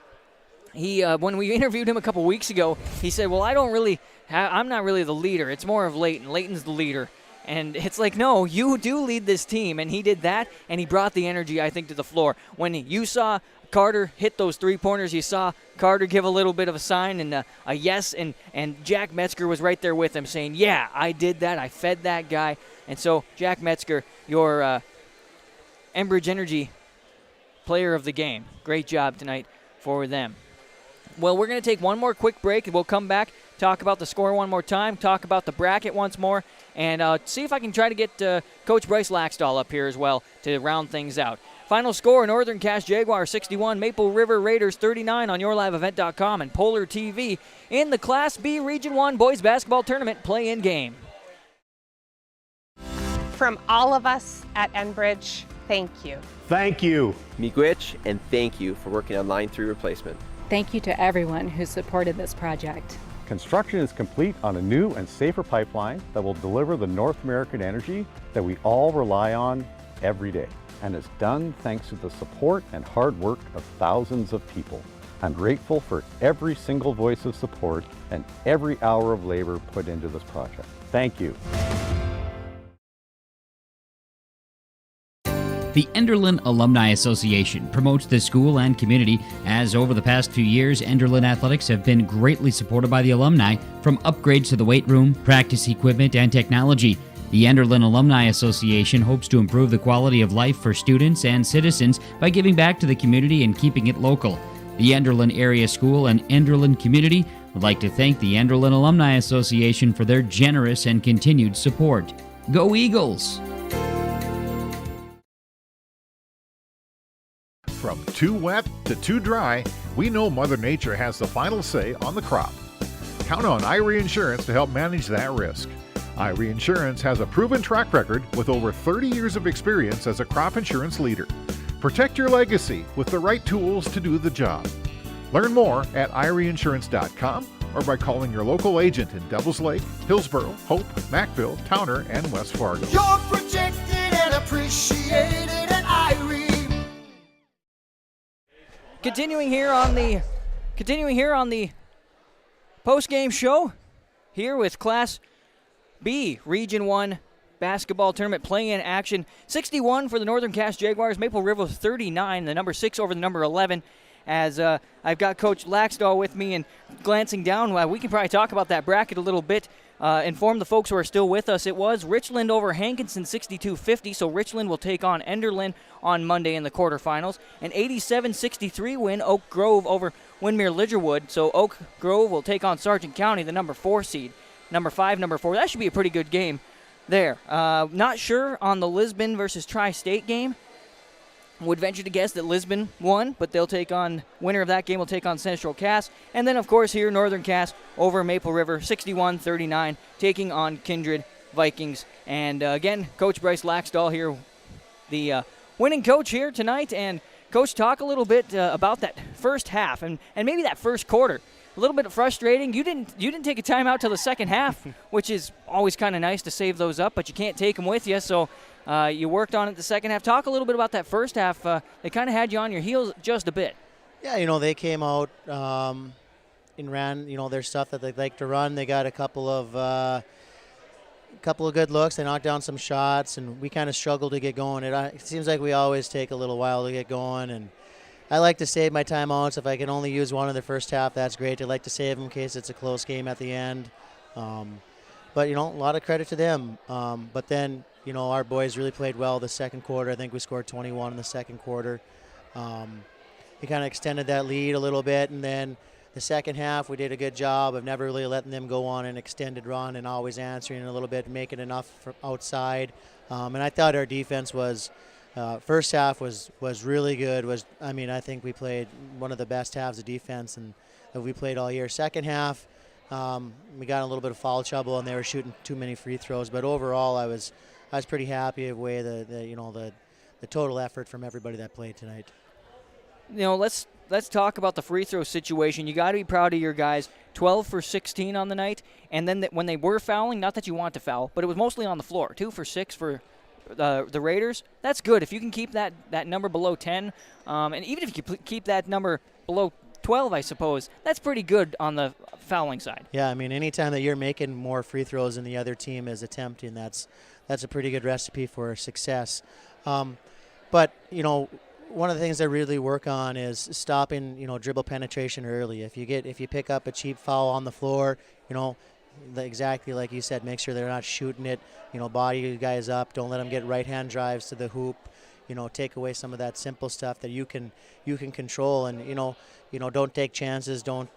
[SPEAKER 4] He, when we interviewed him a couple weeks ago, he said, well, I'm not really the leader. It's more of Leighton. Leighton's the leader. And it's like, no, you do lead this team. And he did that, and he brought the energy, I think, to the floor. When you saw Carter hit those 3-pointers, you saw Carter give a little bit of a sign and a yes, and Jack Metzger was right there with him saying, yeah, I did that. I fed that guy. And so, Jack Metzger, your Enbridge Energy Player of the Game. Great job tonight for them. Well, we're going to take one more quick break, and we'll come back, talk about the score one more time, talk about the bracket once more, and see if I can try to get Coach Bryce Laxdal up here as well to round things out. Final score, Northern Cass Jaguars 61, Maple River Raiders 39 on YourLiveEvent.com and Polar TV in the Class B Region 1 Boys Basketball Tournament play-in game.
[SPEAKER 9] From all of us at Enbridge, thank you.
[SPEAKER 12] Thank you. Miigwech, and thank you for working on Line 3 replacement.
[SPEAKER 21] Thank you to everyone who supported this project.
[SPEAKER 22] Construction is complete on a new and safer pipeline that will deliver the North American energy that we all rely on every day. And is done thanks to the support and hard work of thousands of people. I'm grateful for every single voice of support and every hour of labor put into this project. Thank you.
[SPEAKER 11] The Enderlin Alumni Association promotes the school and community, as over the past few years, Enderlin athletics have been greatly supported by the alumni, from upgrades to the weight room, practice equipment, and technology. The Enderlin Alumni Association hopes to improve the quality of life for students and citizens by giving back to the community and keeping it local. The Enderlin Area School and Enderlin community would like to thank the Enderlin Alumni Association for their generous and continued support. Go Eagles!
[SPEAKER 25] From too wet to too dry, we know Mother Nature has the final say on the crop. Count on Irie Insurance to help manage that risk. Irie Insurance has a proven track record with over 30 years of experience as a crop insurance leader. Protect your legacy with the right tools to do the job. Learn more at IrieInsurance.com or by calling your local agent in Devils Lake, Hillsborough, Hope, Macville, Towner, and West Fargo.
[SPEAKER 26] You're protected and appreciated at Irie.
[SPEAKER 4] Continuing here on the post-game show, here with Class B Region 1 basketball tournament play-in action. 61 for the Northern Cass Jaguars, Maple River 39, the number 6 over the number 11. As I've got Coach Laxdal with me, and glancing down, we can probably talk about that bracket a little bit. Inform the folks who are still with us. It was Richland over Hankinson 62-50, so Richland will take on Enderlin on Monday in the quarterfinals. An 87-63 win, Oak Grove over Windermere Lidgerwood, so Oak Grove will take on Sargent County, the number 4 seed. Number 5, number 4. That should be a pretty good game there. Not sure on the Lisbon versus Tri-State game. Would venture to guess that Lisbon won, but they'll take on, winner of that game will take on Central Cass. And then, of course, here, Northern Cass over Maple River, 61-39, taking on Kindred Vikings. And again, Coach Bryce Laxdal here, the winning coach here tonight. And, Coach, talk a little bit about that first half and maybe that first quarter. A little bit frustrating. You didn't take a timeout till the second half, which is always kind of nice to save those up, but you can't take them with you, so you worked on it the second half. Talk a little bit about that first half. They kind of had you on your heels just a bit.
[SPEAKER 27] Yeah, they came out and ran, their stuff that they like to run. They got a couple of good looks. They knocked down some shots, and we kind of struggled to get going. It seems like we always take a little while to get going, and I like to save my timeouts. If I can only use one in the first half, that's great. I like to save them in case it's a close game at the end. but a lot of credit to them. But then, our boys really played well the second quarter. I think we scored 21 in the second quarter. We kind of extended that lead a little bit, and then the second half we did a good job of never really letting them go on an extended run and always answering a little bit, making enough from outside. And I thought our defense was first half was really good. I think we played one of the best halves of defense that we played all year. Second half, we got in a little bit of foul trouble and they were shooting too many free throws. But overall, I was pretty happy with the way the total effort from everybody that played tonight.
[SPEAKER 4] Let's talk about the free throw situation. You got to be proud of your guys. 12 for 16 on the night, and then when they were fouling, not that you want to foul, but it was mostly on the floor. 2 for 6 for the Raiders. That's good. If you can keep that number below 10, and even if you keep that number below 12, I suppose, that's pretty good on the fouling side.
[SPEAKER 27] Yeah, anytime that you're making more free throws than the other team is attempting, that's a pretty good recipe for success. But, one of the things I really work on is stopping, dribble penetration early. If you pick up a cheap foul on the floor, exactly like you said, make sure they're not shooting it. Body you guys up. Don't let them get right-hand drives to the hoop. Take away some of that simple stuff that you can control, and don't take chances. Don't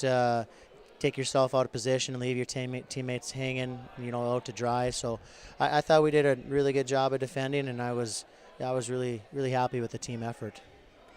[SPEAKER 27] take yourself out of position and leave your teammates hanging, out to dry. So I thought we did a really good job of defending, and I was really, really happy with the team effort.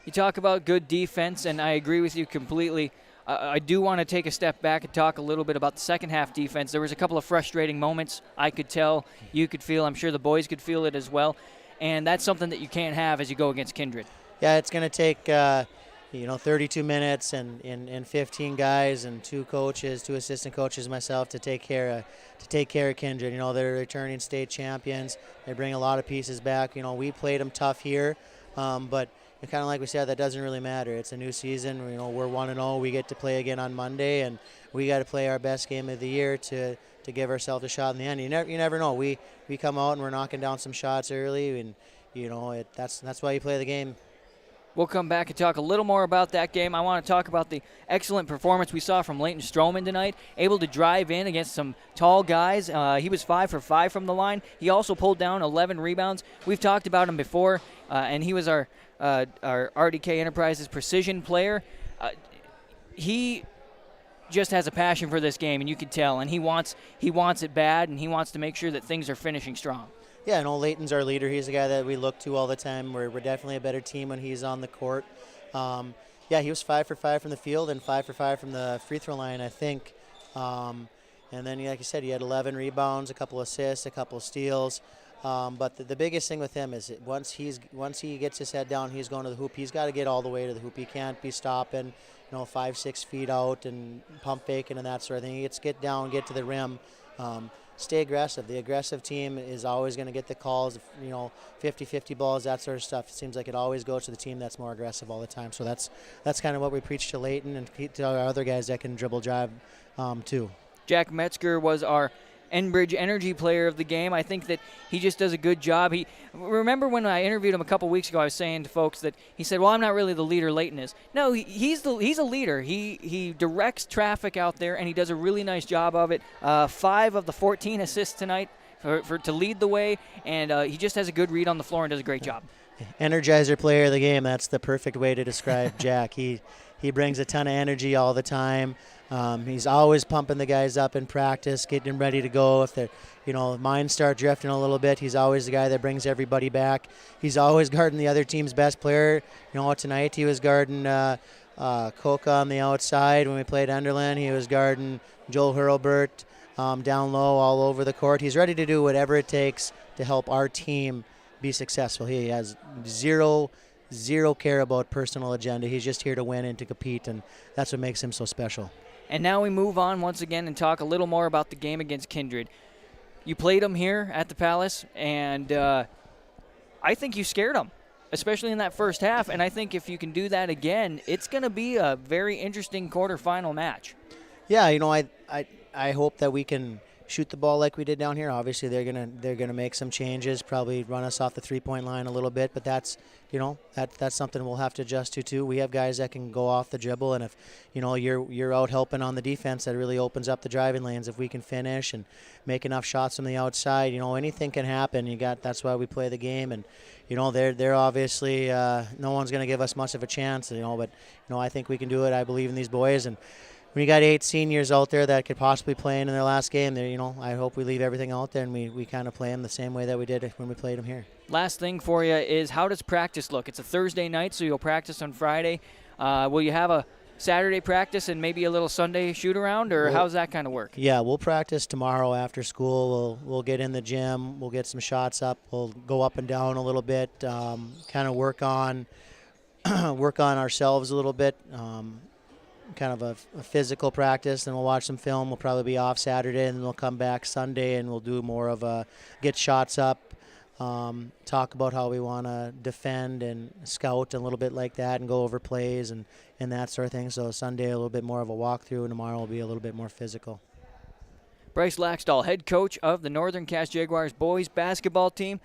[SPEAKER 4] You talk about good defense, and I agree with you completely. I do want to take a step back and talk a little bit about the second half defense. There was a couple of frustrating moments. I could tell, you could feel, I'm sure the boys could feel it as well. And that's something that you can't have as you go against Kindred.
[SPEAKER 27] Yeah, it's going to take 32 minutes and 15 guys and 2 coaches, 2 assistant coaches, myself to take care of Kindred. They're returning state champions. They bring a lot of pieces back. We played them tough here, but kind of like we said, that doesn't really matter. It's a new season. We're 1-0. We get to play again on Monday, and we got to play our best game of the year to give ourselves a shot in the end. You never know. We come out and we're knocking down some shots early, and that's why you play the game.
[SPEAKER 4] We'll come back and talk a little more about that game. I want to talk about the excellent performance we saw from Leighton Stroman tonight, able to drive in against some tall guys. He was 5 for 5 from the line. He also pulled down 11 rebounds. We've talked about him before, and he was our RDK Enterprises precision player. He just has a passion for this game, and you can tell, and he wants it bad, and he wants to make sure that things are finishing strong.
[SPEAKER 27] Yeah, Leighton's our leader. He's a guy that we look to all the time. We're definitely a better team when he's on the court. He was 5 for 5 from the field and 5 for 5 from the free throw line, I think. And then, like you said, he had 11 rebounds, a couple assists, a couple steals. But the biggest thing with him is once he gets his head down, he's going to the hoop. He's got to get all the way to the hoop. He can't be stopping, 5-6 feet out and pump faking and that sort of thing. He gets get down, get to the rim. Stay aggressive. The aggressive team is always going to get the calls, 50-50 balls, that sort of stuff. It seems like it always goes to the team that's more aggressive all the time. So that's kind of what we preach to Leighton and to our other guys that can dribble drive too.
[SPEAKER 4] Jack Metzger was our Enbridge Energy player of the game. I think that he just does a good job. Remember when I interviewed him a couple weeks ago, I was saying to folks that he said, well, I'm not really the leader Leighton is. No, he's a leader. He directs traffic out there, and he does a really nice job of it. 5 of the 14 assists tonight to lead the way, and he just has a good read on the floor and does a great job.
[SPEAKER 27] Energizer player of the game, that's the perfect way to describe Jack. He brings a ton of energy all the time. He's always pumping the guys up in practice, getting them ready to go. If their minds start drifting a little bit, he's always the guy that brings everybody back. He's always guarding the other team's best player. Tonight he was guarding Coca on the outside. When we played Enderlin, he was guarding Joel Hurlbert down low all over the court. He's ready to do whatever it takes to help our team be successful. He has zero care about personal agenda. He's just here to win and to compete, and that's what makes him so special.
[SPEAKER 4] And now we move on once again and talk a little more about the game against Kindred. You played them here at the Palace, and I think you scared them, especially in that first half. And I think if you can do that again, it's going to be a very interesting quarterfinal match.
[SPEAKER 27] Yeah, I hope that we can shoot the ball like we did down here. Obviously, they're gonna make some changes, probably run us off the 3-point line a little bit, but that's something we'll have to adjust to too. We have guys that can go off the dribble, and if you're out helping on the defense, that really opens up the driving lanes. If we can finish and make enough shots from the outside, anything can happen. That's why we play the game, and they're obviously no one's gonna give us much of a chance, but I think we can do it. I believe in these boys, and when you got 8 seniors out there that could possibly play in their last game, I hope we leave everything out there and we kind of play them the same way that we did when we played them here.
[SPEAKER 4] Last thing for you is, how does practice look? It's a Thursday night, so you'll practice on Friday. Will you have a Saturday practice and maybe a little Sunday shoot-around, or how's that kind of work?
[SPEAKER 27] Yeah, we'll practice tomorrow after school. We'll get in the gym. We'll get some shots up. We'll go up and down a little bit, kind of work on ourselves a little bit. Kind of a physical practice, and we'll watch some film. We'll probably be off Saturday, and then we'll come back Sunday, and we'll do more of get shots up, talk about how we want to defend and scout and a little bit like that, and go over plays and that sort of thing. So Sunday a little bit more of a walkthrough, and tomorrow will be a little bit more physical.
[SPEAKER 4] Bryce Laxdal, head coach of the Northern Cass Jaguars boys basketball team.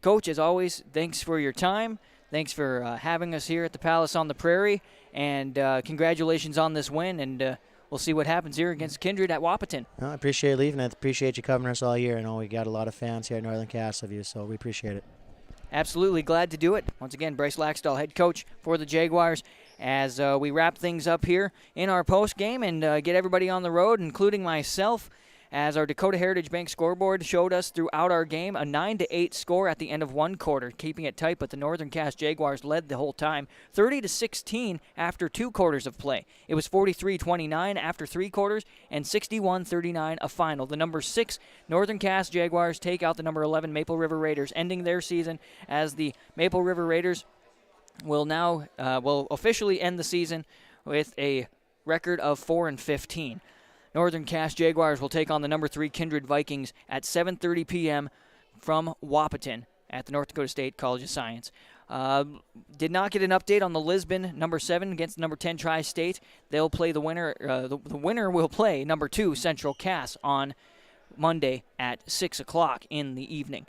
[SPEAKER 4] Coach, as always, thanks for your time. Thanks for having us here at the Palace on the Prairie, and congratulations on this win, and we'll see what happens here against Kindred at Wahpeton.
[SPEAKER 27] I appreciate leaving. I appreciate you covering us all year. I know we got a lot of fans here at Northern Cass of you, so we appreciate it.
[SPEAKER 4] Absolutely glad to do it. Once again, Bryce Laxdal, head coach for the Jaguars, as we wrap things up here in our post game and get everybody on the road, including myself, as our Dakota Heritage Bank scoreboard showed us throughout our game, a 9-8 score at the end of one quarter, keeping it tight, but the Northern Cass Jaguars led the whole time, 30-16 after 2 quarters of play. It was 43-29 after 3 quarters, and 61-39 a final. The number 6 Northern Cass Jaguars take out the number 11 Maple River Raiders, ending their season as the Maple River Raiders will now will officially end the season with a record of 4-15. Northern Cass Jaguars will take on the number 3 Kindred Vikings at 7:30 p.m. from Wahpeton at the North Dakota State College of Science. Did not get an update on the Lisbon number 7 against number 10 Tri-State. They'll play the winner. The winner will play number 2 Central Cass on Monday at 6 o'clock in the evening.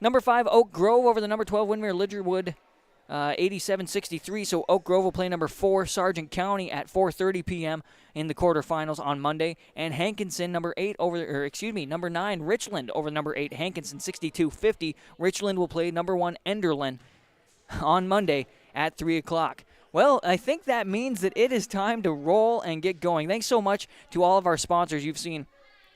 [SPEAKER 4] Number 5 Oak Grove over the number 12 Windermere Lidgerwood. 87-63, so Oak Grove will play number 4 Sargent County at 4:30 p.m. in the quarterfinals on Monday, and Hankinson number 9 Richland over number 8 Hankinson 62-50. Richland will play number 1 Enderlin on Monday at 3 o'clock. Well, I think that means that it is time to roll and get going. Thanks so much to all of our sponsors you've seen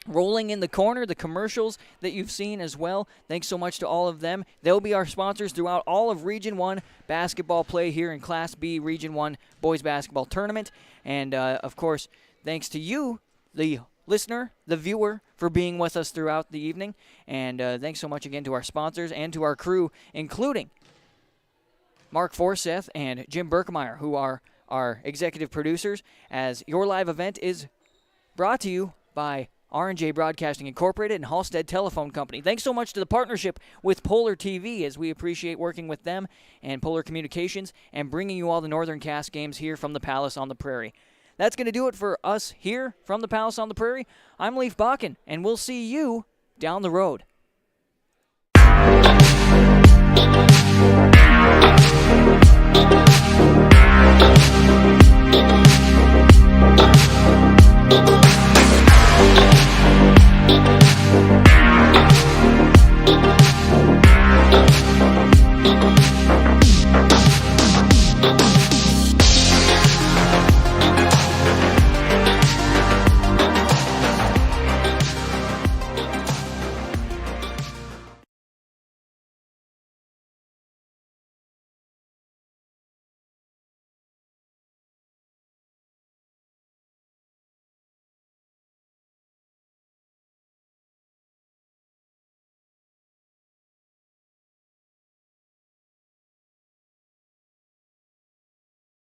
[SPEAKER 4] rolling in the corner, the commercials that you've seen as well. Thanks so much to all of them. They'll be our sponsors throughout all of Region 1 basketball play here in Class B Region 1 boys basketball tournament. And, of course, thanks to you, the listener, the viewer, for being with us throughout the evening. And thanks so much again to our sponsors and to our crew, including Mark Forseth and Jim Berkemeyer, who are our executive producers, as your live event is brought to you by R&J Broadcasting Incorporated and Halstead Telephone Company. Thanks so much to the partnership with Polar TV, as we appreciate working with them and Polar Communications and bringing you all the Northern Cass games here from the Palace on the Prairie. That's going to do it for us here from the Palace on the Prairie. I'm Leif Bakken, and we'll see you down the road.